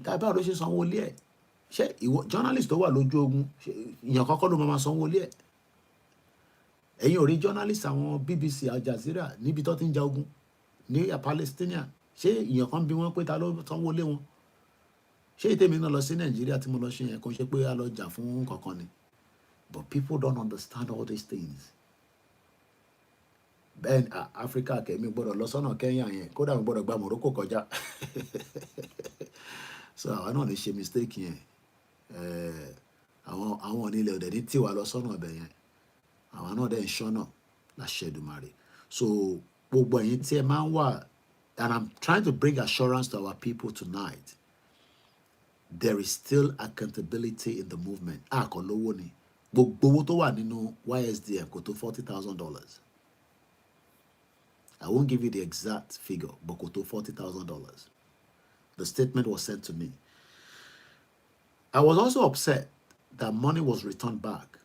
Báwo ló ṣe sanwó lé ẹ̀? Ṣé ìwọ journalist tó wà lójú ogun, ìyàn kọ́kọ́ ló máa sanwó lé ẹ̀? Ẹ̀yin ò rí journalist àwọn BBC, Al Jazeera níbi tó ti ń ja ogun ní Palestinian, ṣé ìyàn kan bí wọ́n pé ta ló sanwó lé wọn? Ṣé ìtẹ́mi náà lọ sí Nàìjíríà tí mo lọ ṣe yẹn kò ṣe pé a lọ jà fún kankan ni? But people don't understand all these things. Bẹ́ẹ̀ Africa kẹ̀mí gbọ́dọ̀ lọ sọ́nà Kenya yẹn, kódà mi gbọ́dọ̀ gba Morocco kọjá. So àwa náà lè ṣe mistake yẹn. Àwọn onílẹ̀ òdẹ̀ ní tiwa lọ sọ́nà ọbẹ̀ yẹn. Àwa náà dẹ̀ ń ṣọ́nà láṣẹ Èdùmàrè. So gbogbo ẹ̀yin tí ẹ máa ń wà, and I'm trying to bring assurance to our people tonight. There is still accountability in the movement. Kò lówó ni. Gbogbo owó tó wà nínú YSDM kò tó $40,000. I won't give you the exact figure, but kò tó $40,000. The statement was sent to me. I was also upset that money was returned back.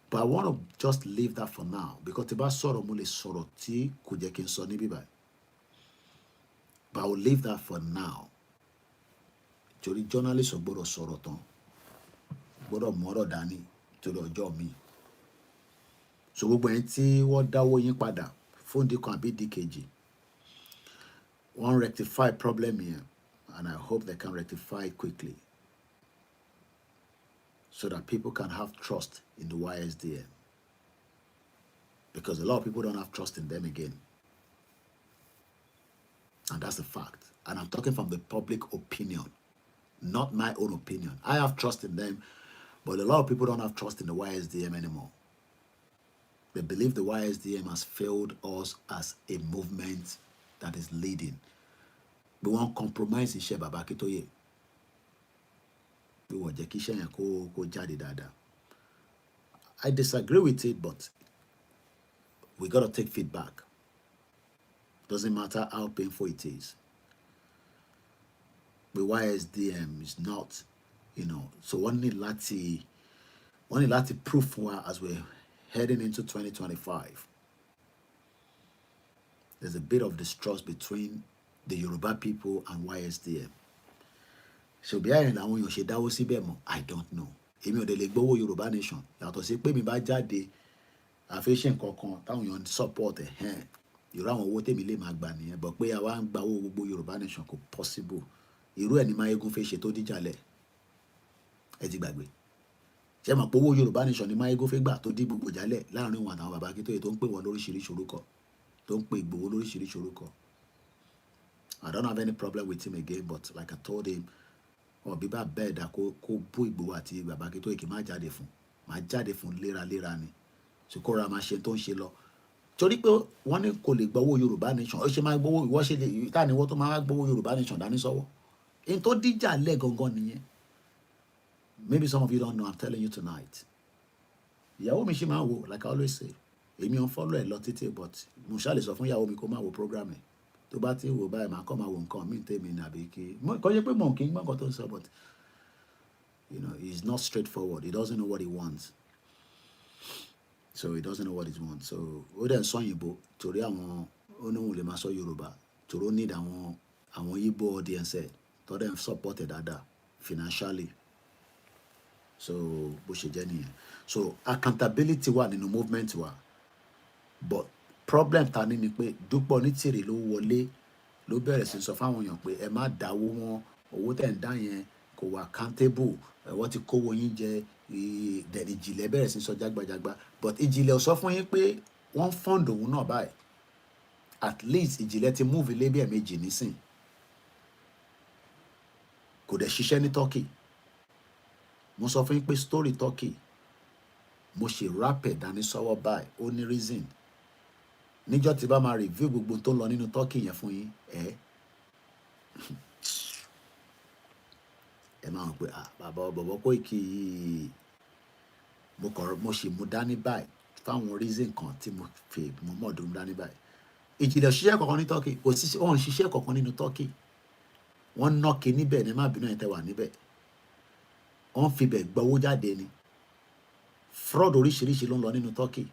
But I want to just leave that for now, because tí bá sọ̀rọ̀ mo lè sọ̀rọ̀ tí kò jẹ́ kí n sọ níbí báyìí. But I will leave that for now. Torí journalist ò gbọ́dọ̀ sọ̀rọ̀ tán, gbọ́dọ̀ mọ̀rọ̀ dání torí ọjọ́ mi. So gbogbo ẹ̀yin tí wọ́n dáwó yín padà fún ìdí kan àbí ìdí kejì, wọ́n rectify problem here, and I hope they can rectify it quickly, so that people can have trust in the YSDM. Because a lot of people don't have trust in them again. And that's a fact. And I'm talking from the public opinion, not my own opinion. I have trust in them, but a lot of people don't have trust in the YSDM anymore. They believe the YSDM has failed us as a movement that is leading. We won't compromise iṣẹ́ Baba Akintoye. We won't jẹ́ kí iṣẹ́ yẹn kó jáde dáadáa. I disagree with it, but we got to take feedback. Doesn't matter how painful it is. The YSDM is not, so one need láti proof fún wa as we're heading into 2025. There's a bit of distrust between the Yoruba people and YSDM. So behind àwọn èèyàn ṣe dáwó síbẹ̀ mọ́, I don't know. Èmi ò dé lè gbowó Yoruba Nation. Yàtọ̀ sí pé mi bá jáde àfẹ́ṣẹ́ nǹkankan táwọn èèyàn support irú àwọn owó tèmi lè máa gbà nìyẹn. But pé àwa ń gba owó gbogbo Yoruba Nation kò possible. Irú ẹ̀ ni Máyégún fẹ́ ṣe tó díjàlẹ̀. Ẹ ti gbàgbé. Ṣé mọ̀ pé owó Yoruba Nation ni Máyégún fẹ́ gbà tó dí gbogbo jálẹ̀ láàrin wọn àtàwọn Baba Akintoye tó ń pè wọ́n lóríṣiríṣi orúkọ, tó ń pè Ìgbòho lóríṣiríṣi orúkọ. I don't have any problem with him again, but like I told him, bí bá bẹ́ẹ̀ dá kó bú Ìgbòho àti Baba Akintoye kì í má jáde fún léraléra ni. So kó ra máa ṣe tó ń ṣe lọ. Torí pé wọ́n ní kò lè gbowó Yoruba Nation, ó ṣe máa gbowó, ìwọ ṣe lè ta ni wọ́n tó máa gbowó Yoruba Nation dání sọ́wọ́. In tó díjà lẹ̀ gangan nìyẹn. Maybe some of you don't know, I'm telling you tonight. Ìyàwó mi ṣì máa wò, like I always say. Èmi ò ń follow ẹ̀ lọ títí, but mo ṣáà lè sọ fún ìyàwó mi kó máa wo program ẹ̀. Tó bá ti wò báyìí máa kọ́ máa wo nǹkan mí tèmi nàbí kí. Kò yẹ pé mò ń kí ń gbọ́ nǹkan tó ń sọ, but he's not straightforward. He doesn't know what he wants. So he doesn't know what he wants. So ó dẹ̀ ń sọ òyìnbó torí àwọn oníhùn lè máa sọ Yorùbá torí ó need àwọn Igbo audience tó dẹ̀ ń support ẹ̀ dáadáa financially. So bó ṣe jẹ́ nìyẹn. So accountability wà nínú movement wa, but problem ta ní ni pé Dúpẹ́ Onítìrì ló wọlé ló bẹ̀rẹ̀ sí sọ fáwọn èèyàn pé ẹ má dáwó wọn, owó tẹ̀ ń dá yẹn kò wà accountable, wọ́n ti kówó yín jẹ. Ìjìnlẹ̀ bẹ̀rẹ̀ sí sọ jágbajàgba, but Ìjìnlẹ̀ ò sọ fún yín pé wọ́n fund òun náà báyìí. At least Ìjìnlẹ̀ ti move ilé bí ẹ̀ẹ̀mejì nísìn, kò dẹ̀ ṣiṣẹ́ ní Turkey. Mo sọ fún yín pé story Turkey mo ṣe rap ẹ̀ dání sọ́wọ́ báyìí, ó ní reason. Níjọ́ tí bá máa review gbogbo tó lọ nínú Turkey yẹn fún yín, ẹ máa ń pè bàbá bọ̀bọ̀ Koiki yìí mo ṣe mú dání báyìí fáwọn reason kan tí mo fi mo mọ̀ọ́dún dání báyìí. Ìjìnlẹ̀ ṣiṣẹ́ kankan ní Turkey, wọ́n ṣiṣẹ́ kankan nínú Turkey. Wọ́n nọ́ọ̀kì níbẹ̀ ní má bínú ẹ̀ tẹ́ wà níbẹ̀. Wọ́n fi bẹ̀ gbowó jáde ni. Fraud oríṣiríṣi ló ń lọ nínú Turkey.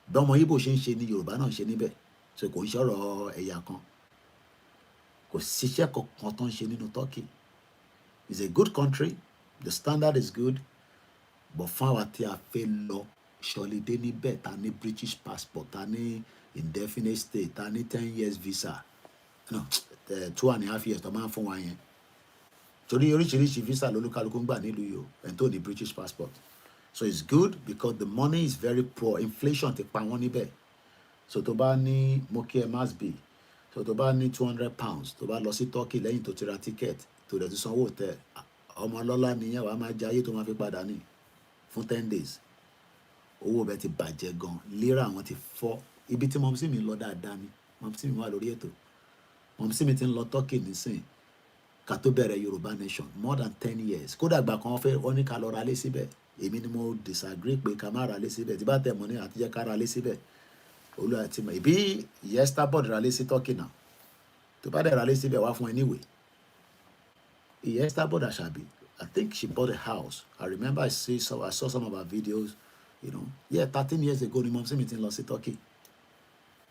Bí ọmọ Igbo ṣe ń ṣe ni Yorùbá náà ṣe níbẹ̀. So kò ń ṣọ̀rọ̀ ẹ̀yà kan. Kò síṣẹ́ kankan tó ń ṣe nínú Turkey. It's a good country. The standard is good. But fún àwa tí a fẹ́ lọ ṣọlidé níbẹ̀, ta ní British passport, ta ní indefinite stay, ta ní 10 years visa. No, 2.5 years tó máa ń fún wa yẹn. Torí oríṣiríṣi visa lolúkálukú ń gbà nílùú yìí o, ẹni tó ní British passport. So it's good because the money is very poor. Inflation ti pa wọ́n níbẹ̀. So tó bá ní Moki Masbi, so tó bá ní £200, tó bá lọ sí Turkey lẹ́yìn tó ti ra ticket, tó dẹ̀ ti sanwó hotel, ọmọ ọlọ́lá nìyẹn wàá máa jẹ ayé tó máa fi padà ní fún 10 days. Owó bẹ́ẹ̀ ti bàjẹ́ gan. Lira àwọn ti fọ́. Ibi tí mo sì mi lọ dáadáa ni. mọ̀mísí mi wà lórí ètò. Mọ̀mísí mi ti ń lọ Turkey nísìn ká tó bẹ̀rẹ̀ Yorùbá nation more than 10 years. Kódà ìgbà kan wọ́n ní ká lọ ra lé síbẹ̀. Èmi ni mo disagree pé ká má ra lé síbẹ̀. Tí bá tẹ̀ mọ́ ní àtijọ́ ká ra lé síbẹ̀. Olúwa ti mọ̀. Ìbí ìyá Estabod ra lé sí Turkey náà. Tó bá dẹ̀ ra lé síbẹ̀ wá fún ẹ níwèé. Ìyá Estabod Àṣàbí, I think she bought a house. I remember I saw some of her videos, you know. Yeah, 13 years ago ni mọ̀mísí mi ti ń lọ sí Turkey.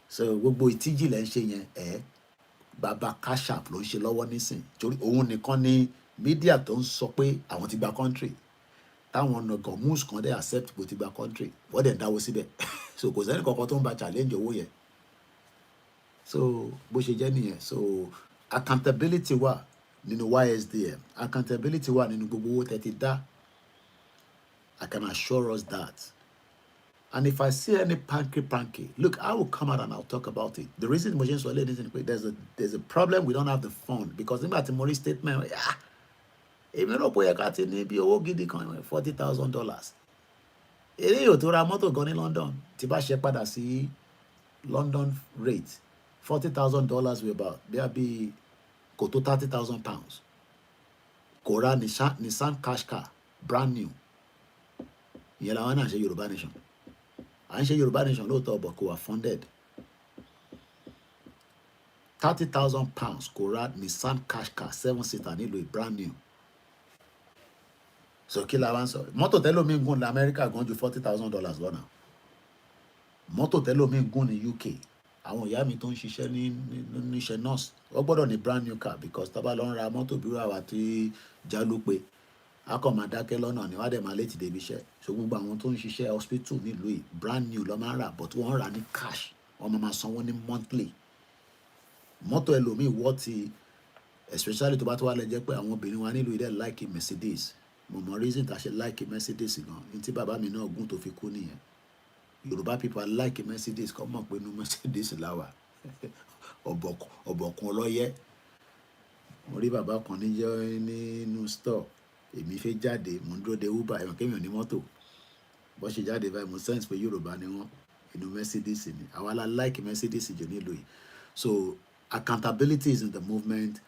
So gbogbo ìtíjì lẹ́ ń ṣe yẹn bàbá cash app ló ń ṣe lọ́wọ́ nísìn torí òun nìkan ni mídíà tó ń sọ pé àwọn ti gba country táwọn nọgọmús kan dé accept pé ó ti gba country wọ́n dẹ̀ dáwó síbẹ̀ so kò sẹ́ni kankan tó ń ba challenge owó yẹn so bó ṣe jẹ́ nìyẹn so accountability wà nínú YSDM accountability wà nínú gbogbo owó tẹ́ ti dá. I can assure us that. And if I see any panky, look, I will come out and I'll talk about it. The reason there's a problem, we don't have the fund. Because in that Mori statement, even though we got in $40,000. Èyí yóò tó ra mọ́tò gan ní London. Tí bá ṣe padà sí London rate, $40,000 we about bí kò tó £30,000. Kò ra Nissan cash car, brand new. Ìyẹn làwọn náà ṣe Yorùbá nation. À ń ṣe Yorùbá nation lóòótọ́ but kò wà funded. £30,000 kò ra Nissan cash car 7-seater nílùú brand new. So kí la wá ń sọ? Mọ́tò tẹ́lómi ń gùn ní Amẹ́ríkà gan ju $40,000 lọ́nà. Mọ́tò tẹ́lómi ń gùn ní UK. Àwọn ìyá mi tó ń ṣiṣẹ́ níṣẹ́ nurse wọ́n gbọ́dọ̀ ní brand new car because tá bá lọ ń ra mọ́tò bí wàá tí Jálúpé a kàn máa dákẹ́ lọ́nà ni wọ́n á dẹ̀ máa létí débi iṣẹ́. So gbogbo àwọn tó ń ṣiṣẹ́ hospital nílùú yìí brand new lọ́ máa ń rà but wọ́n rà ní cash wọ́n máa sanwó ní monthly. Mọ́tò ẹlòmíì wọ́ ti especially tó bá tó wá lẹ jẹ́ pé àwọn obìnrin wa nílùú ilẹ̀ like Mercedes. Mo mọ reason tá ṣe like Mercedes gan ní tí bàbá mi náà gùn tó fi kú nìyẹn. Yorùbá people like Mercedes kọ́ mọ̀ pé inú Mercedes láwà ọ̀bọ̀kun ọlọ́yẹ. Mo rí bàbá kan níjọ́ nínú store èmi fẹ́ jáde mo ń dúró de Uber ẹ̀wọ̀n kémi ò ní mọ́tò bó ṣe jáde báyìí mo sense pé Yorùbá ni wọ́n inú Mercedes ni àwa la like Mercedes jù nílùú yìí. So accountability is in the movement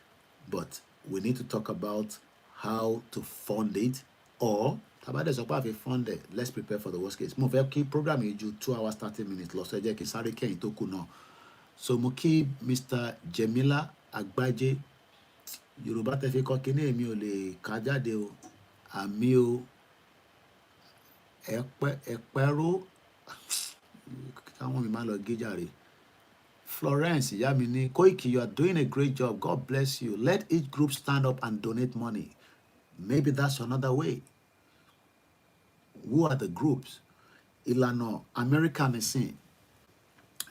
but we need to talk about how to fund it or tabade sọ pé a fi fund it let's prepare for the worst case. Mo fẹ́ kí program yìí ju 2 hours 30 minutes lọ sọ ẹ jẹ́ kí sáré kẹ́yìn tó kù náà. So mo kí Mr. Jemila Agbaje Yorùbá tẹ́ fi kọ́ kíní èmi ò lè kà jáde o àmì o ẹ̀pẹ̀rọ káwọn mi máa lọ gé jàre. Florence ìyá mi ní Koiki, you are doing a great job, God bless you, let each group stand up and donate money. Maybe that's another way. Who are the groups? Ìlànà American is saying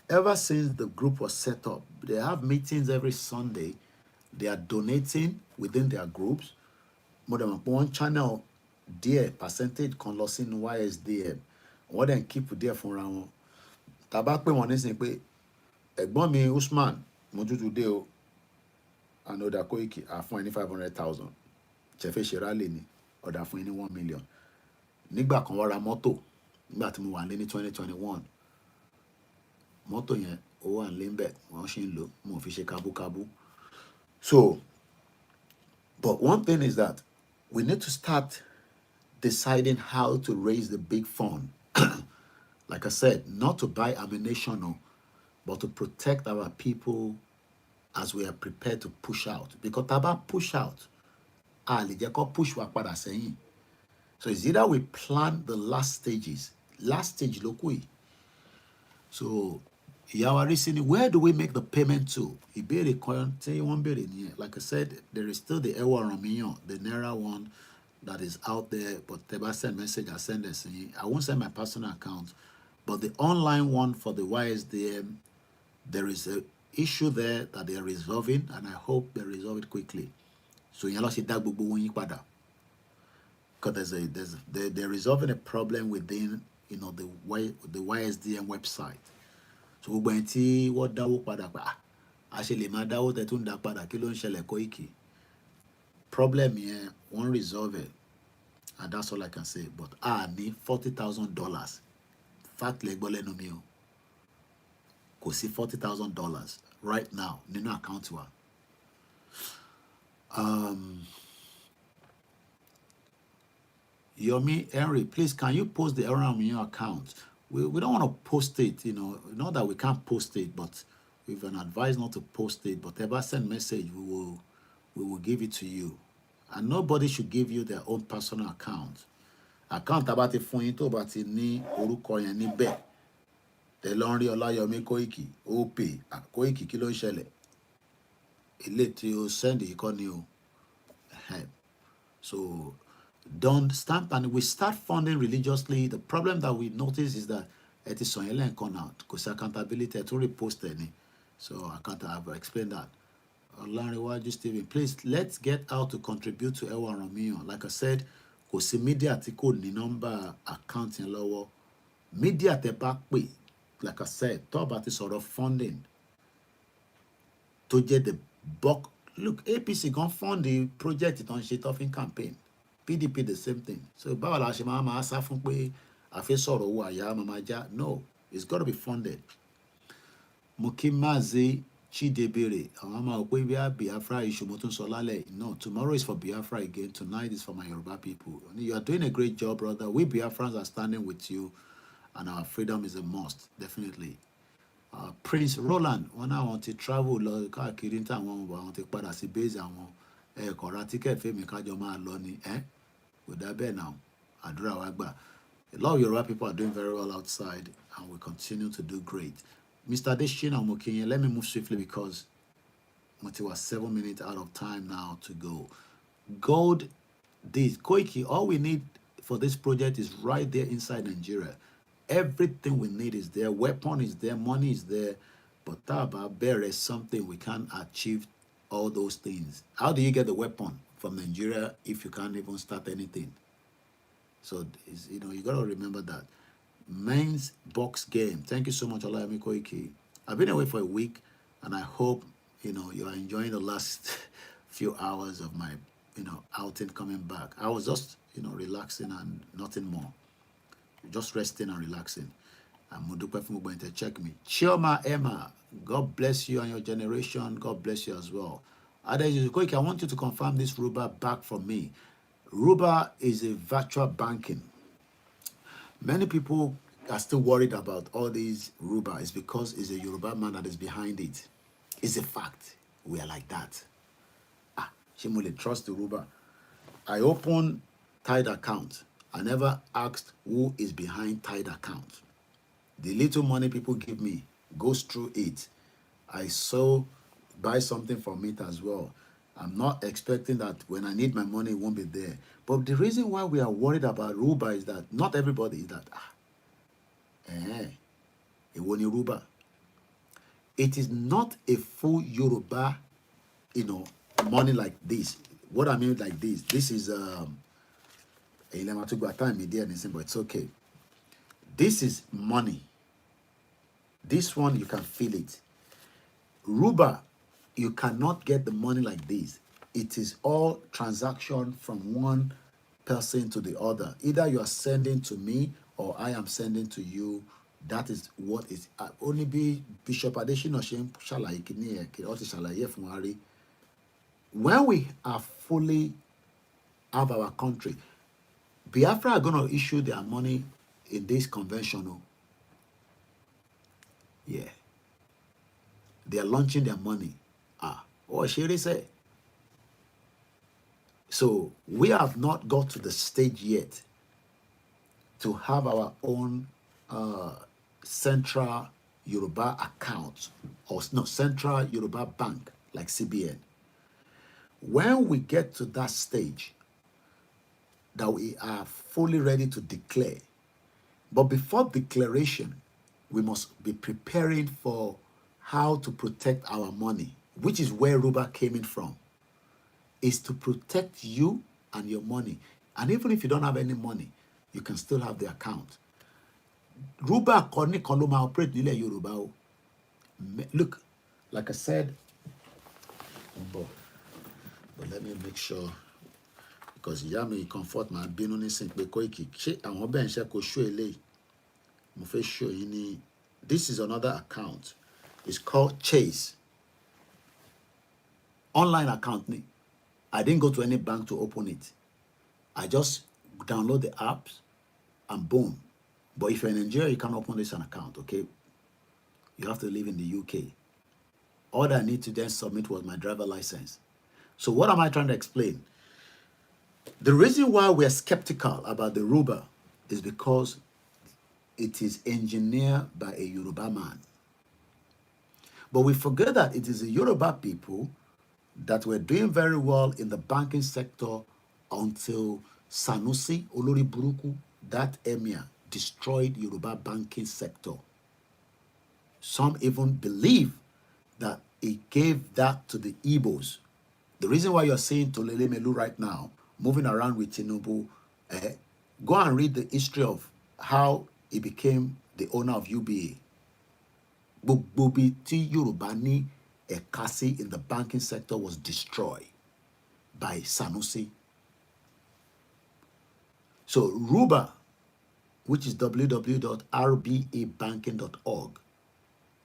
ever since the group was set up they have meetings every Sunday. They are donating within their groups. More than one channel there percentage kan lọ sínú YSDM. Wọ́n dẹ̀ keep there fúnra wọn. Tàbá pé wọ́n nísìnyí pé ẹ̀gbọ́n mi Usman Mojutu dé o and ọ̀dà Koiki àfún ẹni 500,000. Ṣẹ̀fẹ̀ ṣe rálẹ̀ ni ọ̀dà fún ẹni 1 million. Nígbà kan wọ́n ra mọ́tò nígbà tí mo wà ní 2021. Mọ́tò yẹn ó wà ní bẹ̀ wọ́n ṣì ń lò mo fi ṣe kábúkábú. So, but one thing is that we need to start deciding how to raise the big fund. Like I said, not to buy ammunition, but to protect our people as we are prepared to push out. Because taba push out, lè jẹ́ kó push wa padà sẹ́yìn. So it's either we plan the last stages. Last stage ló kù yìí. So Ìyáwá Rísí, where do we make the payment to? Ìbéèrè kan tí wọ́n béèrè nìyẹn. Like I said, there is still the Ẹwà Ọ̀rànmíyàn, the Naira one that is out there. But tẹ́ bá send message, I send this. I won't send my personal account. But the online one for the YSDM, there is a issue there that they are resolving, and I hope they resolve it quickly. So ìyẹn ló ṣe dá gbogbo wọn yín padà. Because they're resolving a problem within, you know, the YSDM website. So gbogbo ẹni tí wọ́n dáwó padà pa a ṣe lè máa dáwó tẹ́ tún dá padà kí ló ń ṣẹlẹ̀ Koiki. Problem yẹn wọ́n resolve it, and that's all I can say. But ní $40,000 fact lẹ gbọ́ lẹ́nu mi o. kò sí $40,000 right now nínú account wa. Yomi Henry, please, can you post the error on your account? We don't want to post it, not that we can't post it, but we've been advised not to post it. But ever send message, we will give it to you. And nobody should give you their own personal account. Account about the phone to about ní orúkọ yẹn níbẹ̀. The Lọ́nrí Ọláyọmí Kóìkì, OP, Kóìkì kí ló ń ṣẹlẹ̀. Ilé tí o send ìkọ́ ni o. So don't stamp, and we start funding religiously. The problem that we notice is that it is on your account because accountability to repost any. So I can't have explained that. Olanrewaju Stephen, please let's get out to contribute to Ewa Romeo. Like I said, kò sí media tí kò ní number account yẹn lọ́wọ́. Media tẹ́ bá pè, like I said, talk about this sort of funding to get the bulk. Look, APC gonna fund the project it on shit off in campaign. PDP the same thing. So báwo la ṣe máa sá fún pé a fẹ́ sọ̀rọ̀ owó àyà máa já? No, it's got to be funded. Mukimazi Chidebere, àwọn máa pé bí a Biafra issue mo tún sọ lálẹ́. No, tomorrow is for Biafra again. Tonight is for my Yoruba people. You are doing a great job, brother. We Biafrans are standing with you, and our freedom is a must, definitely. Prince Roland, when I want to travel, káàkiri níta àwọn ọmọ àwọn ti padà sí base àwọn ẹ̀kọ́ra ticket fẹ́mi kájọ máa lọ ni kò dá bẹ́ẹ̀ náà àdúrà wa gbà. A lot of Yoruba people are doing very well outside, and we continue to do great. Mr. Adeshina Mokinye, let me move swiftly because we was 7 minutes out of time now to go. Gold, this Koiki, all we need for this project is right there inside Nigeria. Everything we need is there. Weapon is there. Money is there. But Taba, there is something we can't achieve all those things. How do you get the weapon from Nigeria if you can't even start anything? So, you got to remember that. Men's box game. Thank you so much, OLAYOMI KOIKI. I've been away for a week, and I hope, you are enjoying the last few hours of my, outing coming back. I was just, relaxing and nothing more. Just resting and relaxing. And Mudupe from going to check me. Chioma Emma, God bless you and your generation. God bless you as well. Koiki, I want you to confirm this Ruba back for me. Ruba is a virtual banking. Many people are still worried about all these Ruba. It's because it's a Yoruba man that is behind it. It's a fact. We are like that. Shimule, trust the Ruba. I opened Tide account. I never asked who is behind Tide account. The little money people give me goes through it. I buy something from it as well. I'm not expecting that when I need my money, it won't be there. But the reason why we are worried about Ruba is that not everybody is that, it won't Yoruba. It is not a full Yoruba, money like this. What I mean like this, this is, but it's okay. This is money. This one, you can feel it. Ruba, you cannot get the money like this. It is all transaction from one person to the other. Either you are sending to me or I am sending to you. That is what is only be Bishop Adeshina Shalaye. When we are fully have our country, Biafra are going to issue their money in this convention. Yeah. They are launching their money. What should they say? So we have not got to the stage yet to have our own central Yoruba account or no central Yoruba bank like CBN. When we get to that stage, that we are fully ready to declare. But before declaration, we must be preparing for how to protect our money, which is where Ruba came in from, is to protect you and your money. And even if you don't have any money, you can still have the account. Ruba koni koloma operate nile Yoruba. Look, like I said, but let me make sure. Because Yami comfort my binu ni sin pe Koiki. Ṣé àwọn be nse ko show eléyìí. Mo fẹ́ show yín ní this is another account. It's called Chase. Online account. I didn't go to any bank to open it. I just download the apps and boom. But if you're in Nigeria, you can't open this an account, okay? You have to live in the UK. All I need to then submit was my driver license. So what am I trying to explain? The reason why we're skeptical about the Ruba is because it is engineered by a Yoruba man. But we forget that it is the Yoruba people that were doing very well in the banking sector until Sanusi, Olori Buruku, that emir, destroyed Yoruba banking sector. Some even believe that he gave that to the Igbos. The reason why you're seeing Tolele Melu right now, moving around with Tinubu, go and read the history of how he became the owner of UBA. Gbogbo tí Yorùbá ní ẹ̀ka sí in the banking sector was destroyed by Sanusi. So Ruba, which is www.rbabanking.org,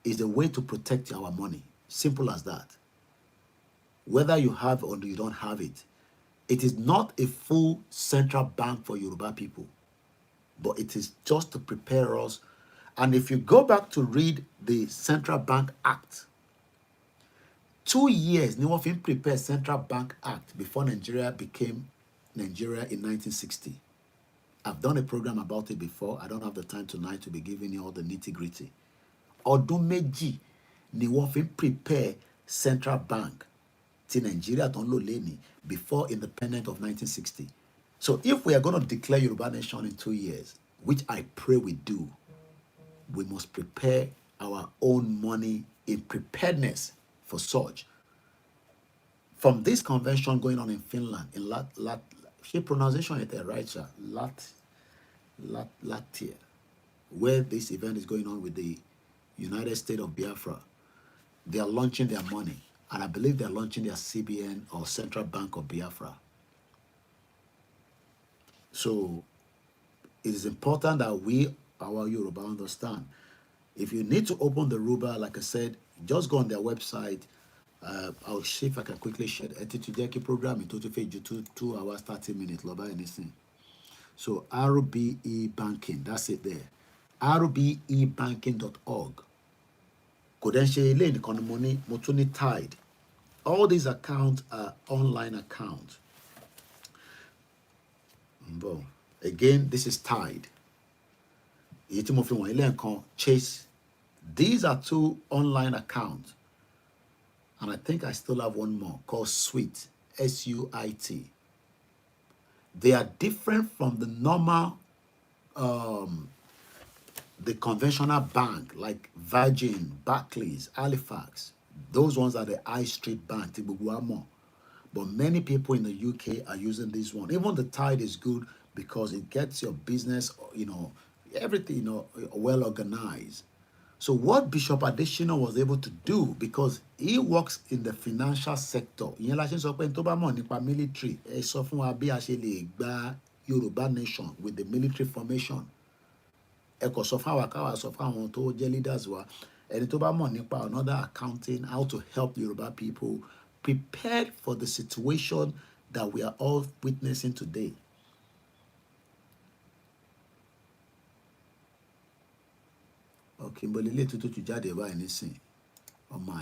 is a way to protect our money. Simple as that. Whether you have or you don't have it, it is not a full central bank for Yoruba people, but it is just to prepare us. And if you go back to read the Central Bank Act, 2 years, ni wọ́n fi prepare Central Bank Act before Nigeria became Nigeria in 1960. I've done a program about it before. I don't have the time tonight to be giving you all the nitty-gritty. Ọdún méjì ni wọ́n fi prepare Central Bank ti Nigeria tó ń lò lẹ́ni before independence of 1960. So if we are going to declare Yoruba nation in 2 years, which I pray we do, we must prepare our own money in preparedness for such. From this convention going on in Finland, in pronunciation is there, right, sir? Latvia, where this event is going on with the United States of Biafra, they are launching their money, and I believe they are launching their CBN or Central Bank of Biafra. So it is important that we, our Yoruba, understand. If you need to open the Ruba, like I said, just go on their website. I'll see if I can quickly share the Etitujeki program in total for 2 hours, 30 minutes, loba anything. So RBE Banking, that's it there. rbebanking.org. Kodense Lane Economy, Motuni Tide. All these accounts are online accounts. Again, this is Tide. Chase. These are 2 online accounts. And I think I still have one more called Suite, S-U-I-T. They are different from the normal, the conventional bank like Virgin, Barclays, Halifax. Those ones are the high street bank, but many people in the UK are using this one. Even the Tide is good because it gets your business, everything, well organized. So what Bishop Adesina was able to do, because he works in the financial sector, military, Yoruba nation with the military formation. Leaders were another accounting, how to help Yoruba people prepared for the situation that we are all witnessing today. Okay, but lele tutu jáde báyìí nísìn ọmọ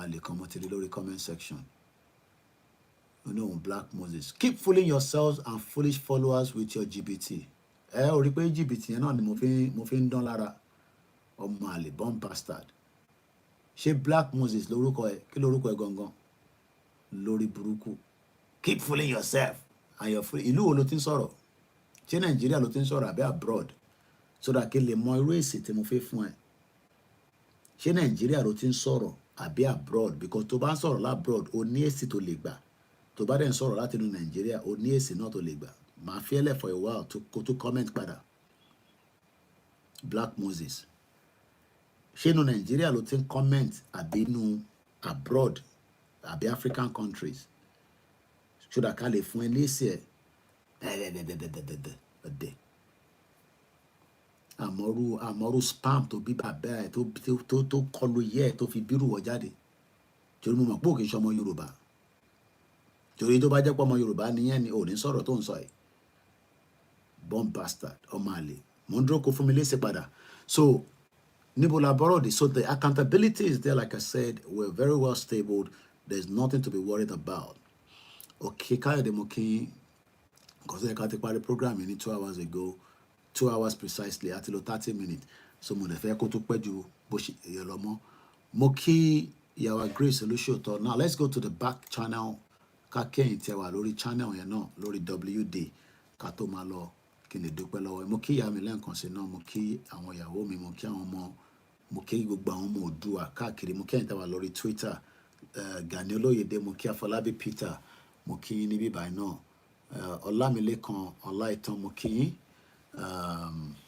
àlè kan mo ti rí lórí comment section. Black Moses, keep fooling yourselves and foolish followers with your GBT. Ó rí pé GBT yẹn náà ni mo fi ń dán lára ọmọ àlè bomb bastard. Ṣé Black Moses lórúkọ ẹ? Kí lórúkọ ẹ gangan? Lórí burúkú. Keep fooling yourself and your free. Ìlú wo ló ti ń sọ̀rọ̀? Ṣé Nàìjíríà ló ti ń sọ̀rọ̀ àbí abroad? So that kí lè mọ irú èsì tí mo fẹ́ fún ẹ. Ṣé Nàìjíríà ló ti ń sọ̀rọ̀ àbí abroad? Because tó bá ń sọ̀rọ̀ abroad, o ní èsì tó lè gbà. Tó bá dẹ̀ ń sọ̀rọ̀ láti inú Nàìjíríà, o ní èsì náà tó lè gbà. Màá fi ẹ́ lẹ̀ for a while to comment padà. Black Moses. Ṣé inú Nàìjíríà ló ti ń comment àbí inú abroad àbí African countries? So that ká lè fún ẹ ní èsì ẹ. àmọ́rú spam tó bí bàbá ẹ̀ tó kọlu yẹ́ ẹ̀ tó fi bírù wọ jáde torí mo mọ̀ pé òkè ṣọmọ Yorùbá torí tó bá jẹ́ pé ọmọ Yorùbá nìyẹn ni ò ní sọ̀rọ̀ tó ń sọ ẹ̀ born bastard ọmọ àlè mo ń dúró kó fún mi léṣe padà so níbo la bọ́rọ̀ dé so the accountability is there like I said we're very well stable there's nothing to be worried about okay Káyọ̀dé mo kí nǹkan tó yẹ ká ti parí program yìí ní 2 hours ago 2 hours precisely àti lọ 30 minutes so mo lè fẹ́ kó tó pẹ́ ju bó ṣe yẹ lọ mọ́ mo kí ìyàwó Grace Olúṣòótọ́ now let's go to the back channel ká kẹ́yìn tí ẹ wà lórí channel yẹn náà lórí WD ká tó máa lọ kí n lè dúpẹ́ lọ́wọ́ mo kí ìyá mi lẹ́ǹkan sí náà mo kí àwọn ìyàwó mi mo kí àwọn ọmọ mo kí gbogbo àwọn ọmọ Oòduà káàkiri mo kẹ́yìn tí ẹ wà lórí Twitter Gani Olóyèdé mo kí Afọlábí Peter mo kí yín níbí báyìí náà Ọlámilékan Ọláìtàn mo kí yín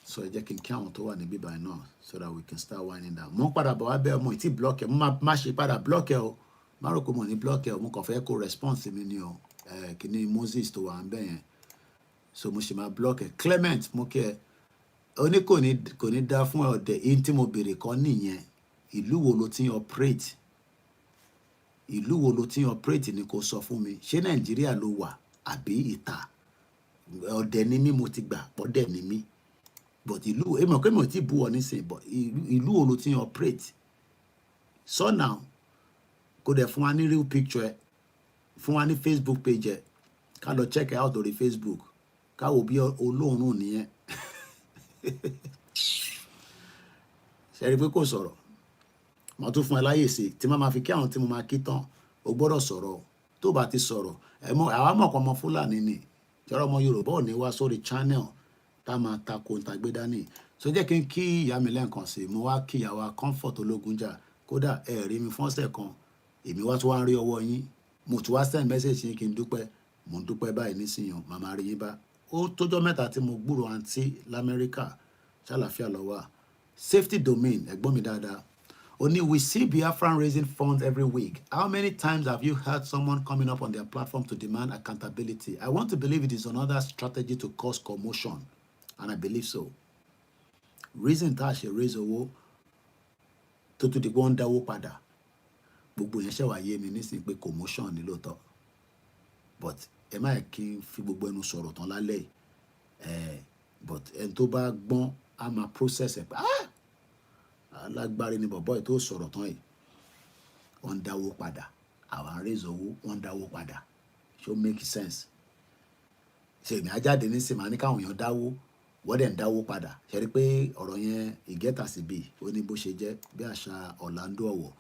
so ẹ jẹ́ kí n kí àwọn tó wà níbí báyìí náà so that we can start winding down mo ń padà bọ̀ wá bẹ́ẹ̀ mo ì tí block ẹ̀ mo má ṣe padà block ẹ̀ o má rò pé mo ní block ẹ̀ o mo kàn fẹ́ kó response mi ni o kìíní Moses tó wà ń bẹ̀ yẹn so mo ṣe máa block ẹ̀ Clement mo kí ẹ oní kò ní dá fún ọ̀dẹ̀ yìí tí mo béèrè kan nìyẹn ìlú wo ló ti ń operate ìlú wo ló ti ń operate ni kò sọ fún mi ṣé Nàìjíríà ló wà àbí ìta ọ̀dẹ̀ ni mí mo ti gbà pọ̀dẹ̀ ni mí but ìlú èmi ọ̀kẹ́ mi ò tí bú ọ nísìnyí but ìlú wo ló ti ń operate so now kó dẹ̀ fún wa ní real picture ẹ fún wa ní Facebook page ẹ ká lọ check it out lórí Facebook ká wo bí olóòórùn nìyẹn ṣe rí pé kò sọ̀rọ̀ mo tún fún ẹ láyè sí tí má máa fi kí àwọn tí mo máa kí tán o gbọ́dọ̀ sọ̀rọ̀ tó bá ti sọ̀rọ̀ àwa mọ̀ kan ọmọ Fúlàní ni jọrọ ọmọ Yorùbá ò ní wá sórí channel tá máa tako ntàgbé dání so jẹ́ kí n kí ìyá mi lẹ́ǹkan sí mo wá kí ìyàwó Comfort Ológunjà kódà ẹ rí mi fọ́nsẹ̀ kan èmi wá tún wá ń rí ọwọ́ yín mo tún wá send message yín kí n dúpẹ́ mo ń dúpẹ́ báyìí nísìnyàn màmá rí yín bá ó tójọ́ mẹ́ta tí mo gbúrò àǹtí l'Amẹ́ríkà ṣàlàfíà lọ wà safety domain ẹ̀gbọ́n mi dáadáa only we see Biafran raising funds every week. How many times have you heard someone coming up on their platform to demand accountability? I want to believe it is another strategy to cause commotion, and I believe so. Reason tá a ṣe raise owó tó tún di pé wọ́n dáwó padà gbogbo yẹn ṣe wá yé mi nísìnyí pé commotion ni lóòótọ́ but ẹ má kí n fi gbogbo ẹnu sọ̀rọ̀ tán lálẹ́ but ẹni tó bá gbọ́n á máa process ẹ̀ pé alágbárí ni bọ̀bọ́ ẹ̀ tó sọ̀rọ̀ tán yìí wọ́n dáwó padà àwọn raise owó wọ́n dáwó padà ṣó make sense ṣe èmi ajáde nísìnyí máa ní káwọn èèyàn dáwó wọ́n dẹ̀ ń dáwó padà ṣe rí pé ọ̀rọ̀ yẹn ìgẹ́ta sí bíi ó ní bó ṣe jẹ́ bí àṣà Orlando Ọ̀wọ̀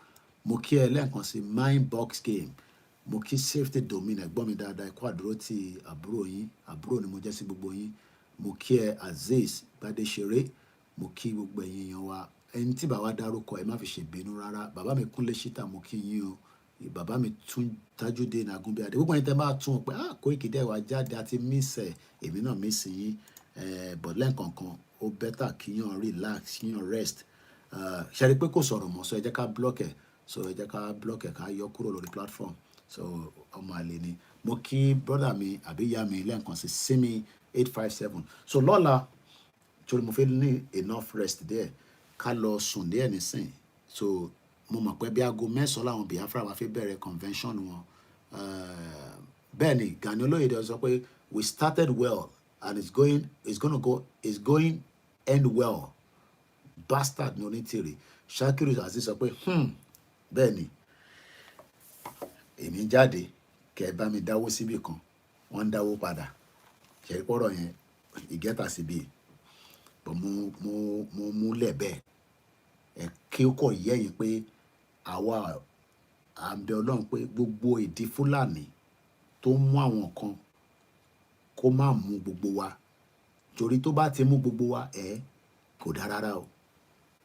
mo kí ẹ lẹ́ẹ̀kan sí mind box game mo kí safety domain ẹ̀gbọ́n mi dáadáa ẹ̀kọ́ àdúró ti àbúrò yín àbúrò ni mo jẹ́ sí gbogbo yín mo kí ẹ Azeez Gbadéṣeré mo kí gbogbo ẹ̀yin èèyàn wa ẹni tí bàbá dárúkọ ẹ má fi ṣèbínú rárá bàbá mi Kúnlé Ṣítà mo kí yín o bàbá mi tún Tajudeen Agúnbíadé gbogbo ẹ̀yin tẹ́ bá tún pé Koiki dẹ̀ wá jáde àti mísẹ̀ èmi náà mísì yín but lẹ́ǹkankan ó bẹ́tà kíyàn relax kíyàn rest ṣe rí pé kò sọ̀rọ̀ mọ́ so ẹ jẹ́ ká block ẹ̀ ká yọ kúrò lórí platform so ọmọ àlè ni mo kí brother mi àbí ìyá mi lẹ́ǹkan sí Simi 857 so lọ́la torí mo fẹ́ ní enough rest there ká lọ sùn díẹ̀ nísìn so mo mọ̀ pé bí aago mẹ́sàn-án làwọn Biafra wá fi bẹ̀rẹ̀ convention wọn bẹ́ẹ̀ ni Gani Olóyèdé sọ pé we started well and it's going end well bastard ní onítìrì Shakiru Aziz sọ pé bẹ́ẹ̀ ni èmi jáde kẹ́ ẹ bá mi dáwó síbì kan wọ́n ń dáwó padà ṣe é pọ̀rọ̀ yẹn ìgẹ́ta síbi bọ̀ mo múlẹ̀ bẹ́ẹ̀ ẹ kí ó kọ̀ yẹ́yìn pé àwa à ń bẹ Ọlọ́run pé gbogbo ìdí Fúlàní tó mú àwọn kan kó má mú gbogbo wa torí tó bá ti mú gbogbo wa kò dá rárá o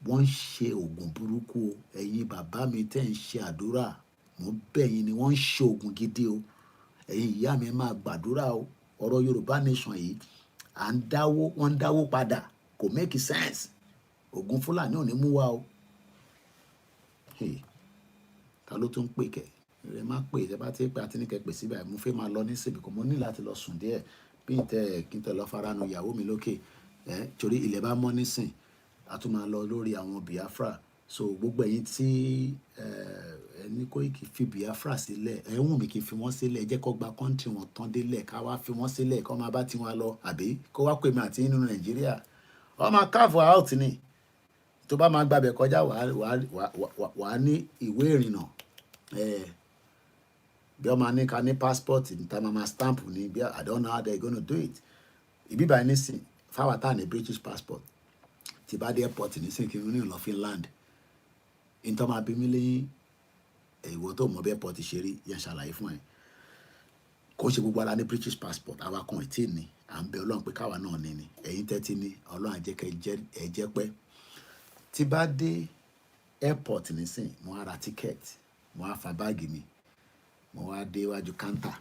wọ́n ń ṣe oògùn burúkú o ẹ̀yin bàbá mi tẹ́ ń ṣe àdúrà mo bẹ̀ yín ni wọ́n ń ṣe oògùn gidi o ẹ̀yin ìyá mi máa gbàdúrà o ọ̀rọ̀ Yorùbá nation yìí wọ́n ń dáwó padà kò make sense oògùn Fúlàní ò ní mú wa o ta ló tún pè kẹ́ ẹ má pè ẹ bá ti pè àti ní kẹ́ pè síbẹ̀ mo fẹ́ máa lọ ní síbi kan mo ní láti lọ sùn díẹ̀ bí n tẹ kí n tẹ lọ faranu ìyàwó mi lókè torí ilẹ̀ bá mọ́ nísìn a tún máa lọ lórí àwọn Biafra. So gbogbo ẹ̀yin tí ẹni Koiki fi Biafra sílẹ̀, ẹ wùn mí kí n fi wọ́n sílẹ̀, ẹ jẹ́ kó gba kọ́ńtì wọn tán délẹ̀, ká wá fi wọ́n sílẹ̀ kó máa bá tiwọn lọ, àbí kó wá pè mí àti nínú Nàìjíríà wọ́n máa káàfù out ni. Tó bá máa gbàbẹ̀ kọjá wàá ní ìwé ìrìnnà, bí wọ́n máa ní ká ní passport níta máa stamp ní bí I don't know how they gonna do it. Ìbí báyìí nísìn fáwọn tá ní British passport tí bá dé airport nísìn kí n ní lọ Finland, nítorí máa bí mi lẹ́yìn ìwọ tó mọ bí airport ṣe rí yẹn ṣàlàyé fún ẹ. Kò ṣe gbogbo ara ní British passport, àwa kan ìtì ní, à ń bẹ Ọlọ́run pé káwa náà ní ni, ẹ̀yin tẹ́tí ní Ọlọ́run á jẹ́ kẹ́ ẹ jẹ́ pẹ́. Tí bá dé airport nísìn mo á ra ticket, mo á fa báàgì mi, mo wá dé iwájú counter.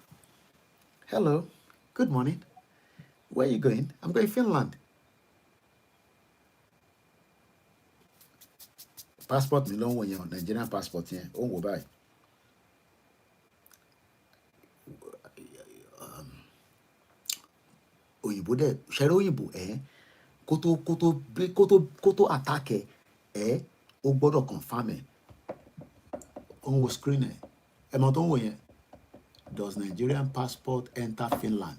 Hello, good morning. Where are you going? I'm going Finland. Passport mi ló ń wò yẹn, Nigerian passport yẹn, ó ń wò báyìí. Òyìnbó dẹ̀ ṣẹ́rẹ́ òyìnbó kó tó attack ó gbọ́dọ̀ confirm ẹ̀. Ó ń wo screen ẹ̀. Ẹ mọ̀ tó ń wò yẹn. Does Nigerian passport enter Finland?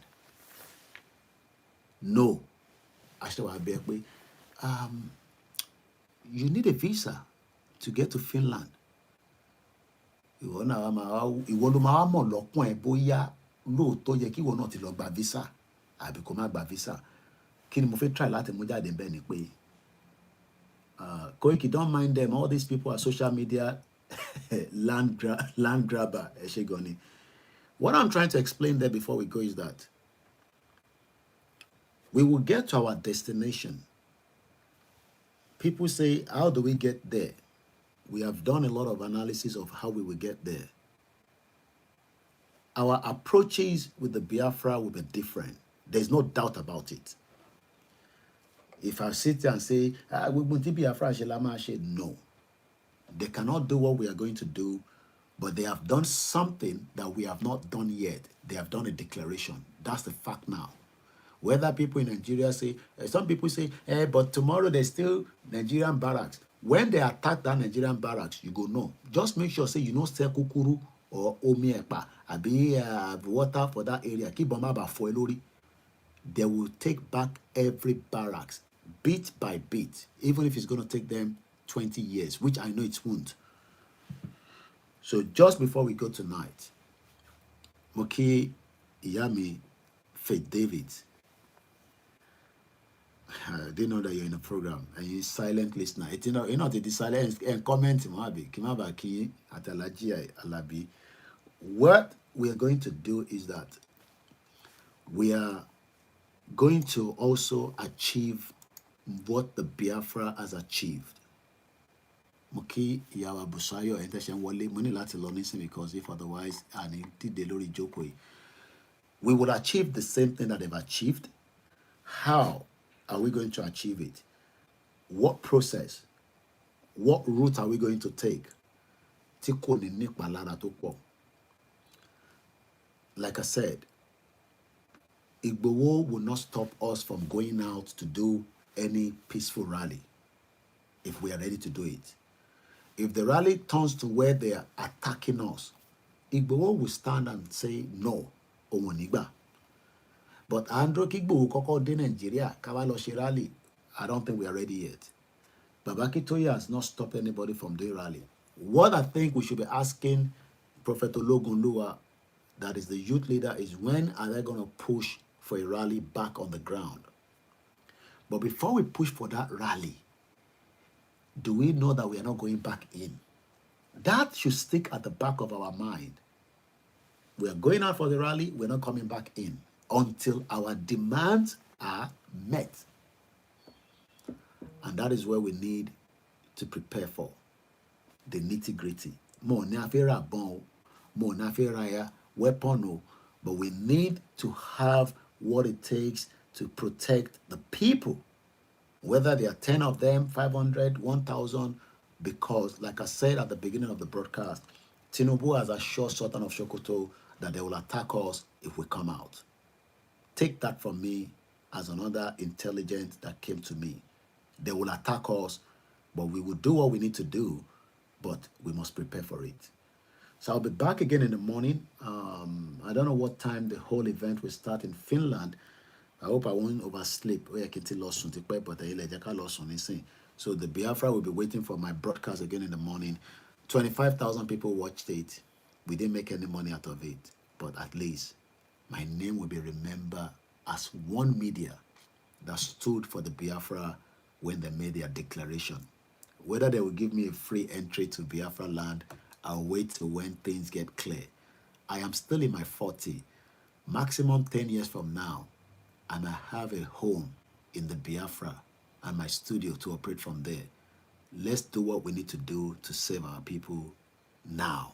No. Àṣẹ wàá bẹ́ẹ̀ pé you need a visa to get to Finland. Ìwọ ló máa mọ̀ lọ́kùn ẹ̀ bóyá lóòótọ́ yẹ kí ìwọ náà ti lọ gba visa àbí kó má gba visa. Kí ni mo fẹ́ try láti mú jáde bẹ́ẹ̀ ni pé Koiki, don't mind them, all these people are social media land grabber. Ẹ ṣé gan ni. What I'm trying to explain there before we go is that we will get to our destination. People say, how do we get there? We have done a lot of analysis of how we will get there. Our approaches with the Biafra will be different. There's no doubt about it. If I sit there and say, Biafra, no. They cannot do what we are going to do, but they have done something that we have not done yet. They have done a declaration. That's the fact now. Whether people in Nigeria say, some people say, but tomorrow there's still Nigerian barracks. When they attack that Nigerian barracks, you go, no. Just make sure, say, you know, Sekukuru or Omiepa, abi water for that area. Keep on about Foelori. They will take back every barracks, bit by bit, even if it's going to take them 20 years, which I know it won't. So just before we go tonight, Moki Iyami Faith David, I didn't know that you're in a program and you're a silent listener. It's not the silent and comment Kimabaki Atalaji Alabi. What we are going to do is that we are going to also achieve what the Biafra has achieved. Moki Yawa Busayo Intention Wale Money Lati Lonison, because if otherwise I need the Lori Jokoi. We will achieve the same thing that they've achieved. How are we going to achieve it? What process? What route are we going to take? Like I said, Igbowo will not stop us from going out to do any peaceful rally if we are ready to do it. If the rally turns to where they are attacking us, Igbowo will stand and say no, Omonigba. But Andrew Kigbo Koko de Nigeria, Kavalo Shirali, I don't think we are ready yet. Babaki Toye has not stopped anybody from doing rally. What I think we should be asking Prophet Ologunlua, that is the youth leader, is when are they going to push for a rally back on the ground? But before we push for that rally, do we know that we are not going back in? That should stick at the back of our mind. We are going out for the rally, we're not coming back in until our demands are met. And that is where we need to prepare for the nitty-gritty. More nafira bon, more nafira weapon, but we need to have what it takes to protect the people, whether there are 10 of them, 500, 1,000, because like I said at the beginning of the broadcast, Tinubu has assured Sultan of Sokoto that they will attack us if we come out. Take that from me. as another intelligence that came to me. They will attack us, but we will do what we need to do, but we must prepare for it. So I'll be back again in the morning. I don't know what time the whole event will start in Finland. I hope I won't oversleep. So the Biafra will be waiting for my broadcast again in the morning. 25,000 people watched it. We didn't make any money out of it, but at least my name will be remembered as one media that stood for the Biafra when they made their declaration. Whether they will give me a free entry to Biafra land, I'll wait till when things get clear. I am still in my 40, maximum 10 years from now, and I have a home in the Biafra and my studio to operate from there. Let's do what we need to do to save our people now.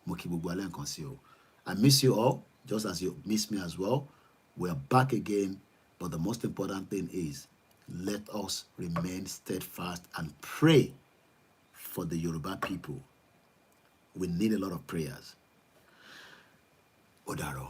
I miss you all, just as you miss me as well. We're back again, but the most important thing is let us remain steadfast and pray for the Yoruba people. We need a lot of prayers. Odaro.